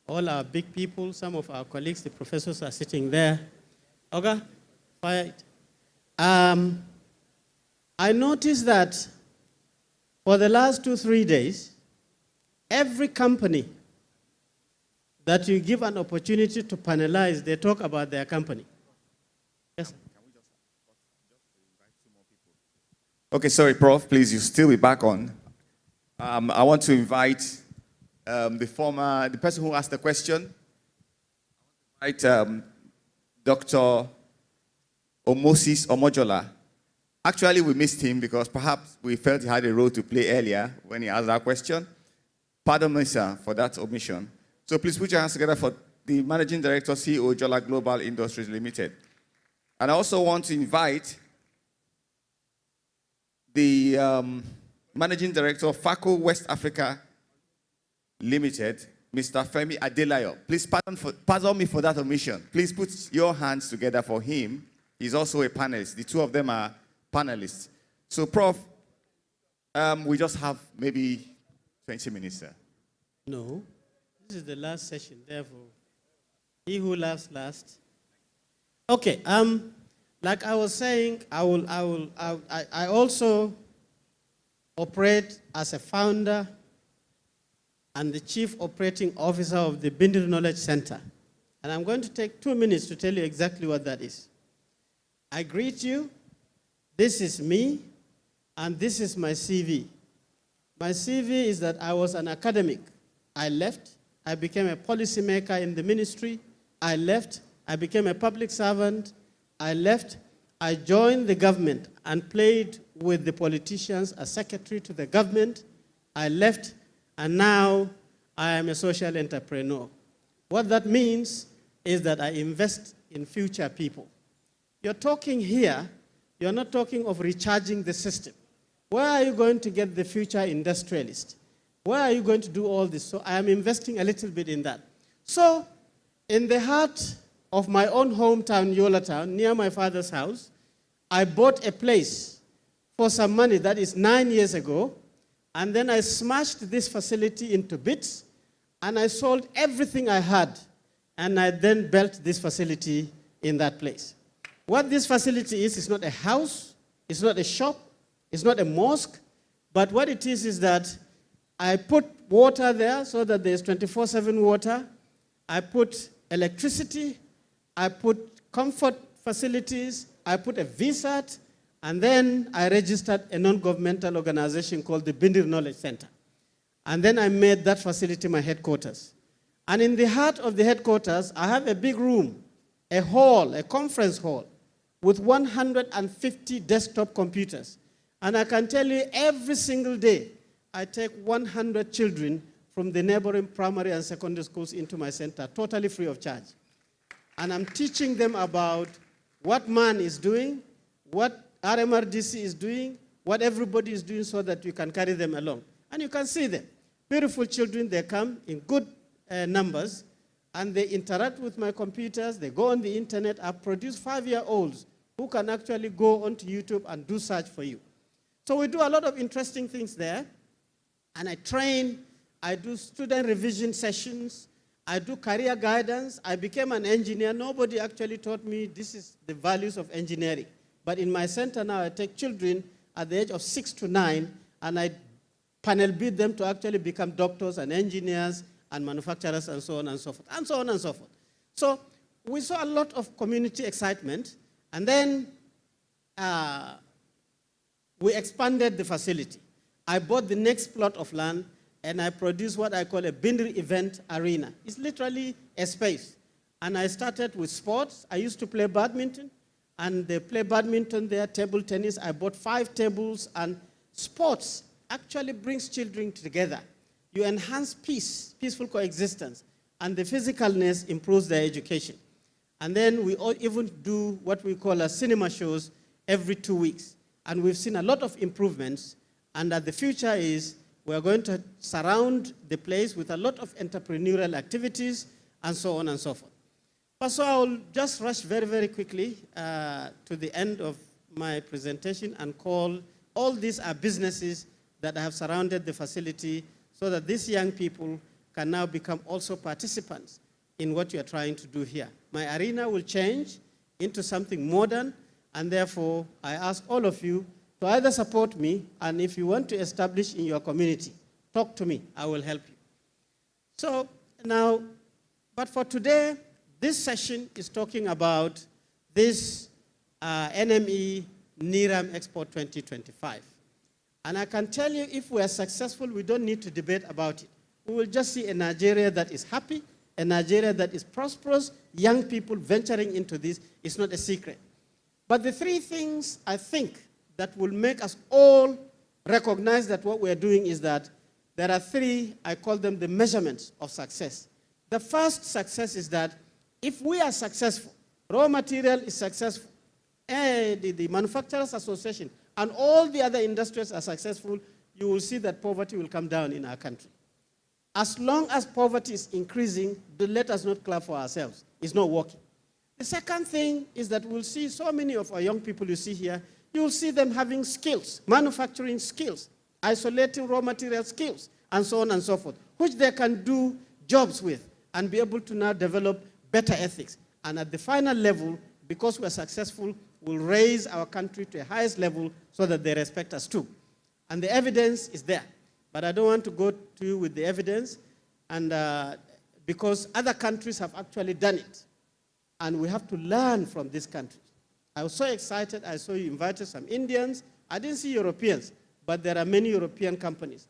Speaker 16: all our big people, some of our colleagues, the professors are sitting there. Okay, fire it. I noticed that for the last 2-3 days, every company that you give an opportunity to panelize, they talk about their company. Yes.
Speaker 1: Okay, sorry, Prof, please, you still be back on. I want to invite the person who asked the question, Dr. Omosis Omojola. Actually, we missed him because perhaps we felt he had a role to play earlier when he asked that question. Pardon me, sir, for that omission. So please put your hands together for the Managing Director, CEO, Jola Global Industries Limited. And I also want to invite the Managing Director of FACO West Africa Limited, Mr. Femi Adelayo. Please pardon me for that omission. Please put your hands together for him. He's also a panelist. The two of them are panelists. So, Prof, we just have maybe 20 minutes, sir.
Speaker 16: No, this is the last session, therefore, he who laughs last. Okay, like I was saying, I also operate as a founder and the Chief Operating Officer of the Bindiri Knowledge Center. And I'm going to take 2 minutes to tell you exactly what that is. I greet you. This is me, and this is my CV. My CV is that I was an academic. I left. I became a policymaker in the ministry. I left. I became a public servant. I left. I joined the government and played with the politicians as secretary to the government. I left, and now I am a social entrepreneur. What that means is that I invest in future people. You're talking here, you're not talking of recharging the system. Where are you going to get the future industrialist? Where are you going to do all this? So I am investing a little bit in that. So in the heart of my own hometown, Yola Town, near my father's house, I bought a place for some money, that is 9 years ago, and then I smashed this facility into bits, and I sold everything I had, and I then built this facility in that place. What this facility is not a house, it's not a shop, it's not a mosque, but what it is that I put water there so that there's 24/7 water. I put electricity, I put comfort facilities, I put a VSAT, and then I registered a non-governmental organization called the Bindir Knowledge Center. And then I made that facility my headquarters. And in the heart of the headquarters, I have a big room, a hall, a conference hall, with 150 desktop computers. And I can tell you every single day, I take 100 children from the neighboring primary and secondary schools into my center, totally free of charge. And I'm teaching them about what MAN is doing, what RMRDC is doing, what everybody is doing so that you can carry them along. And you can see them. Beautiful children, they come in good numbers, and they interact with my computers, they go on the internet. I've produced 5-year-olds who can actually go onto YouTube and do search for you. So we do a lot of interesting things there, and I train, I do student revision sessions, I do career guidance. I became an engineer. Nobody actually taught me this is the values of engineering. But in my center now, I take children at the age of 6 to 9, and I panel beat them to actually become doctors and engineers and manufacturers and so on and so forth, and so on and so forth. So we saw a lot of community excitement, and then we expanded the facility. I bought the next plot of land, and I produced what I call a Bindir event arena. It's literally a space. And I started with sports. I used to play badminton, and they play badminton there, table tennis. I bought 5 tables, and sports actually brings children together. You enhance peace, peaceful coexistence, and the physicalness improves their education. And then we even do what we call cinema shows every 2 weeks. And we've seen a lot of improvements, and the future is we're going to surround the place with a lot of entrepreneurial activities and so on and so forth. But so I'll just rush very, very quickly to the end of my presentation and call all these are businesses that have surrounded the facility so that these young people can now become also participants in what you're trying to do here. My arena will change into something modern, and therefore I ask all of you to either support me, and if you want to establish in your community, talk to me, I will help you. So now, but for today, this session is talking about this NME Niram Expo 2025. And I can tell you, if we are successful, we don't need to debate about it. We will just see a Nigeria that is happy, a Nigeria that is prosperous, young people venturing into this. It's not a secret. But the 3 things, I think, that will make us all recognize that what we are doing is that there are 3, I call them the measurements of success. The first success is that if we are successful, raw material is successful, and the Manufacturers Association and all the other industries are successful, you will see that poverty will come down in our country. As long as poverty is increasing, let us not clap for ourselves. It's not working. The second thing is that we'll see so many of our young people you see here, you'll see them having skills, manufacturing skills, isolating raw material skills, and so on and so forth, which they can do jobs with and be able to now develop better ethics. And at the final level, because we're successful, we'll raise our country to a highest level so that they respect us too. And the evidence is there. But I don't want to go to you with the evidence, and because other countries have actually done it. And we have to learn from these countries. I was so excited, I saw you invited some Indians. I didn't see Europeans, but there are many European companies.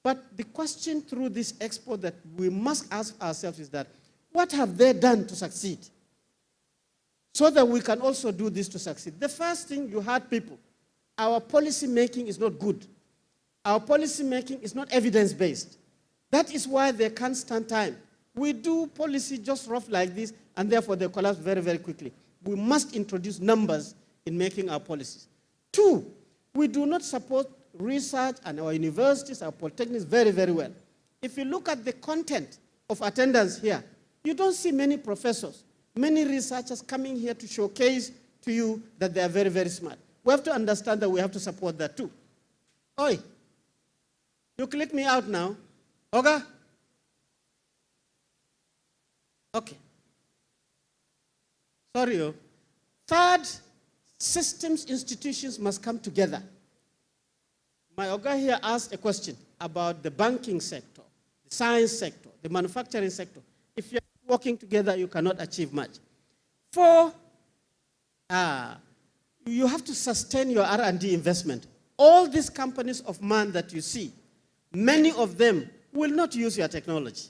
Speaker 16: But the question through this expo that we must ask ourselves is that, what have they done to succeed? So that we can also do this to succeed. The first thing, you had people. our policy making is not good. Our policy making is not evidence-based. That is why they can't stand time. We do policy just rough like this, and therefore they collapse very, very quickly. We must introduce numbers in making our policies. Two, we do not support research and our universities, our polytechnics very, very well. If you look at the content of attendance here, you don't see many professors, many researchers coming here to showcase to you that they are very, very smart. We have to understand that we have to support that too. Oi, you click me out now. Okay? Okay. Sorry. Oh. Third, systems institutions must come together. My Oga here asked a question about the banking sector, the science sector, the manufacturing sector. If you're working together, you cannot achieve much. Four, you have to sustain your R&D investment. All these companies of man that you see, many of them will not use your technology.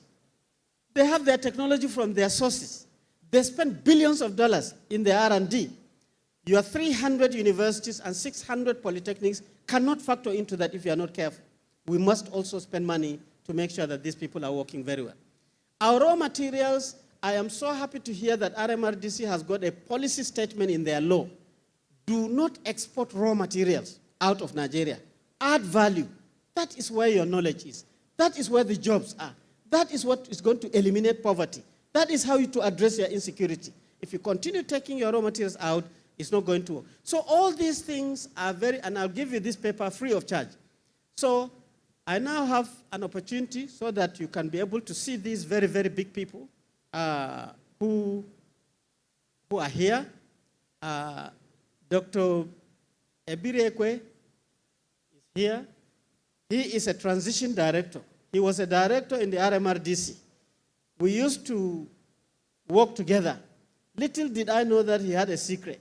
Speaker 16: They have their technology from their sources. They spend billions of dollars in their R&D. Your 300 universities and 600 polytechnics cannot factor into that if you are not careful. We must also spend money to make sure that these people are working very well. Our raw materials, I am so happy to hear that RMRDC has got a policy statement in their law. Do not export raw materials out of Nigeria. Add value. That is where your knowledge is. That is where the jobs are. That is what is going to eliminate poverty. That is how you to address your insecurity. If you continue taking your raw materials out, it's not going to work. So all these things are very, and I'll give you this paper free of charge. So I now have an opportunity so that you can be able to see these very, very big people who are here. Dr. Ebirekwe is here. He is a transition director. He was a director in the RMRDC. We used to work together. Little did I know that he had a secret,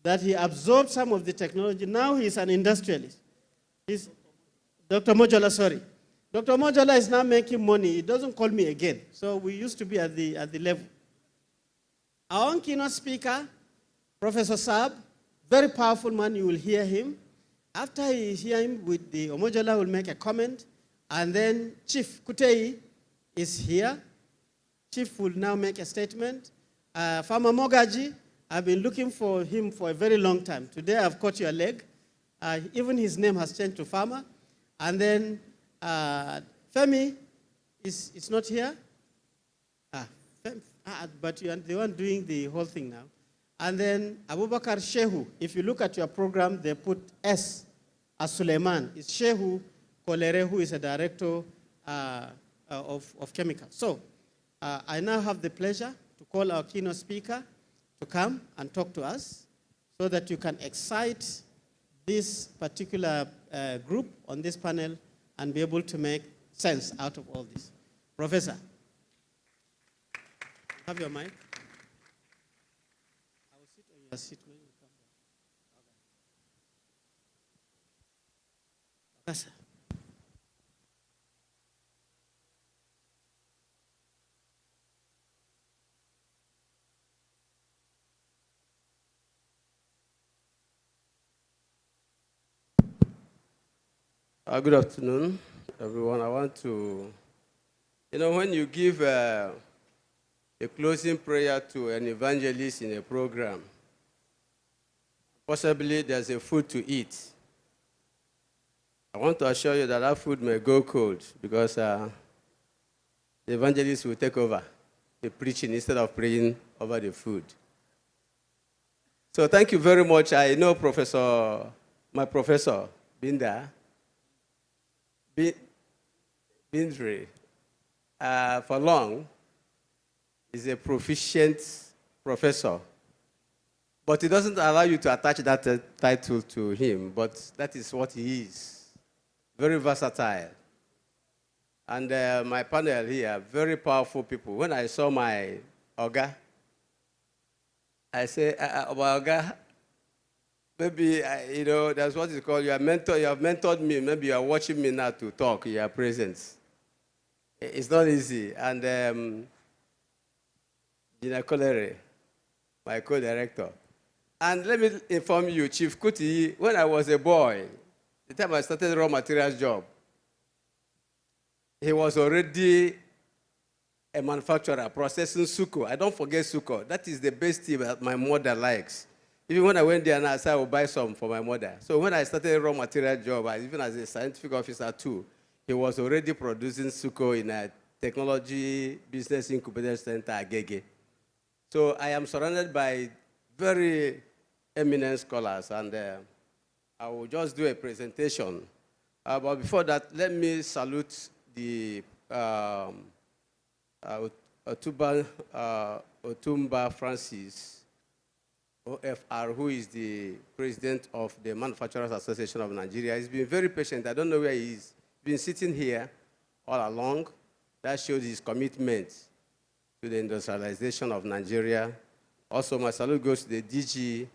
Speaker 16: that he absorbed some of the technology. Now he's an industrialist. He's Dr. Mojola, sorry. Dr. Mojola is now making money. He doesn't call me again. So we used to be at the level. Our own keynote speaker, Professor Saab, very powerful man, you will hear him. After you hear him, with the Omojola will make a comment, and then Chief Kutei is here. Chief will now make a statement. Farmer Mogaji, I've been looking for him for a very long time. Today I've caught your leg. Even his name has changed to Farmer. And then Femi is not here. But you are the one doing the whole thing now. And then Abubakar Shehu, if you look at your program, they put S as Suleiman. It's Shehu Kolere, who is a director of chemicals. So I now have the pleasure to call our keynote speaker to come and talk to us so that you can excite this particular group on this panel and be able to make sense out of all this. Professor, have your mic. I will sit on your seat when you come back. Professor.
Speaker 17: Good afternoon, everyone. I want to, when you give a closing prayer to an evangelist in a program, possibly there's a food to eat. I want to assure you that that food may go cold because the evangelist will take over the preaching instead of praying over the food. So thank you very much. I know my professor, Binda, Bindre, for long, is a proficient professor. But it doesn't allow you to attach that title to him, but that is what he is. Very versatile. And my panel here, very powerful people. When I saw my Oga, I say, Oga, maybe, that's what it's called. You have mentored me. Maybe you are watching me now to talk. You are present. It's not easy. And Gina Kolere, my co-director, And let me inform you, Chief Kuti, when I was a boy, the time I started raw materials job, he was already a manufacturer processing suko. I don't forget suko. That is the best tea that my mother likes. Even when I went there and I said I would buy some for my mother. So when I started a raw material job, even as a scientific officer too, he was already producing suko in a technology business incubator center, Agege. So I am surrounded by very eminent scholars, and I will just do a presentation. But before that, let me salute the Otumba Francis, OFR, who is the president of the Manufacturers Association of Nigeria. He's been very patient. I don't know where he is. He's been sitting here all along. That shows his commitment to the industrialization of Nigeria. Also, my salute goes to the DG,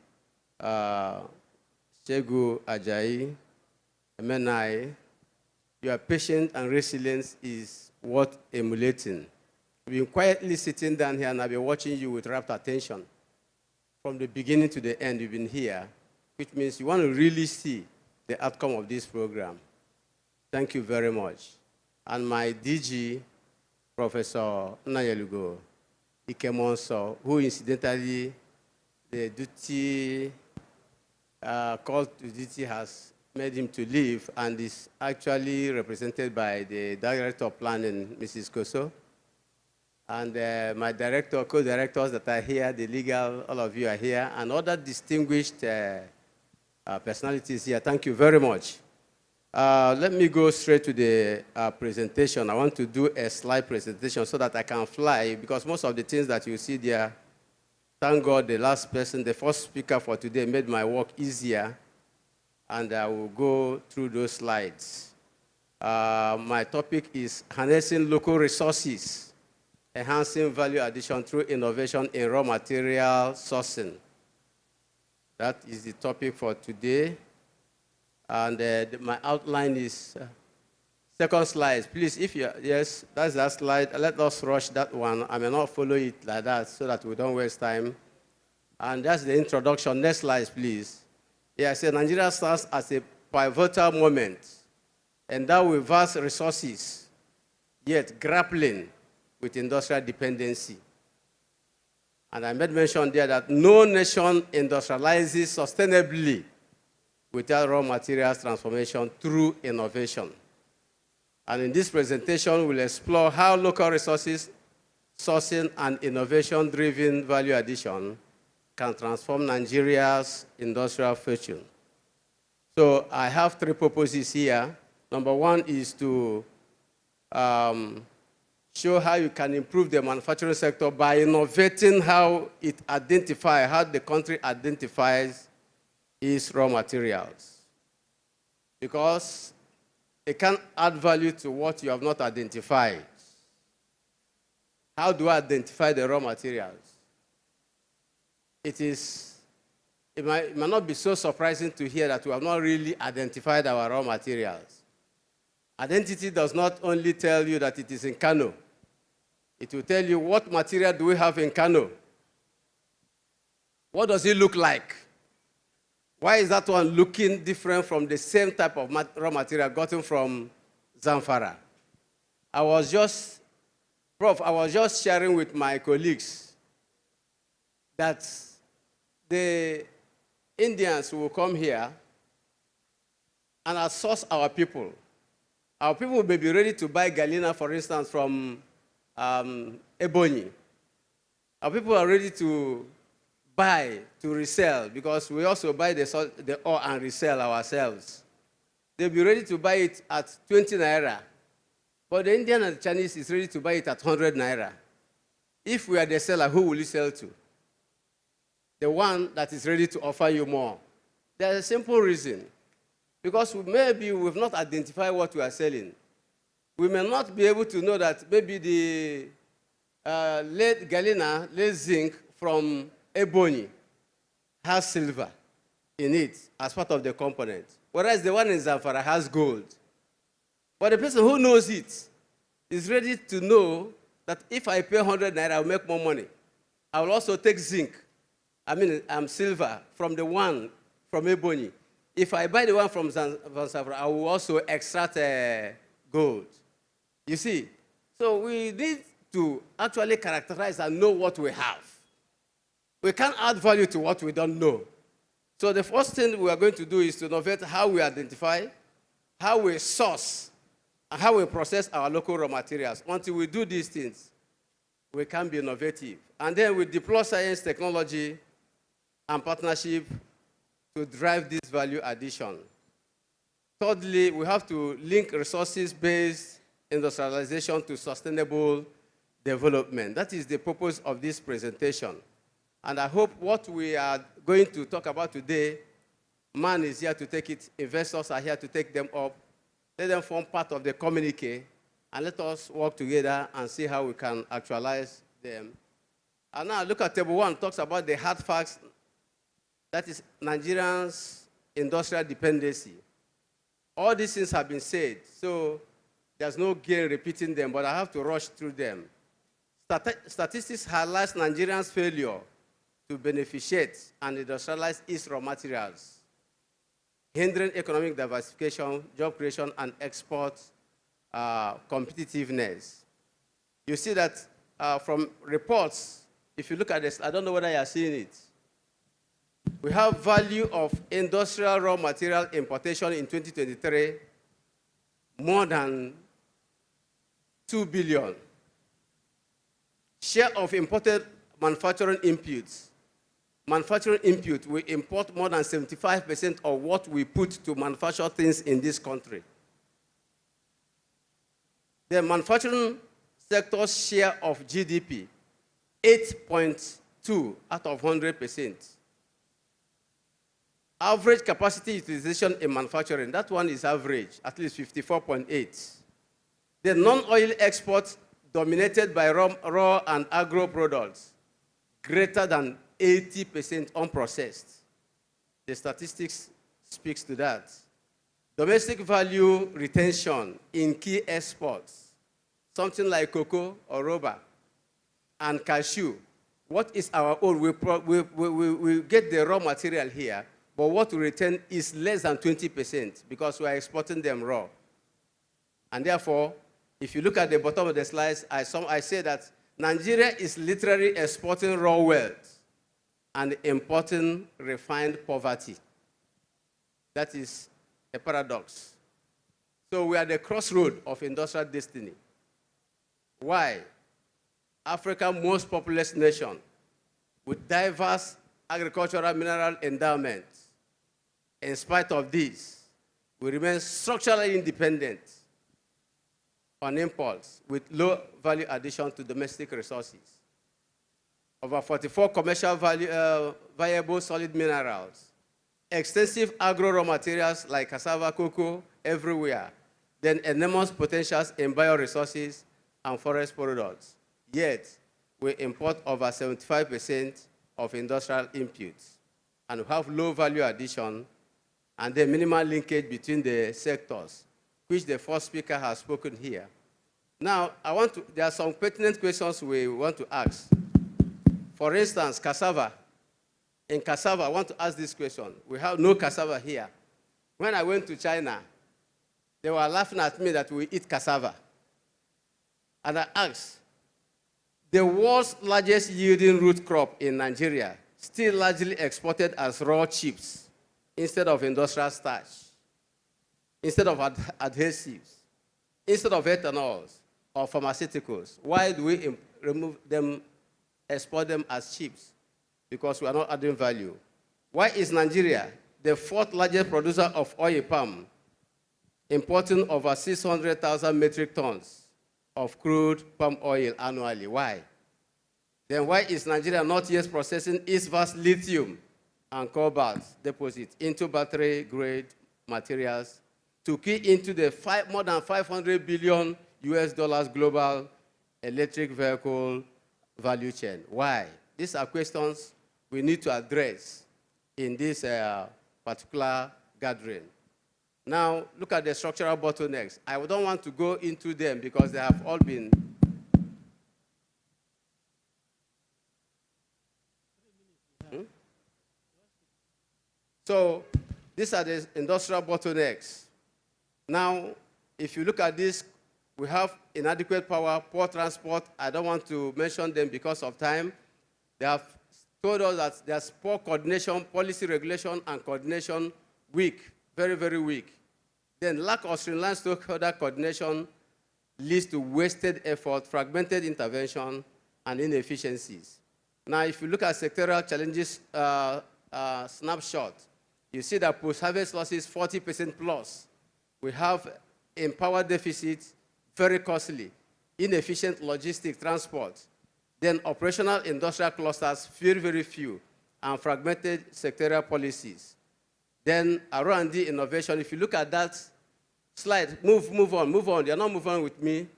Speaker 17: Chegu Ajayi, MNI. Your patience and resilience is worth emulating. We've been quietly sitting down here and I've been watching you with rapt attention. From the beginning to the end, you've been here, which means you want to really see the outcome of this program. Thank you very much. And my DG, Professor Nayelugo Ikemonso, who incidentally, the duty, call to duty has made him to leave and is actually represented by the Director of Planning, Mrs. Koso, and my director, co-directors that are here, the legal, all of you are here, and other distinguished personalities here. Thank you very much. Let me go straight to the presentation. I want to do a slide presentation so that I can fly, because most of the things that you see there, thank God the last person, the first speaker for today made my work easier, and I will go through those slides. My topic is harnessing local resources, enhancing value addition through innovation in raw material sourcing. That is the topic for today. And my outline is, second slide, please, if you, yes, that's that slide. Let us rush that one. I may not follow it like that so that we don't waste time. And that's the introduction. Next slide, please. Yeah, I said Nigeria stands as a pivotal moment, and that with vast resources, yet grappling with industrial dependency. And I made mention there that no nation industrializes sustainably without raw materials transformation through innovation. And in this presentation, we'll explore how local resources, sourcing, and innovation-driven value addition can transform Nigeria's industrial fortune. So I have three purposes here. Number one is to show how you can improve the manufacturing sector by innovating how it identifies, how the country identifies its raw materials. Because it can add value to what you have not identified. How do I identify the raw materials? It might not be so surprising to hear that we have not really identified our raw materials. Identity does not only tell you that it is in Kano. It will tell you what material do we have in Kano. What does it look like? Why is that one looking different from the same type of raw material gotten from Zamfara? I was just sharing with my colleagues that the Indians will come here and outsource our people. Our people may be ready to buy galena, for instance, from Ebonyi. Our people are ready to buy, to resell, because we also buy the ore and resell ourselves. They'll be ready to buy it at 20 naira. But the Indian and the Chinese is ready to buy it at 100 naira. If we are the seller, who will you sell to? The one that is ready to offer you more. There's a simple reason. Because maybe we've not identified what we are selling. We may not be able to know that maybe the lead galena, lead zinc from Ebonyi has silver in it as part of the component, whereas the one in Zamfara has gold. But the person who knows it is ready to know that if I pay 100 naira, I'll make more money. I will also take zinc silver from the one from Ebony. If I buy the one from Zanzibar, I will also extract gold. You see? So we need to actually characterize and know what we have. We can't add value to what we don't know. So the first thing we are going to do is to innovate how we identify, how we source, and how we process our local raw materials. Until we do these things, we can be innovative. And then we deploy science, technology, and partnership to drive this value addition. Thirdly, we have to link resources-based industrialization to sustainable development. That is the purpose of this presentation. And I hope what we are going to talk about today, man is here to take it, investors are here to take them up, let them form part of the communique, and let us work together and see how we can actualize them. And now look at table 1, talks about the hard facts, that is Nigerians' industrial dependency. All these things have been said, so there's no gain repeating them, but I have to rush through them. Statistics highlight Nigerians' failure to beneficiate and industrialize its raw materials, hindering economic diversification, job creation, and export competitiveness. You see that from reports, if you look at this, I don't know whether you are seeing it. We have value of industrial raw material importation in 2023, more than 2 billion. Share of imported manufacturing inputs. Manufacturing input, we import more than 75% of what we put to manufacture things in this country. The manufacturing sector's share of GDP, 8.2 out of 100%. Average capacity utilization in manufacturing, that one is average, at least 54.8. The non-oil exports dominated by raw and agro products, greater than 80% unprocessed. The statistics speaks to that. Domestic value retention in key exports, something like cocoa or rubber and cashew. What is our own? We get the raw material here, but what we return is less than 20% because we are exporting them raw. And therefore, if you look at the bottom of the slides, I say that Nigeria is literally exporting raw wealth and importing refined poverty. That is a paradox. So we are at the crossroad of industrial destiny. Why? Africa's most populous nation with diverse agricultural mineral endowments. In spite of this, we remain structurally independent on imports with low value addition to domestic resources. Over 44 commercial viable solid minerals, extensive agro raw materials like cassava, cocoa, everywhere, then enormous potentials in bioresources and forest products. Yet, we import over 75% of industrial inputs and have low value addition and the minimal linkage between the sectors, which the first speaker has spoken here. Now, there are some pertinent questions we want to ask. For instance, cassava. In cassava, I want to ask this question. We have no cassava here. When I went to China, they were laughing at me that we eat cassava. And I asked, the world's largest yielding root crop in Nigeria, still largely exported as raw chips instead of industrial starch, instead of adhesives, instead of ethanols or pharmaceuticals. Why do we remove them, export them as chips? Because we are not adding value. Why is Nigeria the fourth largest producer of oil palm, importing over 600,000 metric tons of crude palm oil annually? Why? Then why is Nigeria not yet processing its vast lithium and cobalt deposits into battery-grade materials to key into the more than $500 billion global electric vehicle value chain? Why? These are questions we need to address in this particular gathering. Now, look at the structural bottlenecks. I don't want to go into them because they have all been. So these are the industrial bottlenecks. Now, if you look at this, we have inadequate power, poor transport. I don't want to mention them because of time. They have told us that there's poor coordination, policy regulation, and coordination weak, very, very weak. Then lack of streamlined stakeholder coordination leads to wasted effort, fragmented intervention, and inefficiencies. Now, if you look at sectoral challenges snapshot, you see that post-harvest losses 40% plus. We have in power deficit, very costly, inefficient logistic transport, then operational industrial clusters, very, very few, and fragmented sectorial policies. Then R&D innovation, if you look at that slide, move on. They're not moving on with me.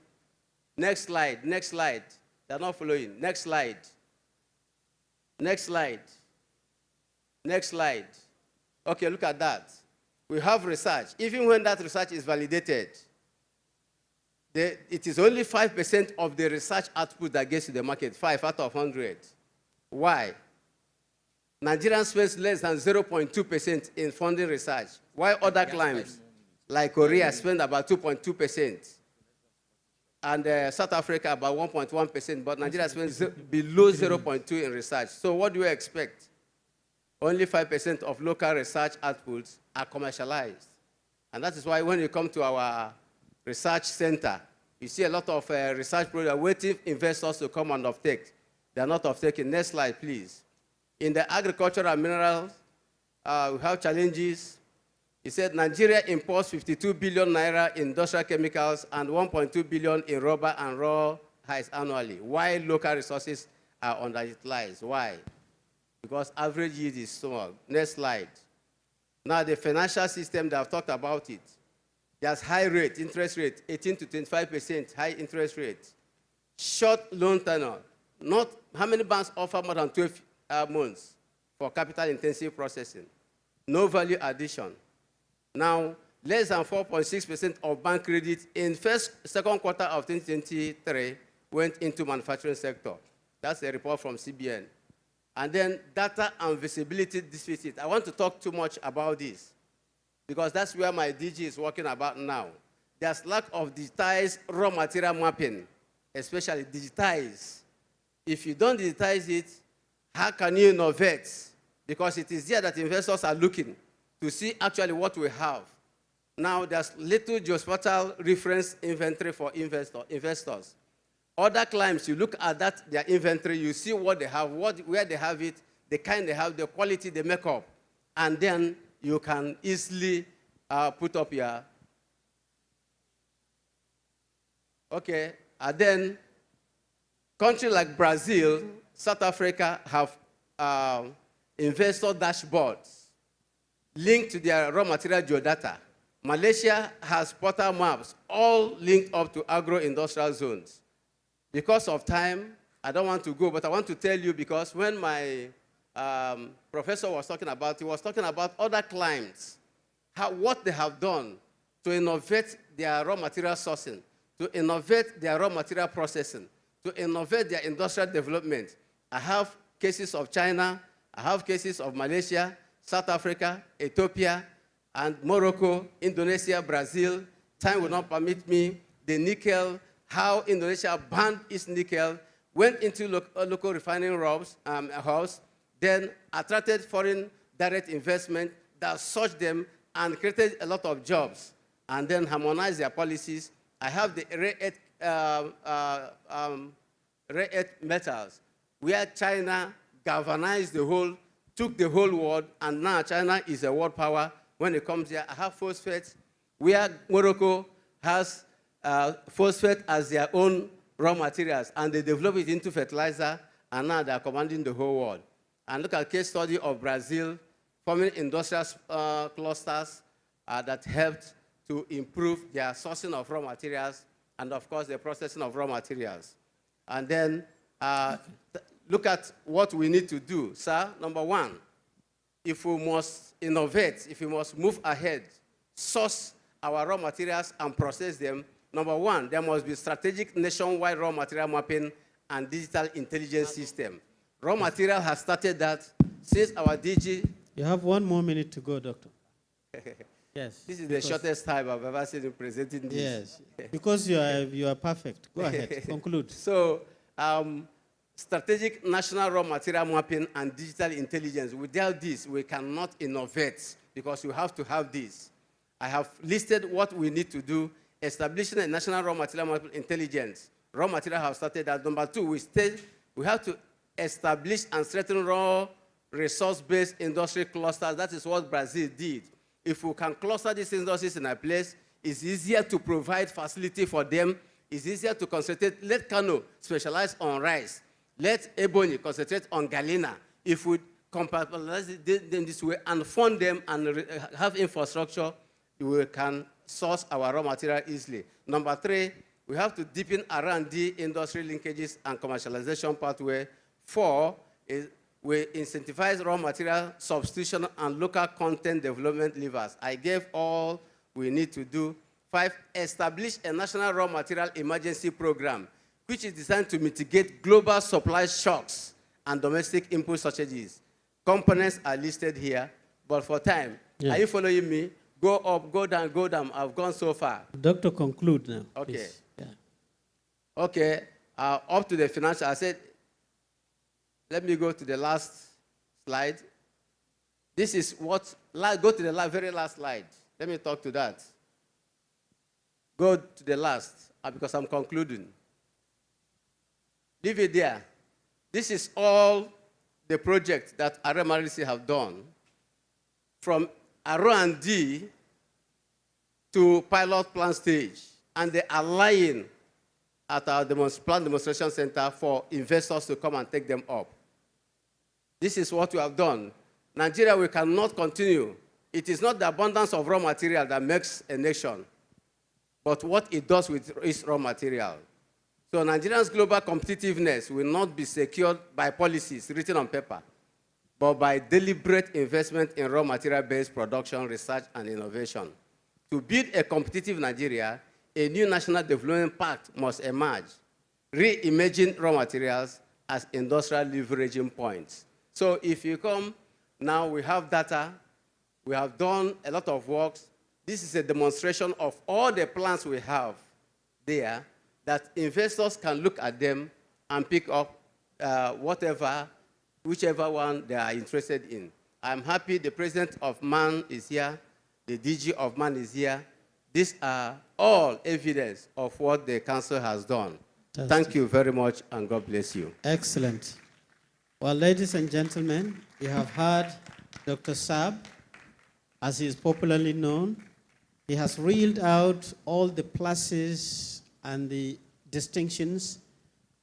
Speaker 17: Next slide. They're not following. Next slide. Okay, look at that. We have research. Even when that research is validated, it is only 5% of the research output that gets to the market, 5 out of 100. Why? Nigerian spends less than 0.2% in funding research, while other climes, like Korea, spend about 2.2%, and South Africa about 1.1%, but Nigeria spends below 0.2 in research. So what do you expect? Only 5% of local research outputs are commercialized. And that is why when you come to our research center, you see a lot of research projects waiting investors to come and offtake. They are not offtaking. Next slide, please. In the agriculture and minerals, we have challenges. He said Nigeria imports 52 billion naira in industrial chemicals and 1.2 billion in rubber and raw hides annually. Why local resources are underutilized? Why? Because average yield is small. Next slide. Now the financial system, that I've talked about it. There's high rate, interest rate, 18 to 25% high interest rate. Short loan tenure. Not how many banks offer more than 12 months for capital intensive processing. No value addition. Now, less than 4.6% of bank credit in second quarter of 2023 went into manufacturing sector. That's a report from CBN. And then data and visibility deficit. I want to talk too much about this because that's where my DG is working about now. There's lack of digitized raw material mapping, especially digitized. If you don't digitize it, how can you innovate? Because it is there that investors are looking to see actually what we have. Now, there's little geospatial reference inventory for investors. Other clients, you look at their inventory, you see what they have, where they have it, the kind they have, the quality they make up, and then you can easily put up your... Okay, and then countries like Brazil, South Africa have investor dashboards linked to their raw material geodata. Malaysia has portal maps, all linked up to agro-industrial zones. Because of time, I don't want to go, but I want to tell you because when my professor was talking about, he was talking about other clients, what they have done to innovate their raw material sourcing, to innovate their raw material processing, to innovate their industrial development. I have cases of China, I have cases of Malaysia, South Africa, Ethiopia, and Morocco, Indonesia, Brazil. Time will not permit me. The nickel, how Indonesia banned its nickel, went into local refining hubs, then attracted foreign direct investment that surged them and created a lot of jobs, and then harmonized their policies. I have the rare earth metals, where China galvanized the whole, took the whole world, and now China is a world power when it comes here. I have phosphates, where Morocco has phosphate as their own raw materials, and they develop it into fertilizer, and now they're commanding the whole world. And look at case study of Brazil, forming industrial clusters that helped to improve their sourcing of raw materials, and of course, the processing of raw materials. And then look at what we need to do, sir. Number one, if we must innovate, if we must move ahead, source our raw materials and process them, number one, there must be strategic nationwide raw material mapping and digital intelligence system. Raw material has started that since our DG
Speaker 16: You have 1 more minute to go, Doctor. Yes.
Speaker 17: This is the shortest time I've ever seen you presenting this.
Speaker 16: Yes, because you are perfect. Go ahead, conclude.
Speaker 17: So, strategic national raw material mapping and digital intelligence. Without this, we cannot innovate because you have to have this. I have listed what we need to do. Establishing a national raw material mapping intelligence. Raw material have started at number 2. We have to establish and strengthen raw resource-based industry clusters. That is what Brazil did. If we can cluster these industries in a place, it's easier to provide facility for them. It's easier to concentrate. Let Kano specialize on rice. Let Ebony concentrate on Galena. If we compartmentalize them this way and fund them and have infrastructure, we can source our raw material easily. Number 3, we have to deepen R&D industry linkages and commercialization pathway. 4 is we incentivize raw material substitution and local content development levers. I gave all we need to do. 5, establish a national raw material emergency program, which is designed to mitigate global supply shocks and domestic input shortages. Components are listed here, but for time, are you following me? Go up, go down, go down. I've gone so far.
Speaker 16: Doctor, conclude now.
Speaker 17: Okay. Yeah. Okay, up to the financial, I said, let me go to the last slide. This is what, go to the very last slide. Let me talk to that. Go to the last, because I'm concluding. Leave it there. This is all the projects that RMRC have done, from R&D to pilot plant stage, and they are lying at our plant demonstration center for investors to come and take them up. This is what we have done. Nigeria, we cannot continue. It is not the abundance of raw material that makes a nation, but what it does with its raw material. So Nigeria's global competitiveness will not be secured by policies written on paper, but by deliberate investment in raw material-based production, research, and innovation. To build a competitive Nigeria, a new national development pact must emerge, reimagine raw materials as industrial leveraging points. So if you come, now we have data, we have done a lot of works. This is a demonstration of all the plans we have there that investors can look at them and pick up whichever one they are interested in. I'm happy the president of MAN is here, the DG of MAN is here. These are all evidence of what the council has done. Thank you very much, and God bless you.
Speaker 16: Excellent. Well, ladies and gentlemen, you have heard Dr. Saab, as he is popularly known. He has reeled out all the pluses and the distinctions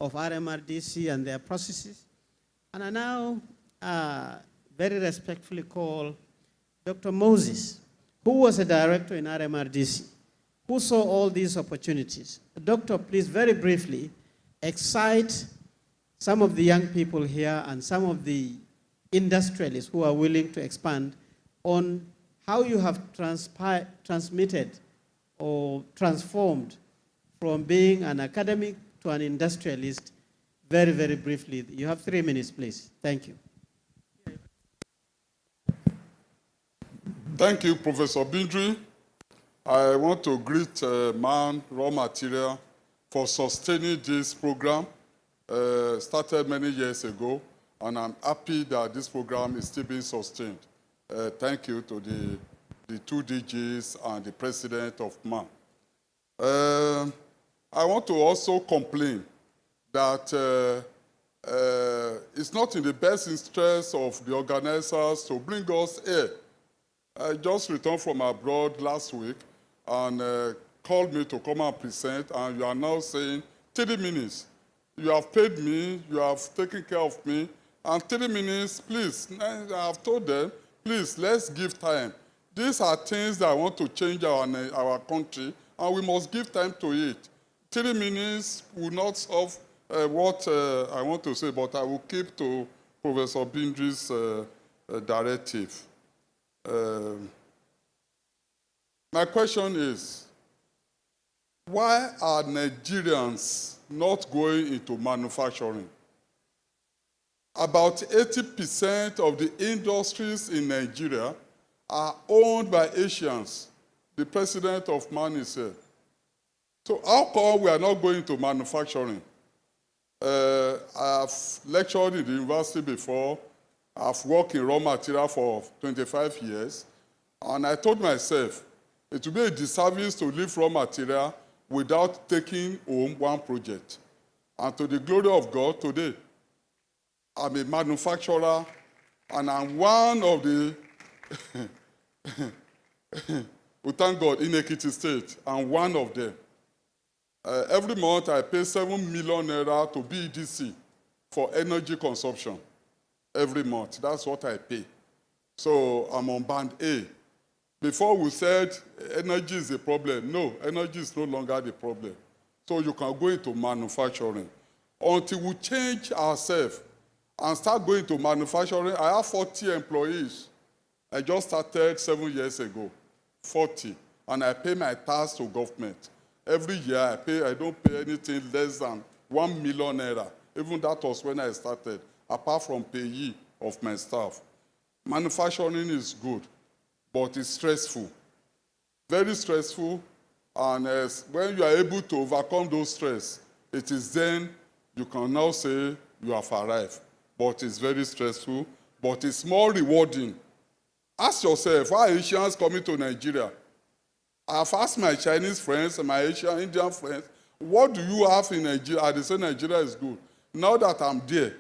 Speaker 16: of RMRDC and their processes. And I now very respectfully call Dr. Moses, who was a director in RMRDC, who saw all these opportunities. Doctor, please very briefly excite some of the young people here and some of the industrialists who are willing to expand on how you have transmitted or transformed from being an academic to an industrialist. Very, very briefly. You have 3 minutes, please. Thank you.
Speaker 9: Thank you, Professor Bindri. I want to greet MAN Raw Material for sustaining this program. Started many years ago, and I'm happy that this program is still being sustained. Thank you to the 2 DGs and the president of MAN. I want to also complain that it's not in the best interest of the organizers to bring us here. I just returned from abroad last week and called me to come and present, and you are now saying 30 minutes. You have paid me, you have taken care of me, and 30 minutes, please. I have told them, please, let's give time. These are things that want to change our country, and we must give time to it. 30 minutes will not solve what I want to say, but I will keep to Professor Bindri's directive. My question is, why are Nigerians not going into manufacturing? about 80% of the industries in Nigeria are owned by Asians. The president of MAN is here. So how come we are not going to manufacturing? I've lectured in the university before. I've worked in raw material for 25 years. And I told myself, it would be a disservice to leave raw material without taking home one project. And to the glory of God, today, I'm a manufacturer, and I'm one of the, we thank God, in Ekiti State, I'm one of them. Every month, I pay 7 million naira to BEDC for energy consumption. Every month, that's what I pay. So I'm on band A. Before we said energy is a problem. No, energy is no longer the problem. So you can go into manufacturing. Until we change ourselves and start going to manufacturing, I have 40 employees. I just started 7 years ago, 40. And I pay my tax to government. Every year I don't pay anything less than 1 million naira. Even that was when I started, apart from payee of my staff. Manufacturing is good, but it's stressful. Very stressful, and when you are able to overcome those stress, it is then you can now say you have arrived. But it's very stressful, but it's more rewarding. Ask yourself, why are Asians coming to Nigeria? I've asked my Chinese friends and my Asian Indian friends, what do you have in Nigeria? They say Nigeria is good. Now that I'm there,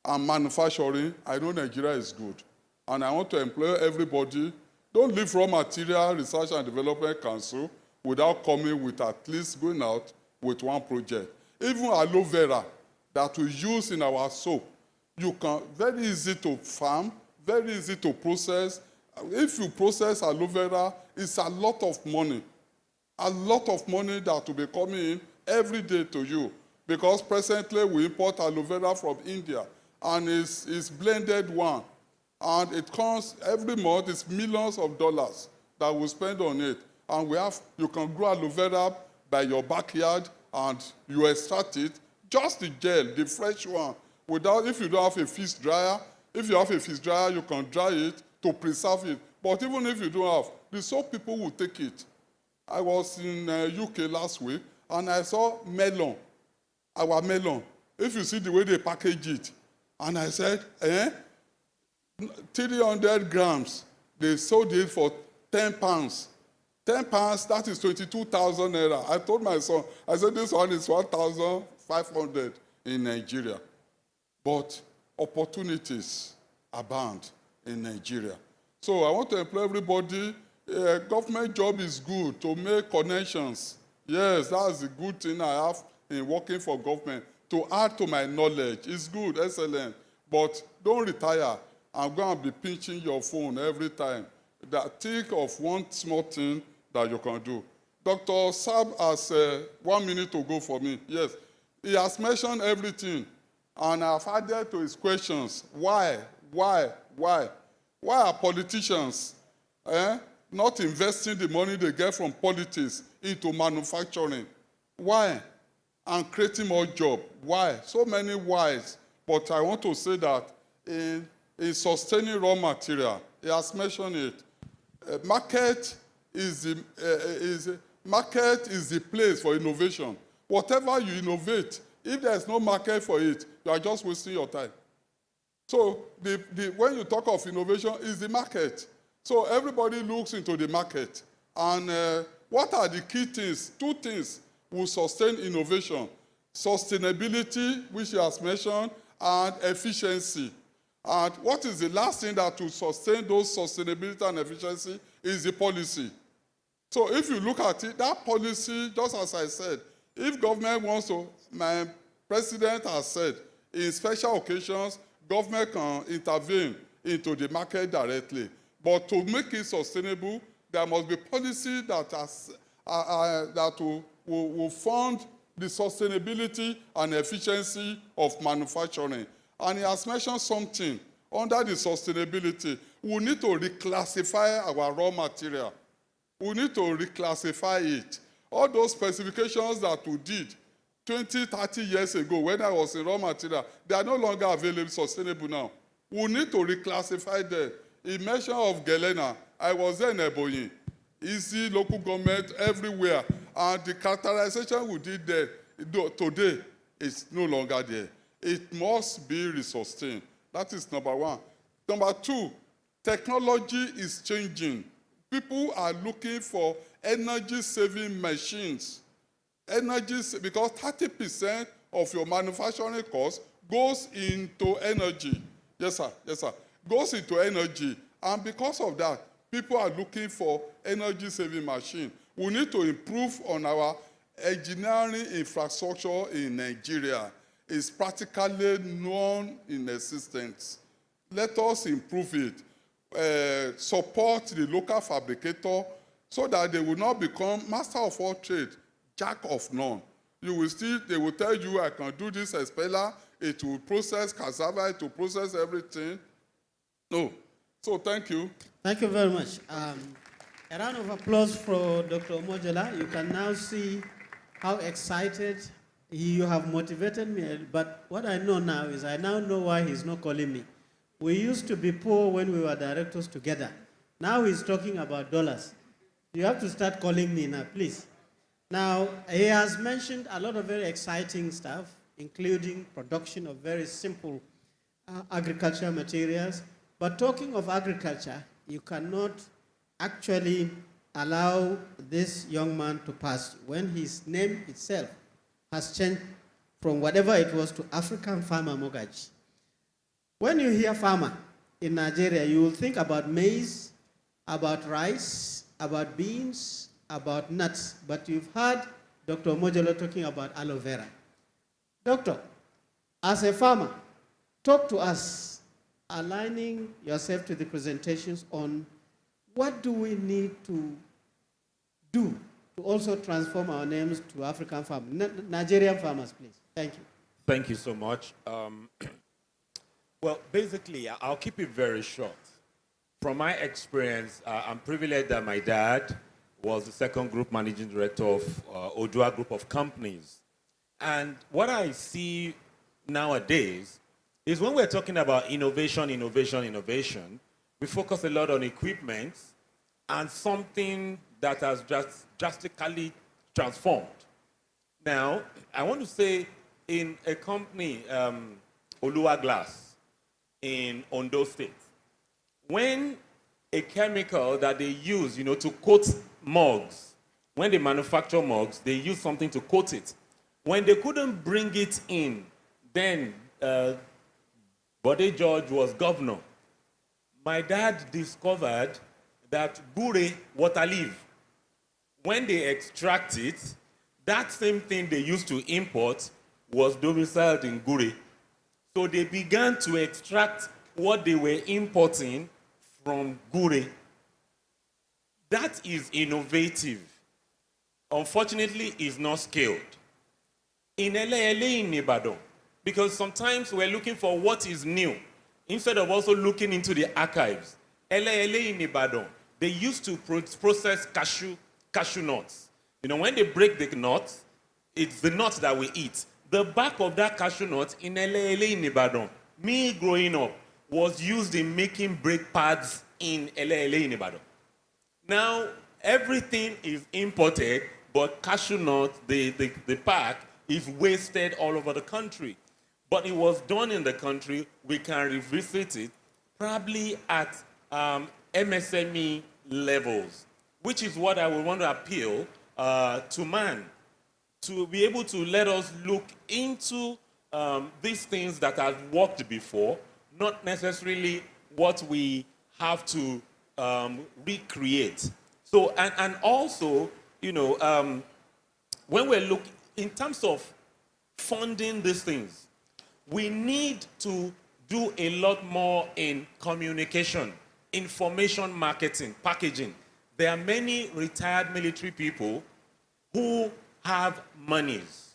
Speaker 9: I'm manufacturing, I know Nigeria is good. And I want to employ everybody. Don't leave Raw Material Research and Development Council without coming with at least going out with one project. Even aloe vera that we use in our soap, you can, very easy to farm, very easy to process. If you process aloe vera, it's a lot of money. A lot of money that will be coming in every day to you. Because presently we import aloe vera from India, and it's blended one. And it comes every month, it's millions of dollars that we spend on it. And you can grow aloe vera by your backyard, and you extract it, just the gel, the fresh one, if you don't have a fish dryer. If you have a fish dryer, you can dry it to preserve it. But even if you don't have, the soap people will take it. I was in UK last week, and I saw melon, our melon. If you see the way they package it, and I said, 300 grams, they sold it for 10 pounds. 10 pounds, that is 22,000 naira. I told my son, I said, this one is 1,500 in Nigeria. But opportunities abound in Nigeria. So I want to employ everybody. Government job is good to make connections. Yes, that's the good thing I have in working for government. To add to my knowledge is good, excellent. But don't retire. I'm going to be pinching your phone every time. Think of one small thing that you can do. Dr. Sab has 1 minute to go for me. Yes, he has mentioned everything. And I've added to his questions. Why? Why are politicians not investing the money they get from politics into manufacturing? Why? And creating more jobs. Why? So many whys. But I want to say that in sustaining raw material, he has mentioned it. Market is the place for innovation. Whatever you innovate, if there's no market for it, you are just wasting your time. So when you talk of innovation, it's the market. So everybody looks into the market. And what are the key things? 2 things will sustain innovation. Sustainability, which he has mentioned, and efficiency. And what is the last thing that will sustain those sustainability and efficiency is the policy. So if you look at it, that policy, just as I said, if government wants to, my president has said, in special occasions, government can intervene into the market directly. But to make it sustainable, there must be policy that will fund the sustainability and efficiency of manufacturing. And he has mentioned something under the sustainability. We need to reclassify our raw material. We need to reclassify it. All those specifications that we did 20, 30 years ago, when I was in raw material, they are no longer available, sustainable now. We need to reclassify them. In mention of Gelena, I was there in Ebonyi, easy local government everywhere, and the characterization we did there today is no longer there. It must be resustained. That is number one. Number two, technology is changing. People are looking for energy-saving machines. Because 30% of your manufacturing cost goes into energy. Yes, sir. Yes, sir. Goes into energy. And because of that, people are looking for energy-saving machine. We need to improve on our engineering infrastructure in Nigeria. It's practically non-existent. Let us improve it. Support the local fabricator so that they will not become master of all trade, jack of none. They will tell you, I can do this expeller, it will process cassava, it will process everything. No. So thank you.
Speaker 16: Thank you very much. A round of applause for Dr. Omojola. You can now see how excited you have motivated me. But what I know now is I now know why he's not calling me. We used to be poor when we were directors together. Now he's talking about dollars. You have to start calling me now, please. Now, he has mentioned a lot of very exciting stuff, including production of very simple agricultural materials. But talking of agriculture, you cannot actually allow this young man to pass when his name itself has changed from whatever it was to African Farmer Mogaji. When you hear farmer in Nigeria, you will think about maize, about rice, about beans, about nuts, but you've heard Dr. Omojola talking about aloe vera. Doctor, as a farmer, talk to us, aligning yourself to the presentations on what do we need to do to also transform our names to African farmers, Nigerian farmers, please. Thank you.
Speaker 18: Thank you so much. Well, basically, I'll keep it very short. From my experience, I'm privileged that my dad was the second group managing director of Odua Group of Companies. And what I see nowadays is when we're talking about innovation, we focus a lot on equipment and something that has just drastically transformed. Now, I want to say in a company, Oluwa Glass, in Ondo State, when a chemical that they use, to coat mugs, when they manufacture mugs, they use something to coat it. When they couldn't bring it in, then Bode George was governor. My dad discovered that gure, water leaf, when they extract it, that same thing they used to import was domiciled in gure. So they began to extract what they were importing from gure. That is innovative. Unfortunately, it's not scaled. In LA in Ibadan, because sometimes we're looking for what is new, instead of also looking into the archives. LA in Ibadan, they used to process cashew nuts. When they break the nuts, it's the nuts that we eat. The back of that cashew nut in LA in Ibadan, me growing up, was used in making brake pads in LA in Ibadan. Now, everything is imported, but cashew nut, the pack, is wasted all over the country. But it was done in the country. We can revisit it, probably at MSME levels, which is what I would want to appeal to man, to be able to let us look into these things that have worked before, not necessarily what we have to recreate. So, and also, when we're looking, in terms of funding these things, we need to do a lot more in communication, information marketing, packaging. There are many retired military people who have monies.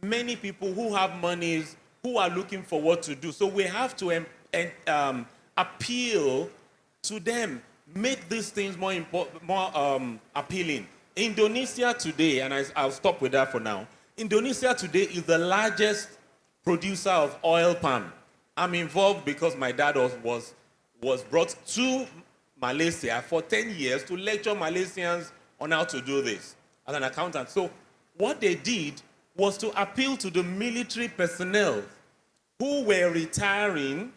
Speaker 18: Many people who have monies who are looking for what to do. So we have to appeal to them, make these things more appealing. Indonesia today, and I'll stop with that for now, Indonesia today is the largest producer of oil palm. I'm involved because my dad was brought to Malaysia for 10 years to lecture Malaysians on how to do this as an accountant. So what they did was to appeal to the military personnel who were retiring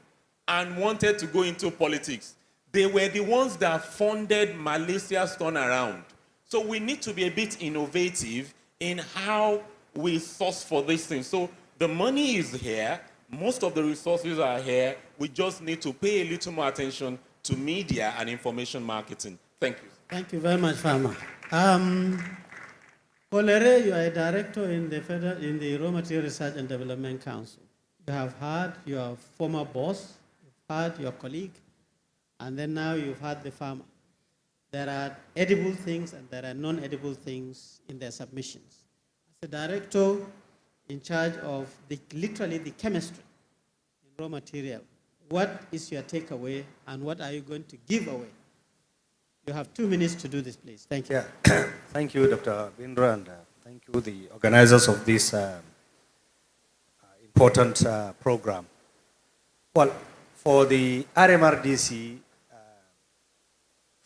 Speaker 18: and wanted to go into politics. They were the ones that funded Malaysia's turnaround. So we need to be a bit innovative in how we source for these things. So the money is here, most of the resources are here, we just need to pay a little more attention to media and information marketing. Thank you.
Speaker 16: Thank you very much, Farmer. Kolere, you are a director in the Raw Material Research and Development Council. You have had your former boss, you've had your colleague, and then now you've had the farmer. There are edible things and there are non-edible things in their submissions. As a director in charge of literally the chemistry in raw material, what is your takeaway and what are you going to give away? You have 2 minutes to do this, please. Thank you.
Speaker 19: Yeah. Thank you, Dr. Bindra, and thank you, the organizers of this important program. Well, for the RMRDC,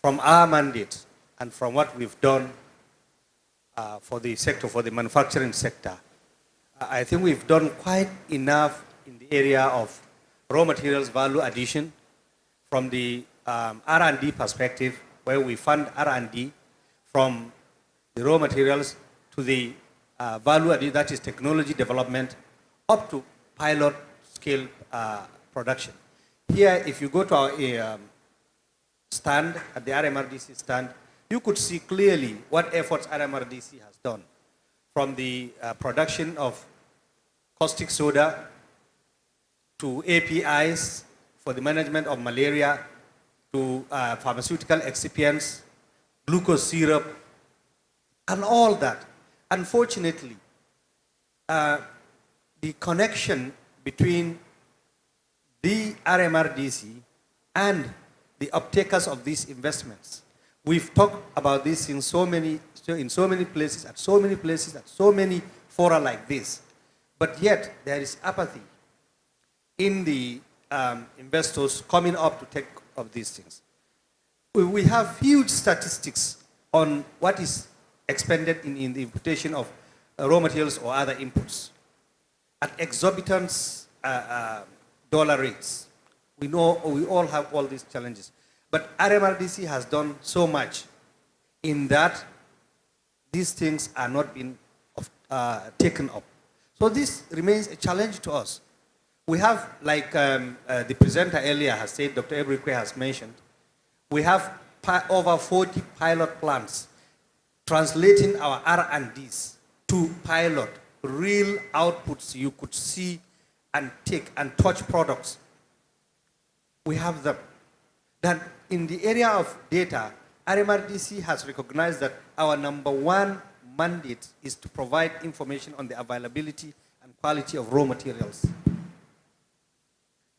Speaker 19: from our mandate and from what we've done for the sector, for the manufacturing sector, I think we've done quite enough in the area of raw materials value addition from the R&D perspective, where we fund R&D from the raw materials to the value addition, that is technology development, up to pilot scale production. Here, if you go to our stand, at the RMRDC stand, you could see clearly what efforts RMRDC has done, from the production of caustic soda to APIs for the management of malaria, to pharmaceutical excipients, glucose syrup, and all that. Unfortunately, the connection between the RMRDC and the uptakers of these investments. We've talked about this in so many places, at so many fora like this. But yet, there is apathy in the investors coming up to take of these things. We have huge statistics on what is expended in the importation of raw materials or other inputs at exorbitant dollar rates. We know, we all have all these challenges. But RMRDC has done so much in that these things are not being taken up. So this remains a challenge to us. We have, like the presenter earlier has said, Dr. Ebrikwe has mentioned, we have over 40 pilot plants translating our R&Ds to pilot, real outputs you could see and take and touch products. We have them. Then in the area of data, RMRDC has recognized that our #1 mandate is to provide information on the availability and quality of raw materials.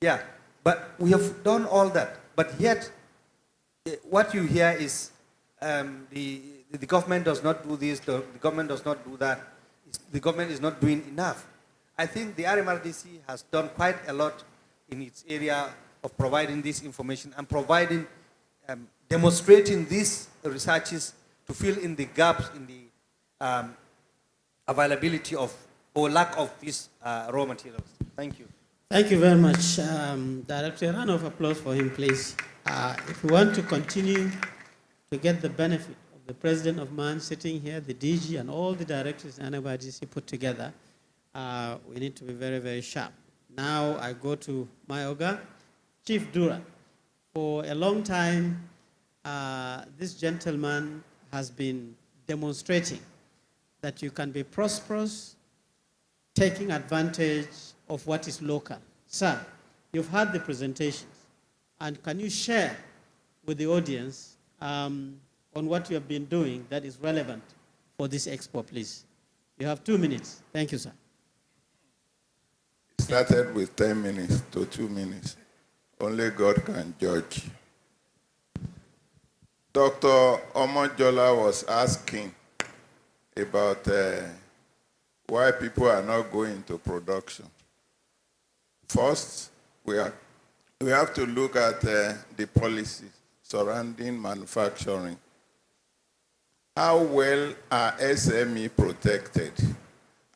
Speaker 19: Yeah, but we have done all that. But yet, what you hear is the government does not do this, the government does not do that, the government is not doing enough. I think the RMRDC has done quite a lot in its area of providing this information and providing, demonstrating these researches to fill in the gaps in the availability of or lack of these raw materials. Thank you.
Speaker 16: Thank you very much. Director, a round of applause for him, please. If we want to continue to get the benefit of the President of MAN sitting here, the DG, and all the directors and RMRDC put together, we need to be very, very sharp. Now I go to my Oga, Chief Dura. For a long time, this gentleman has been demonstrating that you can be prosperous, taking advantage of what is local. Sir, you've heard the presentations, and can you share with the audience on what you have been doing that is relevant for this expo, please? You have 2 minutes. Thank you, sir.
Speaker 4: It started with 10 minutes to 2 minutes. Only God can judge. Dr. Omojola was asking about
Speaker 9: why people are not going into production. First, we have to look at the policies surrounding manufacturing. How well are SME protected?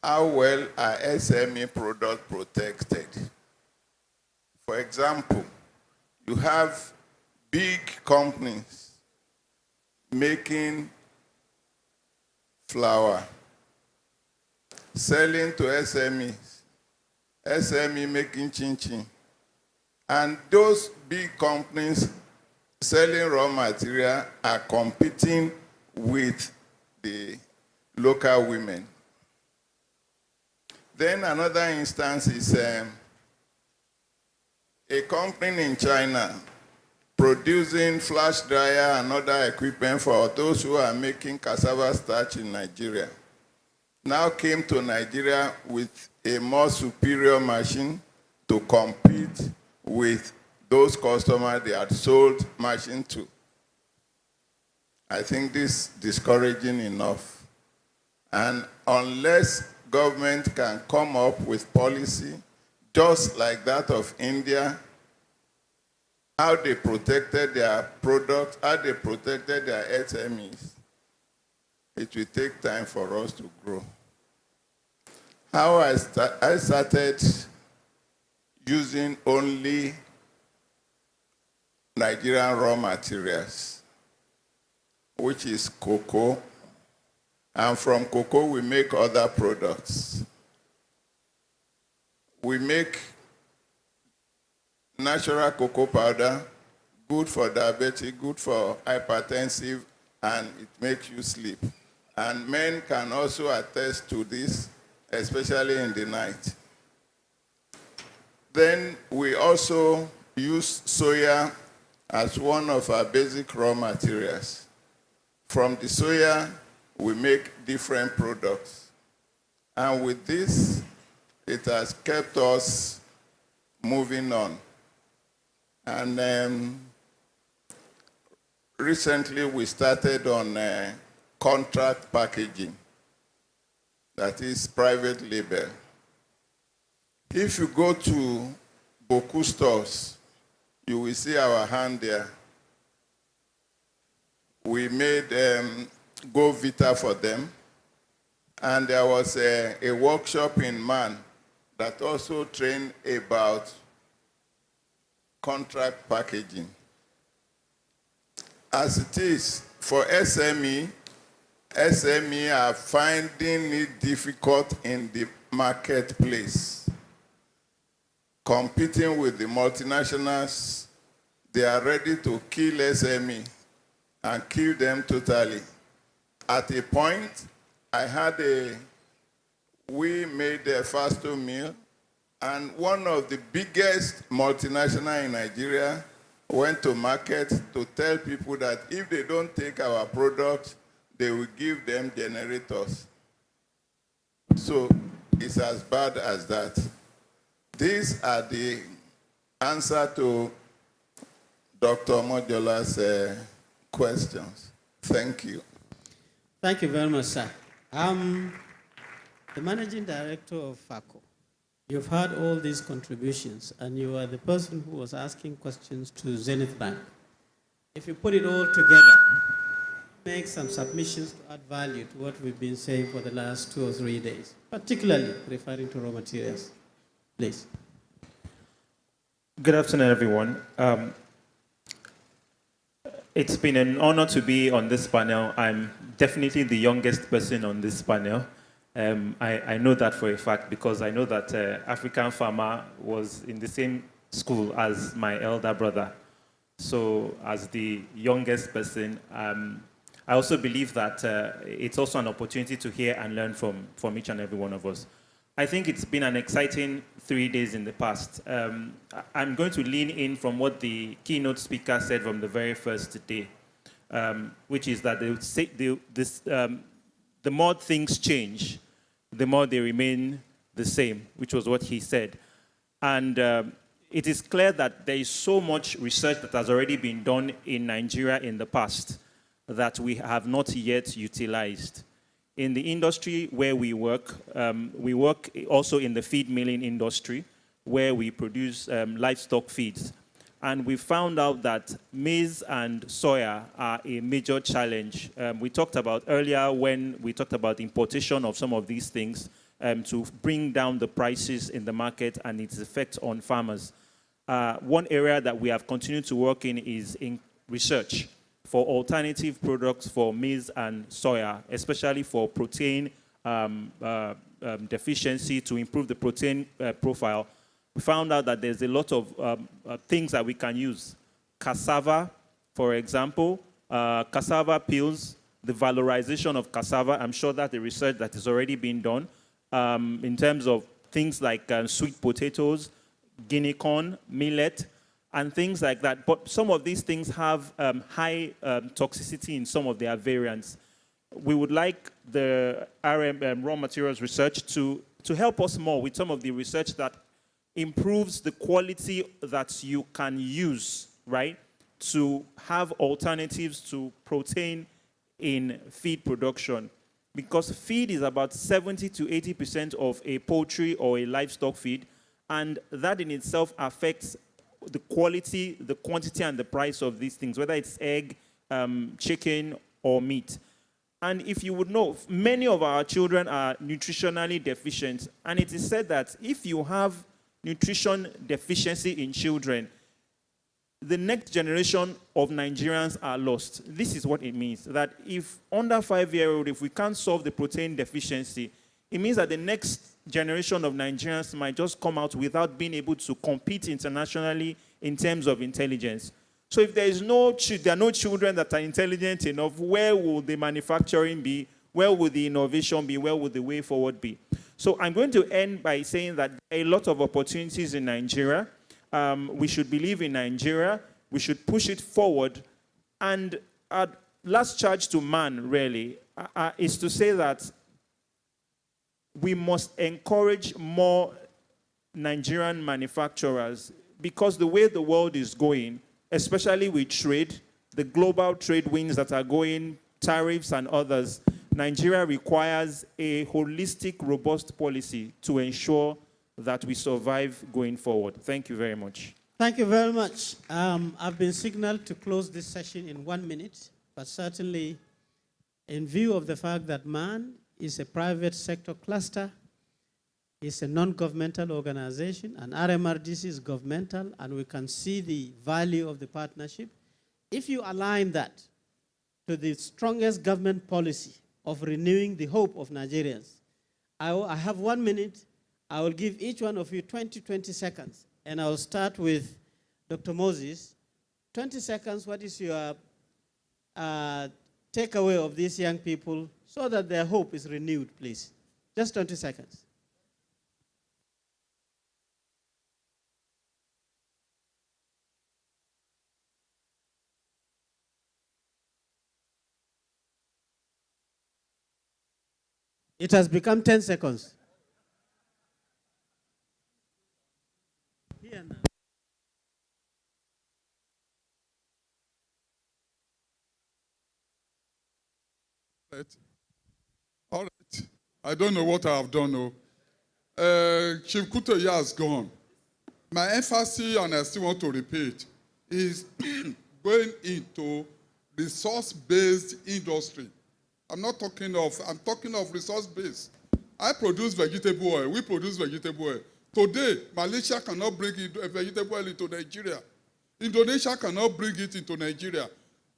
Speaker 9: How well are SME products protected? For example, you have big companies making flour, selling to SMEs, SME making chin-chin. And those big companies selling raw material are competing with the local women. Then another instance is a company in China producing flash dryer and other equipment for those who are making cassava starch in Nigeria. Now came to Nigeria with a more superior machine to compete with those customers they had sold machine to. I think this is discouraging enough. And unless government can come up with policy just like that of India, how they protected their products, how they protected their SMEs, it will take time for us to grow. How I started using only Nigerian raw materials, which is cocoa, and from cocoa we make other products. We make natural cocoa powder, good for diabetic, good for hypertensive, and it makes you sleep. And men can also attest to this, especially in the night. Then we also use soya as one of our basic raw materials. From the soya, we make different products. And with this, it has kept us moving on. And recently, we started on contract packaging, that is private label. If you go to Boku stores, you will see our hand there. We made Go Vita for them. And there was a workshop in Man that also trained about contract packaging. As it is, for SME are finding it difficult in the marketplace. Competing with the multinationals, they are ready to kill SME and kill them totally. At a point, we made a fast food meal, and one of the biggest multinationals in Nigeria went to market to tell people that if they don't take our products, they will give them generators. So it's as bad as that. These are the answer to Dr. Modula's questions. Thank you.
Speaker 16: Thank you very much, sir. The Managing Director of FACO, you've heard all these contributions, and you are the person who was asking questions to Zenith Bank. If you put it all together, make some submissions to add value to what we've been saying for the last 2 or 3 days, particularly referring to raw materials. Please.
Speaker 15: Good afternoon, everyone. It's been an honor to be on this panel. I'm definitely the youngest person on this panel. I know that for a fact because I know that African Farmer was in the same school as my elder brother. So as the youngest person, I also believe that it's also an opportunity to hear and learn from each and every one of us. I think it's been an exciting 3 days in the past. I'm going to lean in from what the keynote speaker said from the very first day, which is that the more things change, the more they remain the same, which was what he said. And it is clear that there is so much research that has already been done in Nigeria in the past that we have not yet utilized. In the industry where we work also in the feed milling industry, where we produce livestock feeds. And we found out that maize and soya are a major challenge. We talked about earlier when we talked about importation of some of these things to bring down the prices in the market and its effect on farmers. One area that we have continued to work in is in research for alternative products for maize and soya, especially for protein deficiency, to improve the protein profile. We found out that there's a lot of things that we can use. Cassava, for example, cassava peels, the valorization of cassava. I'm sure that the research that is already being done in terms of things like sweet potatoes, guinea corn, millet, and things like that. But some of these things have high toxicity in some of their variants. We would like the raw materials research to help us more with some of the research that improves the quality that you can use, right, to have alternatives to protein in feed production. Because feed is about 70 to 80% of a poultry or a livestock feed, and that in itself affects the quality, the quantity, and the price of these things, whether it's egg, chicken, or meat. And if you would know, many of our children are nutritionally deficient, and it is said that if you have nutrition deficiency in children, the next generation of Nigerians are lost. This is what it means, that if under 5-year-old, if we can't solve the protein deficiency, it means that the next generation of Nigerians might just come out without being able to compete internationally in terms of intelligence. So if there are no children that are intelligent enough, where will the manufacturing be? Where will the innovation be? Where will the way forward be? So I'm going to end by saying that there are a lot of opportunities in Nigeria. We should believe in Nigeria. We should push it forward. And our last charge to man, really, is to say that we must encourage more Nigerian manufacturers, because the way the world is going, especially with trade, the global trade winds that are going, tariffs and others, Nigeria requires a holistic, robust policy to ensure that we survive going forward. Thank you very much.
Speaker 16: Thank you very much. I've been signaled to close this session in 1 minute, but certainly in view of the fact that MAN is a private sector cluster, is a non-governmental organization, and RMRDC is governmental, and we can see the value of the partnership. If you align that to the strongest government policy of renewing the hope of Nigerians, I have 1 minute. I will give each one of you 20 seconds, and I will start with Dr. Moses. 20 seconds, what is your takeaway of these young people so that their hope is renewed, please? Just 20 seconds. It has become 10 seconds. Here now.
Speaker 9: All right. I don't know what I have done. Chief Kutoya has gone. My emphasis, and I still want to repeat, is going into resource-based industry. I'm talking of resource-based. I produce vegetable oil. We produce vegetable oil. Today, Malaysia cannot bring vegetable oil into Nigeria. Indonesia cannot bring it into Nigeria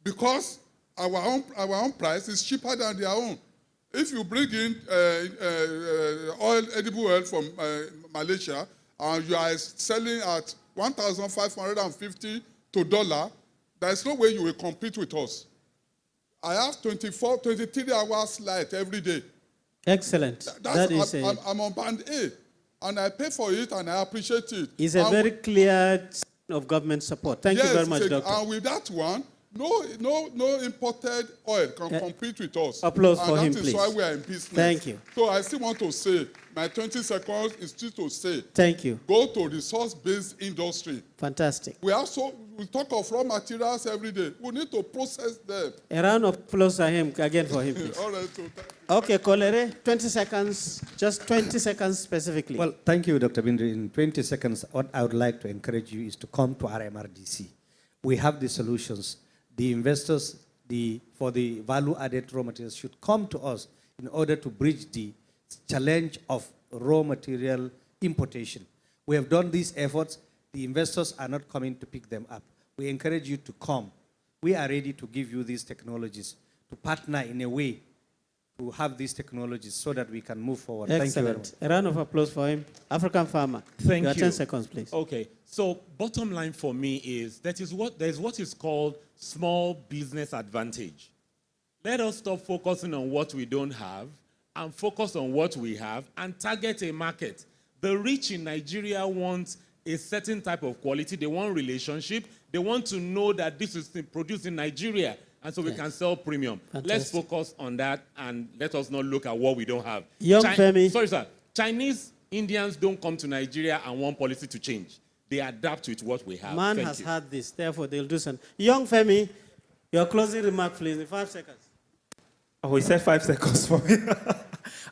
Speaker 9: because our own price is cheaper than their own. If you bring in edible oil from Malaysia and you are selling at 1,550 to $1, there is no way you will compete with us. I have 23 hours light every day.
Speaker 16: Excellent.
Speaker 9: I'm on band A, and I pay for it, and I appreciate it.
Speaker 16: It's a very clear sign of government support. Thank you very much, Doctor.
Speaker 9: And with that one, no imported oil can compete with us.
Speaker 16: Applause
Speaker 9: and
Speaker 16: for him,
Speaker 9: that is
Speaker 16: please.
Speaker 9: why we are in business.
Speaker 16: Thank you.
Speaker 9: So I still want to say, my 20 seconds is still to say,
Speaker 16: thank you.
Speaker 9: Go to resource-based industry.
Speaker 16: Fantastic.
Speaker 9: We talk of raw materials every day. We need to process them.
Speaker 16: A round of applause for him, again for him, please.
Speaker 9: All right, so thank you.
Speaker 16: Okay, Kolere, 20 seconds, just 20 seconds specifically.
Speaker 19: Well, thank you, Dr. Bindri. In 20 seconds, what I would like to encourage you is to come to RMRDC. We have the solutions. The investors for the value-added raw materials should come to us in order to bridge the challenge of raw material importation. We have done these efforts. The investors are not coming to pick them up. We encourage you to come. We are ready to give you these technologies, to partner in a way to have these technologies so that we can move forward.
Speaker 16: Excellent.
Speaker 19: Thank you very much.
Speaker 16: A round of applause for him. African farmer.
Speaker 18: Thank you.
Speaker 16: 10 seconds, please.
Speaker 18: Okay. So bottom line for me is there's what is called small business advantage. Let us stop focusing on what we don't have and focus on what we have and target a market. The rich in Nigeria want a certain type of quality. They want relationship. They want to know that this is produced in Nigeria, and so we can sell premium.
Speaker 16: Fantastic.
Speaker 18: Let's focus on that and let us not look at what we don't have.
Speaker 16: Young Femi.
Speaker 18: Sorry, sir. Chinese Indians don't come to Nigeria and want policy to change. They adapt with what we have.
Speaker 16: Man
Speaker 18: Thank
Speaker 16: has
Speaker 18: you.
Speaker 16: had this, therefore they'll do something. Young Femi, your closing remark, please, in 5 seconds.
Speaker 15: Oh, he said 5 seconds for me.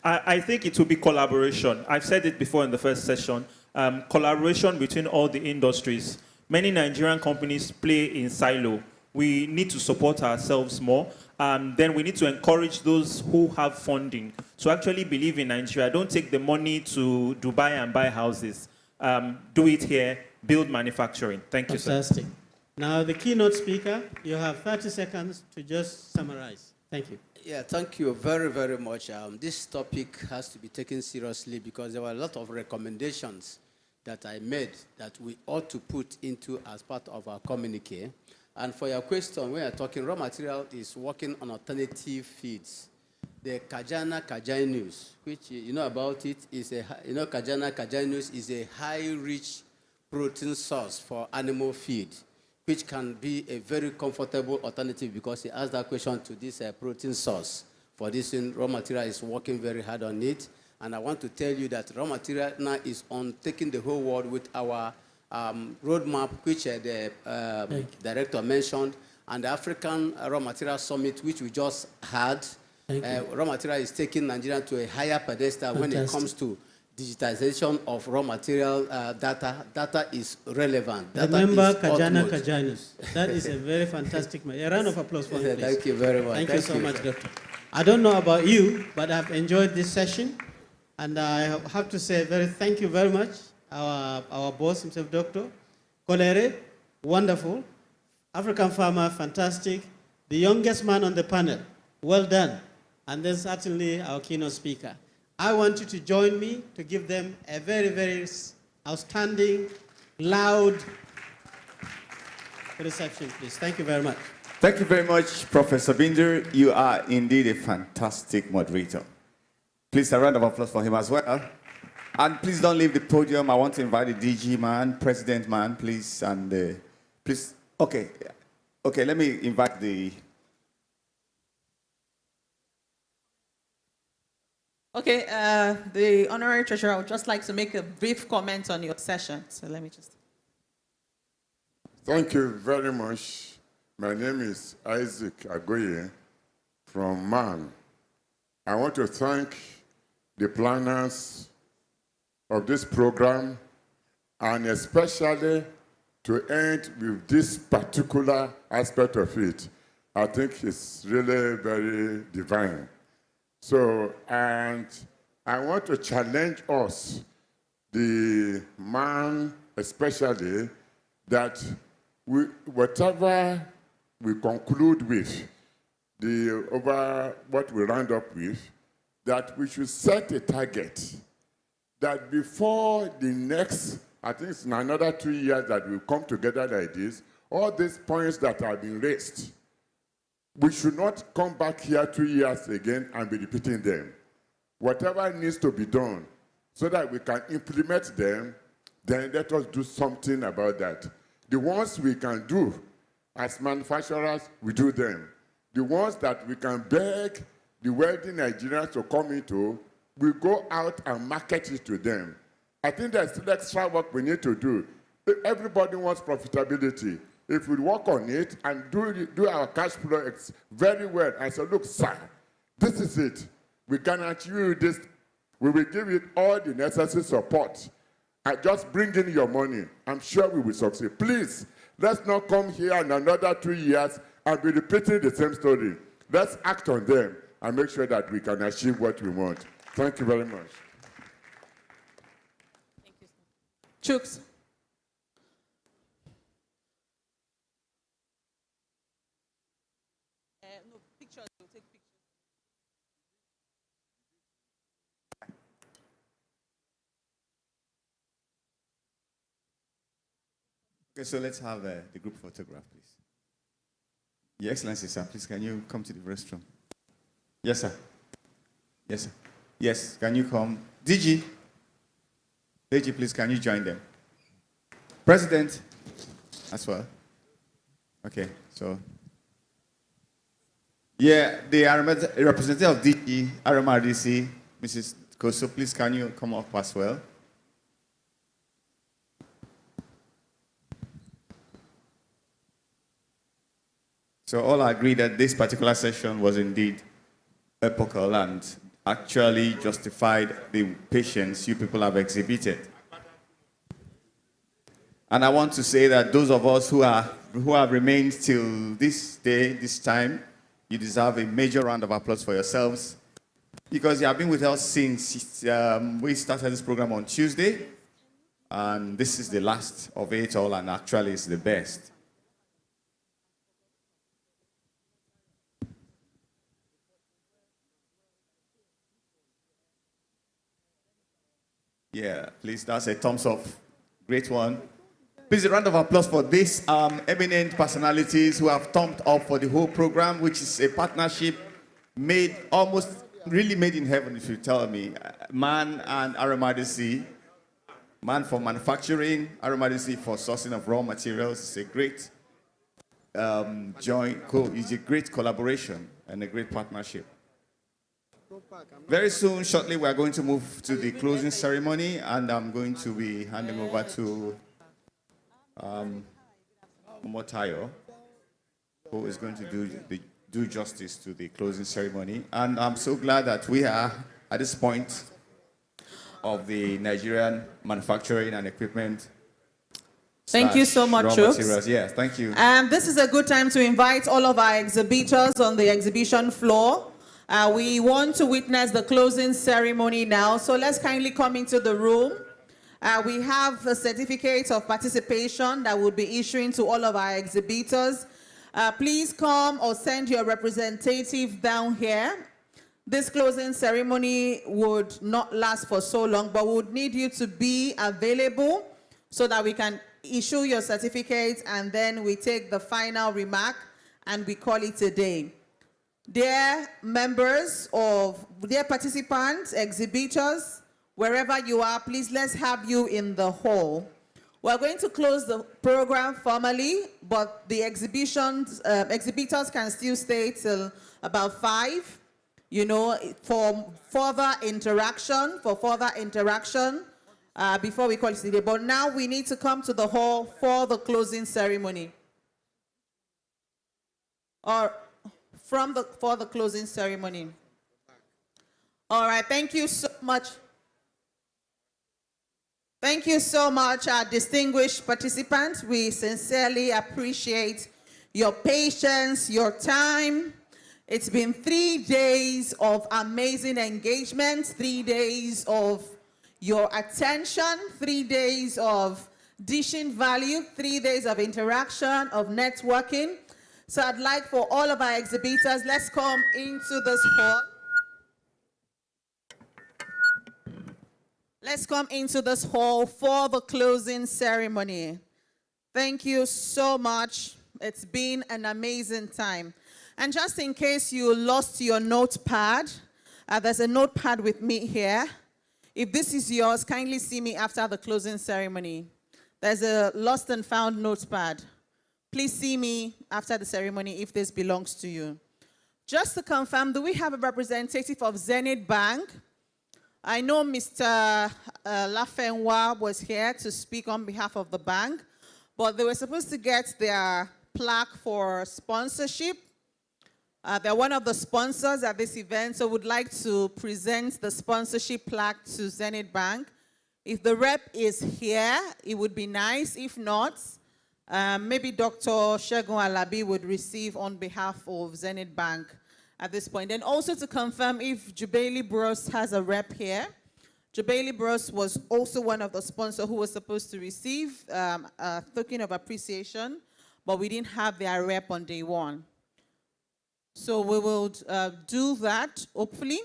Speaker 15: I think it will be collaboration. I've said it before in the first session. Collaboration between all the industries. Many Nigerian companies play in silo. We need to support ourselves more. Then we need to encourage those who have funding to actually believe in Nigeria. Don't take the money to Dubai and buy houses. Do it here, build manufacturing. Thank you, sir.
Speaker 16: Fantastic. Now, the keynote speaker, you have 30 seconds to just summarize. Thank you.
Speaker 17: Yeah, thank you very, very much. This topic has to be taken seriously because there were a lot of recommendations that I made that we ought to put into as part of our communique. And for your question, when you're talking raw material is working on alternative feeds. The Kajana Kajanus, which you know about it, is Kajana Kajanus is a high-rich protein source for animal feed, which can be a very comfortable alternative because he asked that question to this protein source. For this, raw material is working very hard on it. And I want to tell you that raw material now is on taking the whole world with our roadmap, which the director mentioned, and the African Raw Material Summit, which we just had. Raw material is taking Nigeria to a higher pedestal when it comes to digitization of raw material data. Data is relevant. Data
Speaker 16: Remember
Speaker 17: is
Speaker 16: Kajana
Speaker 17: utmost.
Speaker 16: Kajanus. That is a very fantastic man. A round of applause for him, please.
Speaker 17: Thank you very much.
Speaker 16: Thank you so much, Doctor. I don't know about you, but I've enjoyed this session. And I have to say thank you very much, our boss himself, Dr. Kolere, wonderful. African farmer, fantastic. The youngest man on the panel, well done. And then certainly our keynote speaker. I want you to join me to give them a very, very outstanding, loud reception, please. Thank you very much.
Speaker 1: Thank you very much, Professor Binder. You are indeed a fantastic moderator. Please, a round of applause for him as well. And please don't leave the podium. I want to invite the DG man, President man, please. And please, okay, let me invite the...
Speaker 2: Okay, the Honorary Treasurer, I would just like to make a brief comment on your session. So let me just...
Speaker 4: Thank you very much. My name is Isaac Agoye from MAN. I want to thank the planners of this program, and especially to end with this particular aspect of it. I think it's really very divine. So, and I want to challenge us, the man especially, that whatever we conclude with, over what we round up with, that we should set a target that before the next, I think it's in another 2 years that we'll come together like this, all these points that have been raised, we should not come back here 2 years again and be repeating them. Whatever needs to be done so that we can implement them, then let us do something about that. The ones we can do,
Speaker 20: As manufacturers, we do them. The ones that we can beg the wealthy Nigerians to come into, we go out and market it to them. I think there's still extra work we need to do. Everybody wants profitability. If we work on it and do our cash flow very well, and say, look, sir, this is it. We guarantee you this. We will give it all the necessary support. And just bring in your money. I'm sure we will succeed. Please, let's not come here in another 2 years and be repeating the same story. Let's act on them and make sure that we can achieve what we want. Thank you very much.
Speaker 2: Thank you, sir. Chooks. No, pictures. We'll take pictures.
Speaker 1: Okay, so let's have the group photograph, please. Your Excellency, sir, please, can you come to the restroom? Yes, sir. Yes, sir. Yes, can you come? DG, please, can you join them? President, as well. Okay, so. Yeah, the representative of DG, RMRDC, Mrs. Koso, please, can you come up as well? So all agree that this particular session was indeed epochal and actually justified the patience you people have exhibited. And I want to say that those of us who have remained till this day, this time, you deserve a major round of applause for yourselves because you have been with us since we started this program on Tuesday, and this is the last of it all, and actually it's the best. Yeah, please, that's a thumbs up. Great one. Please, a round of applause for these eminent personalities who have thumbed up for the whole program, which is a partnership made really made in heaven, if you tell me. MAN and RMRDC. MAN for manufacturing, RMRDC for sourcing of raw materials. It's a great it's a great collaboration and a great partnership. Very soon, shortly, we are going to move to the closing ceremony, and I'm going to be handing over to Motayo, who is going to do justice to the closing ceremony. And I'm so glad that we are at this point of the Nigerian manufacturing and equipment.
Speaker 2: Thank you so much, Chooks.
Speaker 1: Yes, thank you.
Speaker 2: And this is a good time to invite all of our exhibitors on the exhibition floor. We want to witness the closing ceremony now, so let's kindly come into the room. We have a certificate of participation that we'll be issuing to all of our exhibitors. Please come or send your representative down here. This closing ceremony would not last for so long, but we would need you to be available so that we can issue your certificate, and then we take the final remark and we call it a day. Dear members dear participants, exhibitors, wherever you are, please let's have you in the hall. We're going to close the program formally, but the exhibitors can still stay till about 5, for further interaction, before we call it a day. But now we need to come to the hall for the closing ceremony. For the closing ceremony. All right, thank you so much. Thank you so much, our distinguished participants. We sincerely appreciate your patience, your time. It's been 3 days of amazing engagement, 3 days of your attention, 3 days of dishing value, 3 days of interaction, of networking. So I'd like for all of our exhibitors, let's come into this hall. Let's come into this hall for the closing ceremony. Thank you so much. It's been an amazing time. And just in case you lost your notepad, there's a notepad with me here. If this is yours, kindly see me after the closing ceremony. There's a lost and found notepad Please see me after the ceremony if this belongs to you. Just to confirm, do we have a representative of Zenith Bank? I know Mr. Lafenwa was here to speak on behalf of the bank, but they were supposed to get their plaque for sponsorship. They're one of the sponsors at this event, so would like to present the sponsorship plaque to Zenith Bank. If the rep is here, it would be nice. If not, maybe Dr. Segun Alabi would receive on behalf of Zenith Bank at this point. And also to confirm if Jubilee Bros has a rep here. Jubilee Bros was also one of the sponsors who was supposed to receive a token of appreciation, but we didn't have their rep on day one. So we will do that, hopefully.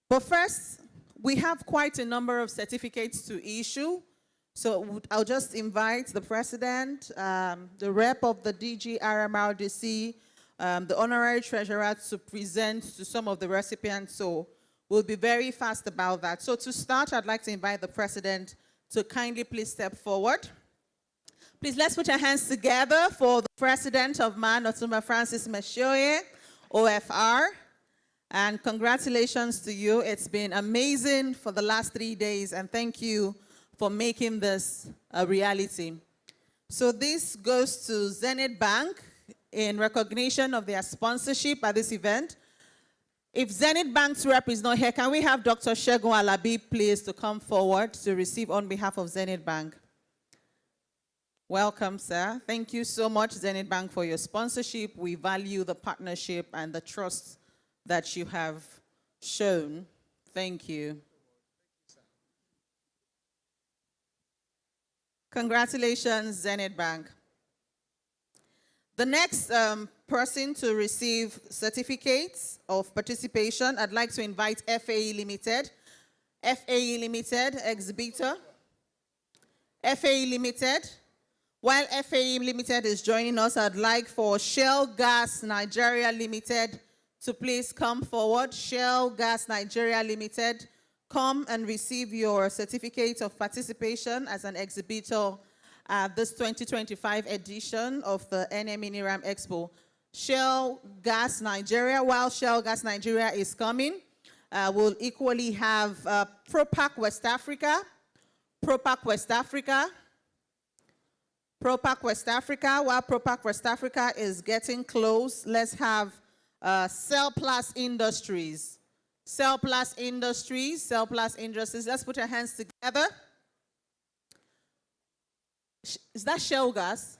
Speaker 2: But first, we have quite a number of certificates to issue. So I'll just invite the president, the rep of the DG RMRDC, the honorary treasurer to present to some of the recipients. So we'll be very fast about that. So to start, I'd like to invite the president to kindly please step forward. Please, let's put our hands together for the president of MAN, Otuma Francis Meshoye, OFR. And congratulations to you. It's been amazing for the last 3 days, and thank you for making this a reality. So this goes to Zenith Bank in recognition of their sponsorship at this event. If Zenith Bank's rep is not here, can we have Dr. Segun Alabi please to come forward to receive on behalf of Zenith Bank? Welcome, sir. Thank you so much, Zenith Bank, for your sponsorship. We value the partnership and the trust that you have shown. Thank you. Congratulations, Zenith Bank. The next person to receive certificates of participation, I'd like to invite FAE Limited. FAE Limited, exhibitor. FAE Limited. While FAE Limited is joining us, I'd like for Shell Gas Nigeria Limited to please come forward. Shell Gas Nigeria Limited, come and receive your certificate of participation as an exhibitor at this 2025 edition of the NME Niram Expo. Shell Gas Nigeria, while Shell Gas Nigeria is coming, we'll equally have Propac West Africa, Propac West Africa, Propac West Africa. While Propac West Africa is getting close, let's have Cellplus Industries. Cellplus Industries, Cellplus Industries. Let's put our hands together. Is that Shell Gas?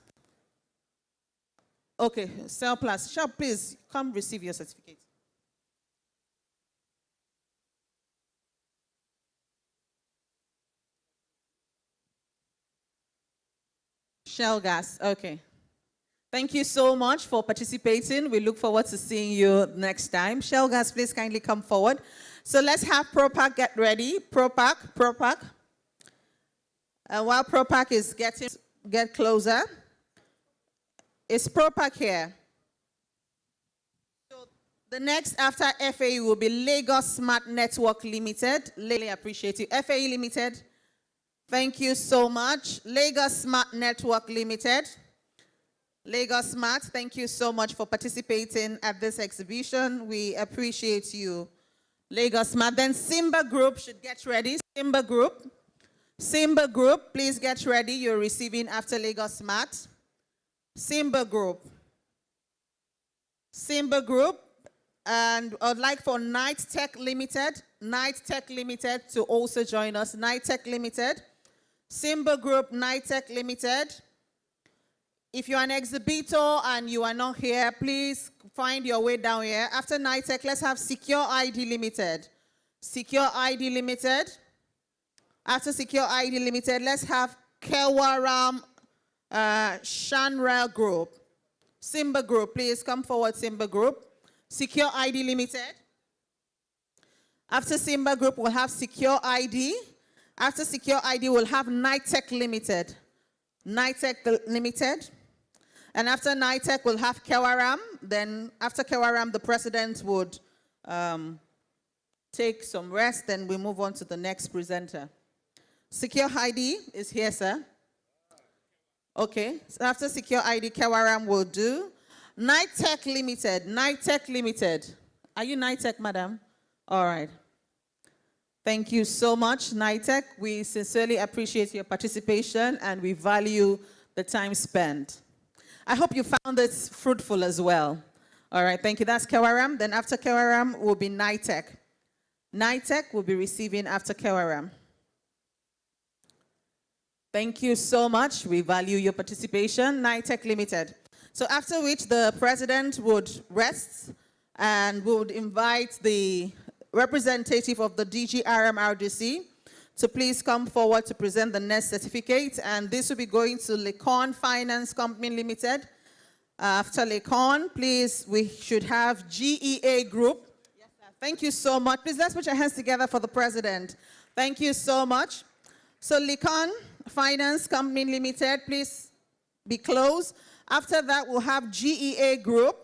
Speaker 2: Okay, Cellplus. Shell, please come receive your certificate. Shell Gas, okay. Thank you so much for participating. We look forward to seeing you next time. Shell Gas, please kindly come forward. So let's have Propac get ready. Propac. While Propac is get closer, is Propac here? So the next after FAE will be Lagos Smart Network Limited. Really appreciate you. FAE Limited. Thank you so much. Lagos Smart Network Limited. Lagos Smart, thank you so much for participating at this exhibition. We appreciate you. Lagos Smart. Then Simba Group should get ready. Simba Group. Simba Group, please get ready. You're receiving after Lagos Smart. Simba Group. Simba Group. And I'd like for Night Tech Limited. Night Tech Limited to also join us. Night Tech Limited. Simba Group, Night Tech Limited. If you're an exhibitor and you are not here, please find your way down here. After Night Tech, let's have Secure ID Limited. Secure ID Limited. After Secure ID Limited, let's have Kewaram Shanra Group. Simba Group, please come forward, Simba Group. Secure ID Limited. After Simba Group, we'll have Secure ID. After Secure ID, we'll have Night Tech Limited. Night Tech Limited. And after Night Tech, we'll have Kewaram. Then after Kewaram, the president would take some rest. Then we move on to the next presenter. Secure ID is here, sir. Okay, so after Secure ID, Kewaram will do. Nitech Limited, Nitech Limited. Are you Nitech, madam? All right. Thank you so much, Nitech. We sincerely appreciate your participation and we value the time spent. I hope you found it fruitful as well. All right, thank you. That's Kewaram. Then after Kewaram will be Nitech. Nitech will be receiving after Kewaram. Thank you so much. We value your participation. Nitech Limited. So after which the president would rest and would invite the representative of the DG RMRDC to please come forward to present the next certificate. And this will be going to Lecon Finance Company Limited. After Lecon, please, we should have GEA Group. Yes, sir. Thank you so much. Please, let's put your hands together for the president. Thank you so much. So Lecon Finance Company Limited, please be closed. After that, we'll have GEA Group.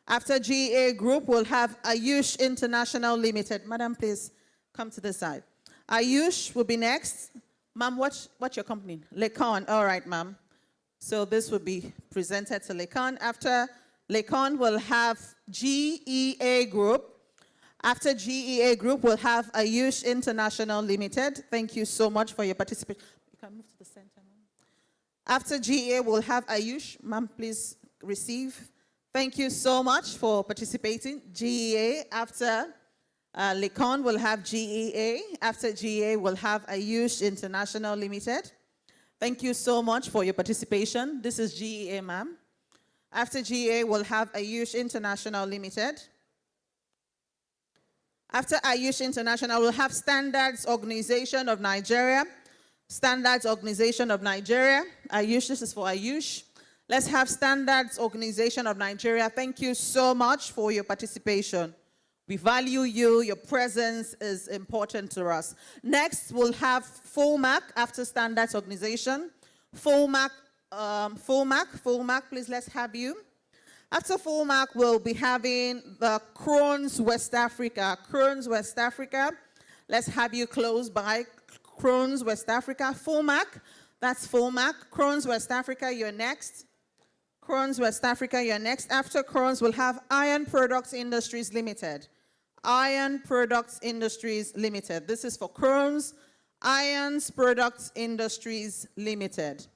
Speaker 2: After GEA Group, we'll have Ayush International Limited. Madam, please come to the side. Ayush will be next. Ma'am, what's your company? Lecon. All right, ma'am. So this will be presented to Lecon. After Lecon, we'll have GEA Group. After GEA Group, we'll have Ayush International Limited. Thank you so much for your participation. You can move to the center. After GEA, we'll have Ayush. Ma'am, please receive. Thank you so much for participating. GEA. After Lecon, we'll have GEA. After GEA, we'll have Ayush International Limited. Thank you so much for your participation. This is GEA, ma'am. After GEA, we'll have Ayush International Limited. After Ayush International, we'll have Standards Organization of Nigeria. Standards Organization of Nigeria. Ayush, this is for Ayush. Let's have Standards Organization of Nigeria. Thank you so much for your participation. We value you. Your presence is important to us. Next, we'll have FOMAC after Standards Organization. FOMAC, please let's have you. After FOMAC, we'll be having the Crohn's West Africa. Crohn's West Africa. Let's have you close by. Crohn's West Africa. FOMAC, that's FOMAC. Crohn's West Africa, you're next. Crohn's West Africa, you're next. After Crohn's, we'll have Iron Products Industries Limited. Iron Products Industries Limited. This is for Crohn's. Iron Products Industries Limited.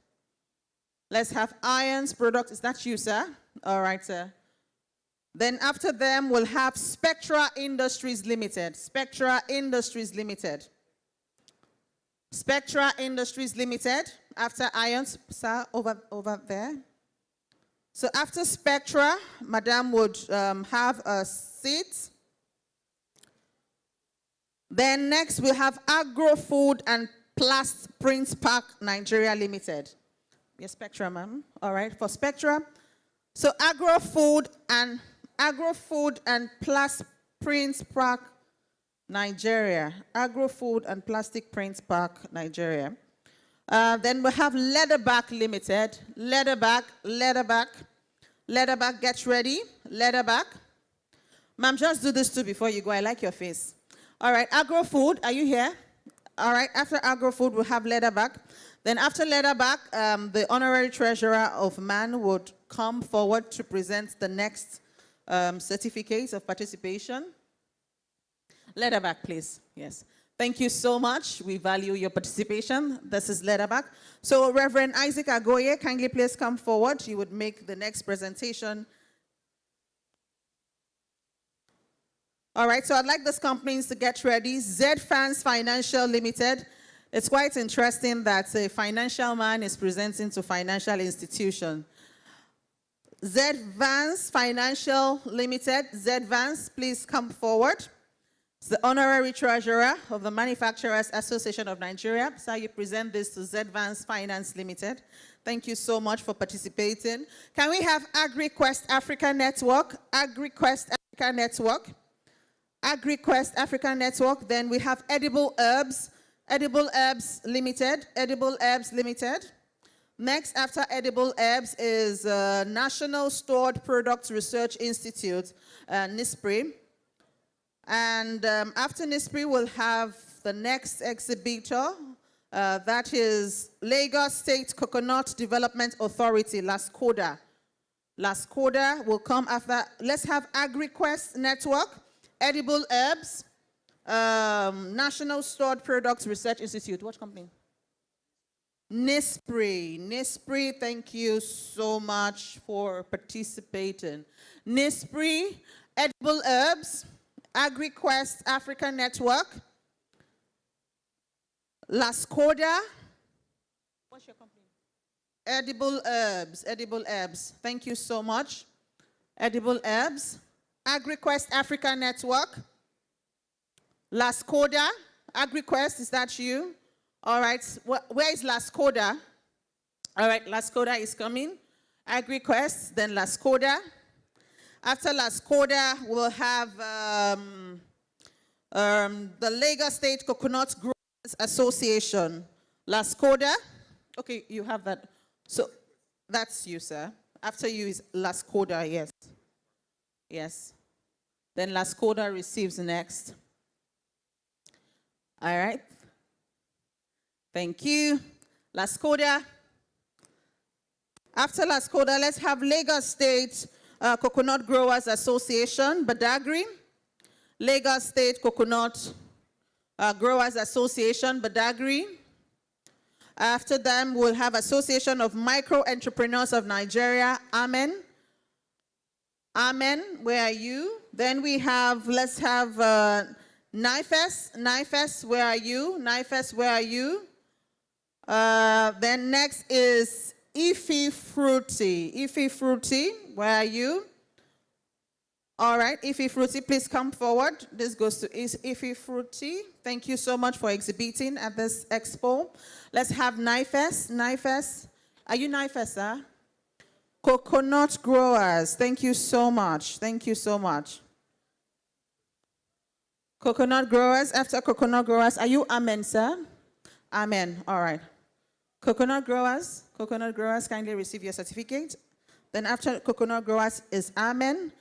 Speaker 2: Let's have Iron Products. Is that you, sir? All right, sir. Then after them, we'll have Spectra Industries Limited. Spectra Industries Limited. Spectra Industries Limited. After Iron, sir, over there. So after Spectra, Madam would have a seat. Then next we'll have Agro Food and Plast Print Park Nigeria Limited. Yes, Spectra, ma'am. All right, for Spectra. So Agro Food and Plast Print Park Nigeria. Agro Food and Plastic Print Park Nigeria. Then we have Leatherback Limited. Leatherback, get ready. Leatherback. Ma'am, just do this too before you go. I like your face. All right, Agro Food, are you here? All right, after Agro Food, we'll have Leatherback. Then after Leatherback, the Honorary Treasurer of MAN would come forward to present the next certificate of participation. Leatherback, please. Yes. Thank you so much. We value your participation. This is Leatherback. So Reverend Isaac Agoye, kindly please come forward. You would make the next presentation. All right, so I'd like these companies to get ready. Z-Fans Financial Limited. It's quite interesting that a financial man is presenting to financial institution. Z-Vans Financial Limited. Z-Vans, please come forward. It's the Honorary Treasurer of the Manufacturers Association of Nigeria. So you present this to Z-Vans Finance Limited. Thank you so much for participating. Can we have AgriQuest Africa Network? AgriQuest Africa Network. AgriQuest Africa Network. Then we have Edible Herbs Limited. Edible Herbs Limited. Next, after Edible Herbs is National Stored Products Research Institute, NISPRI. And after NISPRI, we'll have the next exhibitor, That is Lagos State Coconut Development Authority, LASCODA. LASCODA will come after. Let's have AgriQuest Network, Edible Herbs, National Stored Products Research Institute. What company? NISPRI. NISPRI, thank you so much for participating. NISPRI, Edible Herbs, AgriQuest Africa Network, LASCODA. What's your company? Edible Herbs. Edible Herbs. Thank you so much. Edible Herbs. AgriQuest Africa Network. LASCODA. AgriQuest, is that you? All right. Where is LASCODA? All right, LASCODA is coming. AgriQuest, then LASCODA. After LASCODA, we'll have the Lagos State Coconut Growers Association. LASCODA. Okay, you have that. So that's you, sir. After you is LASCODA, yes. Yes. Then LASCODA receives next. All right. Thank you. LASCODA. After LASCODA, let's have Lagos State Coconut Growers Association, Badagry. Lagos State Coconut Growers Association, Badagry. After them, we'll have Association of Micro Entrepreneurs of Nigeria, Amen. Amen, where are you? Then we have, let's have NIFES. NIFES, where are you? NIFES, where are you? Then next is Ifi Fruity. Ifi Fruity, where are you? All right, Ifi Fruity, please come forward. This goes to Ifi Fruity. Thank you so much for exhibiting at this expo. Let's have NIFES. NIFES. Are you NIFES, sir? Coconut Growers. Thank you so much. Thank you so much. Coconut Growers. After Coconut Growers, are you Amen, sir? Amen. All right. Coconut Growers. Coconut Growers, kindly receive your certificate. Then after Coconut Growers is Amen.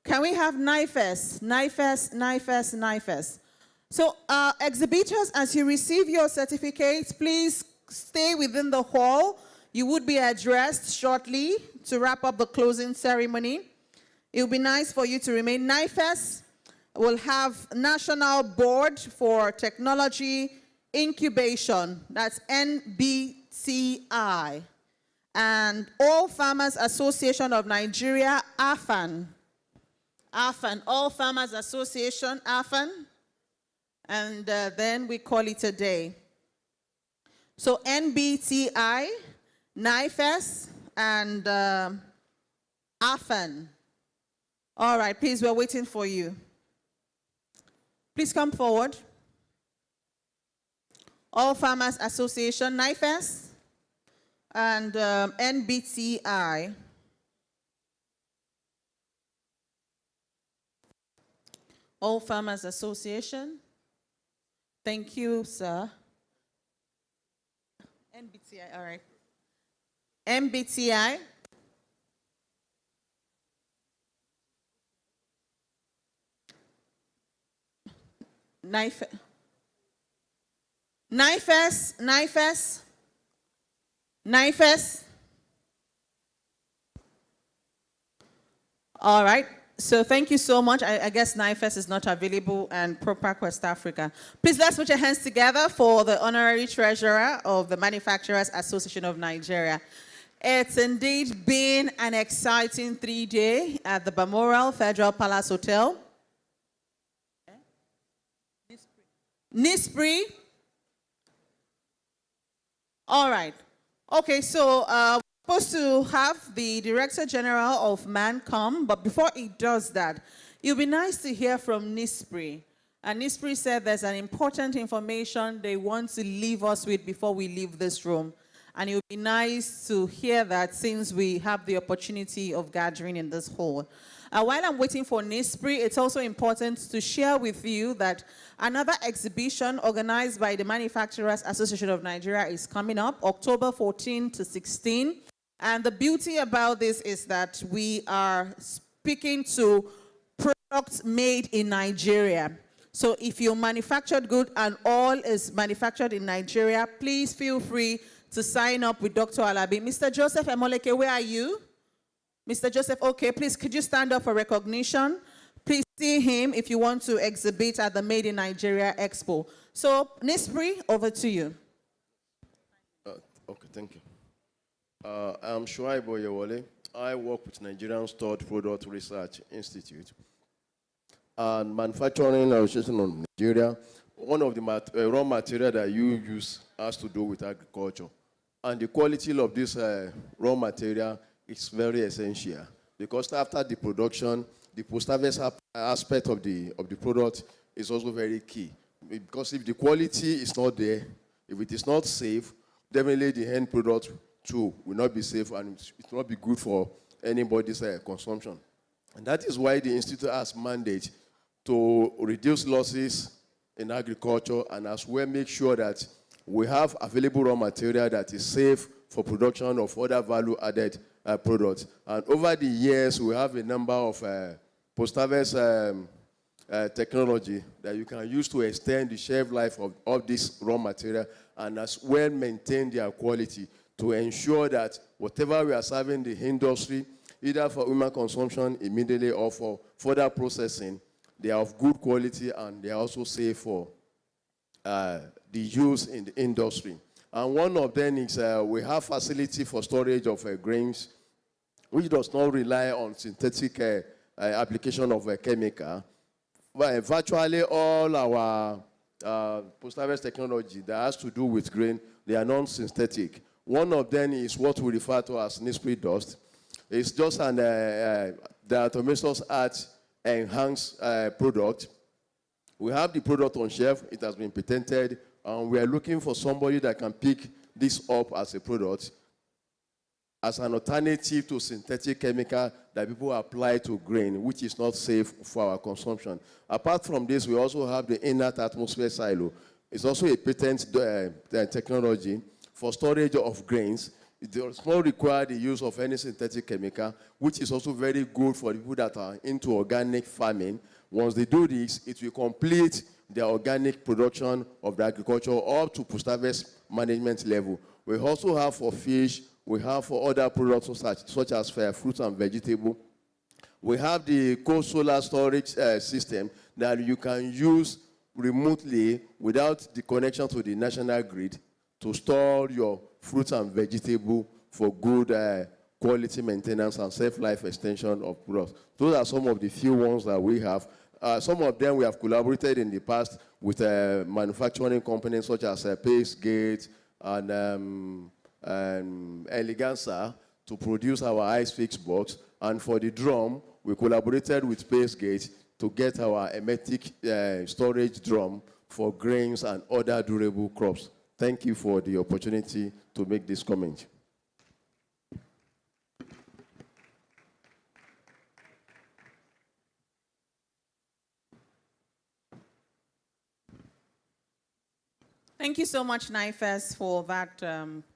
Speaker 2: Can we have NIFES? NIFES, NIFES, NIFES. So exhibitors, as you receive your certificates, please stay within the hall. You would be addressed shortly to wrap up the closing ceremony. It would be nice for you to remain. NIFES will have National Board for Technology Incubation. That's NBTI. And All Farmers Association of Nigeria, AFAN. AFAN, All Farmers Association, AFAN. And then we call it a day. So NBTI, NIFES, and AFAN. All right, please, we're waiting for you. Please come forward. All Farmers Association, NIFES, and NBTI. All Farmers Association. Thank you, sir. NBTI, all right. MBTI. NIFES. NIFES, NIFES, NIFES. All right. So thank you so much. I guess NIFES is not available and Propac West Africa. Please let's put your hands together for the Honorary Treasurer of the Manufacturers Association of Nigeria. It's indeed been an exciting 3-day at the Balmoral Federal Palace Hotel. NISPRI. All right. Okay, so we're supposed to have the Director General of MAN come, but before he does that, it would be nice to hear from NISPRI. And NISPRI said there's an important information they want to leave us with before we leave this room. And it would be nice to hear that since we have the opportunity of gathering in this hall. While I'm waiting for NISPRI, it's also important to share with you that another exhibition organized by the Manufacturers Association of Nigeria is coming up, October 14 to 16. And the beauty about this is that we are speaking to products made in Nigeria. So if you manufactured good and all is manufactured in Nigeria, please feel free to sign up with Dr. Alabi. Mr. Joseph Emoleke, where are you? Mr. Joseph, okay, please, could you stand up for recognition? Please see him if you want to exhibit at the Made in Nigeria Expo. So, Nispri, over to you.
Speaker 21: Okay, thank you. I'm Shuaibu Oyewole. I work with Nigerian Stored Product Research Institute and Manufacturing Association of Nigeria. One of the raw material that you use has to do with agriculture. And the quality of this raw material is very essential because after the production, the post-harvest aspect of the product is also very key. Because if the quality is not there, if it is not safe, definitely the end product too will not be safe and it will not be good for anybody's consumption. And that is why the Institute has mandate to reduce losses in agriculture and as well make sure that we have available raw material that is safe for production of other value-added products. And over the years, we have a number of post-harvest technology that you can use to extend the shelf life of this raw material and as well maintain their quality to ensure that whatever we are serving the industry, either for human consumption immediately or for further processing, they are of good quality and they are also safe for the use in the industry. And one of them is we have facility for storage of grains, which does not rely on synthetic application of a chemical. But virtually all our post-harvest technology that has to do with grain, they are non-synthetic. One of them is what we refer to as Nispri dust. It's just an diatomaceous art enhanced product. We have the product on shelf. It has been patented. And we are looking for somebody that can pick this up as a product as an alternative to synthetic chemical that people apply to grain, which is not safe for our consumption. Apart from this, we also have the inert atmosphere silo. It's also a patent technology for storage of grains. It does not require the use of any synthetic chemical, which is also very good for people that are into organic farming. Once they do this, it will complete the organic production of the agriculture up to post-harvest management level. We also have for fish, we have for other products such as for fruits and vegetables. We have the cold solar storage system that you can use remotely without the connection to the national grid to store your fruits and vegetables for good quality maintenance and safe life extension of products. Those are some of the few ones that we have. Some of them we have collaborated in the past with manufacturing companies such as Pacegate and Eleganza to produce our ice fix box. And for the drum, we collaborated with Pacegate to get our hermetic storage drum for grains and other durable crops. Thank you for the opportunity to make this comment.
Speaker 2: Thank you so much, Naifes, for that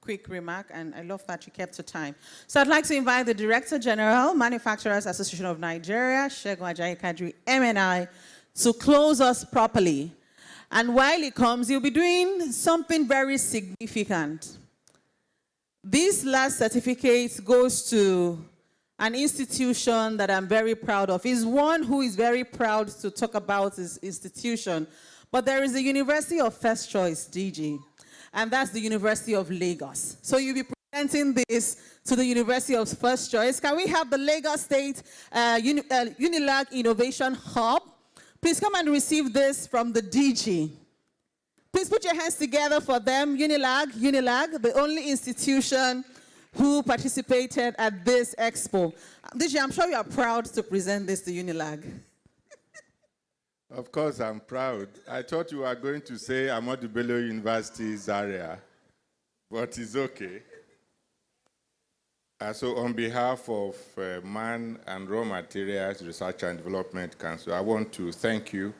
Speaker 2: quick remark, and I love that you kept to time. So I'd like to invite the Director General, Manufacturers Association of Nigeria, Segun Ajayi Kadri, MNI, to close us properly. And while he comes, he'll be doing something very significant. This last certificate goes to an institution that I'm very proud of. He's one who is very proud to talk about his institution. But there is a University of First Choice, DG, and that's the University of Lagos. So you'll be presenting this to the University of First Choice. Can we have the Lagos State Unilag Innovation Hub? Please come and receive this from the DG. Please put your hands together for them. Unilag, the only institution who participated at this expo. DG, I'm sure you are proud to present this to Unilag.
Speaker 3: Of course, I'm proud. I thought you were going to say Ahmadu Bello University's area, but it's okay. So on behalf of Man and Raw Materials Research and Development Council, I want to thank you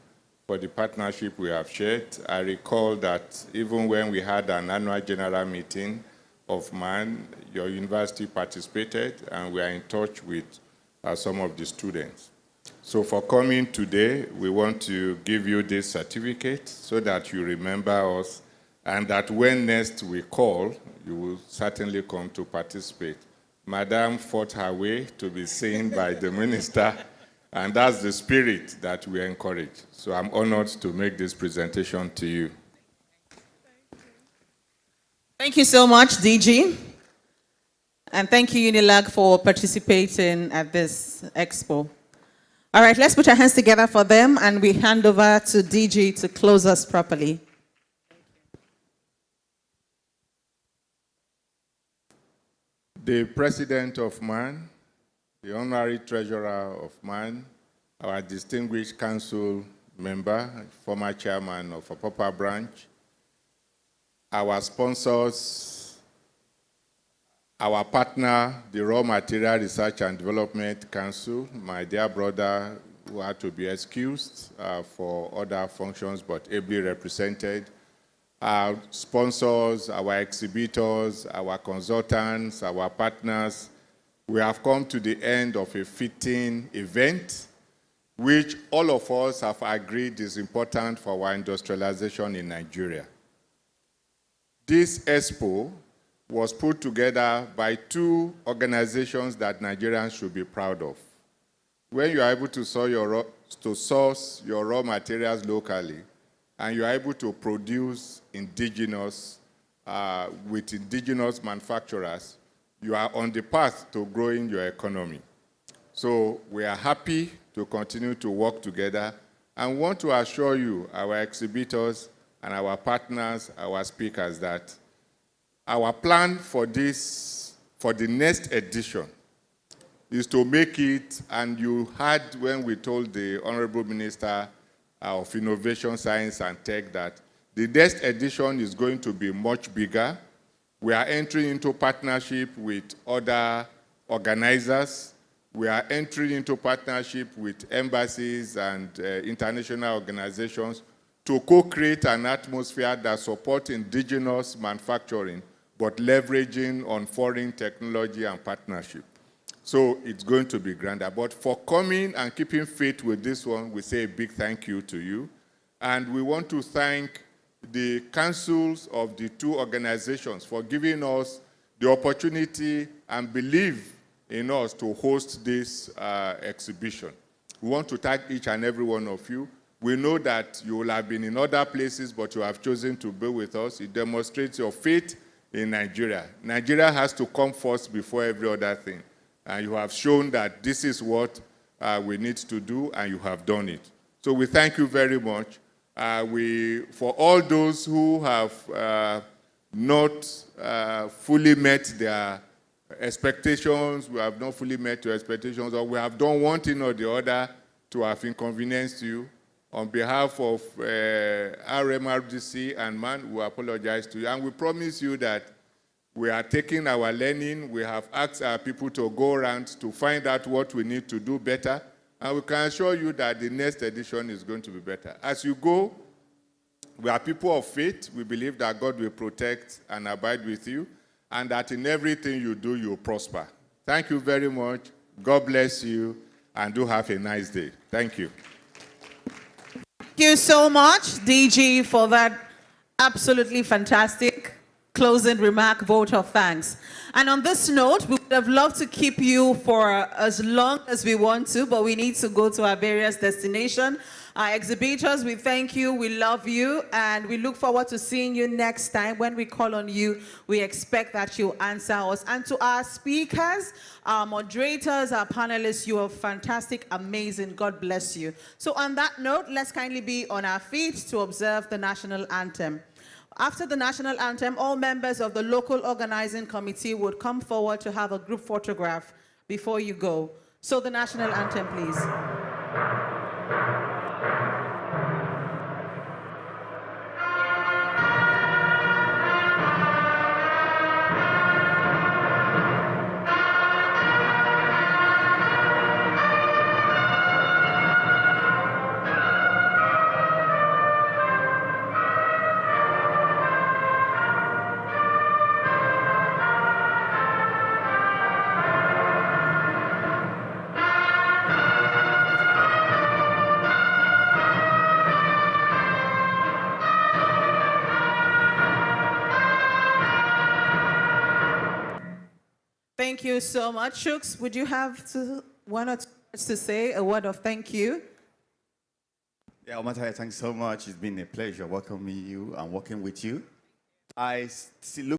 Speaker 3: for the partnership we have shared. I recall that even when we had an annual general meeting of Man, your university participated, and we are in touch with some of the students. So for coming today, we want to give you this certificate so that you remember us and that when next we call, you will certainly come to participate. Madam fought her way to be seen by the minister, and that's the spirit that we encourage. So I'm honored to make this presentation to you.
Speaker 2: Thank you so much, DG. And thank you, UNILAG, for participating at this expo. All right, let's put our hands together for them, and we hand over to DG to close us properly.
Speaker 3: The President of MAN, the Honorary Treasurer of MAN, our distinguished council member, former chairman of Apapa branch, our sponsors, our partner, the Raw Material Research and Development Council, my dear brother who had to be excused for other functions but ably represented, our sponsors, our exhibitors, our consultants, our partners. We have come to the end of a fitting event, which all of us have agreed is important for our industrialization in Nigeria. This Expo was put together by two organizations that Nigerians should be proud of. When you are able to source your raw materials locally, and you are able to produce indigenous, with indigenous manufacturers, you are on the path to growing your economy. So we are happy to continue to work together and want to assure you, our exhibitors and our partners, our speakers, that our plan for this, for the next edition, is to make it, and you heard when we told the Honorable Minister of Innovation, Science and Tech that the next edition is going to be much bigger. We are entering into partnership with other organizers. We are entering into partnership with embassies and international organizations to co-create an atmosphere that supports indigenous manufacturing, but leveraging on foreign technology and partnership. So it's going to be grander. But for coming and keeping faith with this one, we say a big thank you to you. And we want to thank the councils of the two organizations for giving us the opportunity and believe in us to host this exhibition. We want to thank each and every one of you. We know that you will have been in other places, but you have chosen to be with us. It demonstrates your faith in Nigeria. Nigeria has to come first before every other thing. And you have shown that this is what we need to do, and you have done it. So we thank you very much. For all those who have not fully met their expectations, we have not fully met your expectations, or we have done one thing or the other to have inconvenienced you, on behalf of RMRDC and MAN, we apologize to you. And we promise you that we are taking our learning. We have asked our people to go around to find out what we need to do better. And we can assure you that the next edition is going to be better. As you go, we are people of faith. We believe that God will protect and abide with you, and that in everything you do, you prosper. Thank you very much. God bless you, and do have a nice day. Thank you.
Speaker 2: Thank you so much, DG, for that absolutely fantastic closing remark, vote of thanks. And on this note, we would have loved to keep you for as long as we want to, but we need to go to our various destinations. Our exhibitors, we thank you, we love you, and we look forward to seeing you next time. When we call on you, we expect that you answer us. And to our speakers, our moderators, our panelists, you are fantastic, amazing. God bless you. So on that note, let's kindly be on our feet to observe the national anthem. After the national anthem, all members of the local organizing committee would come forward to have a group photograph before you go. So the national anthem, please. Thank you so much. Shooks, would you have one or two words to say, a word of thank you?
Speaker 1: Yeah, Omataya, thanks so much. It's been a pleasure welcoming you and working with you. I still look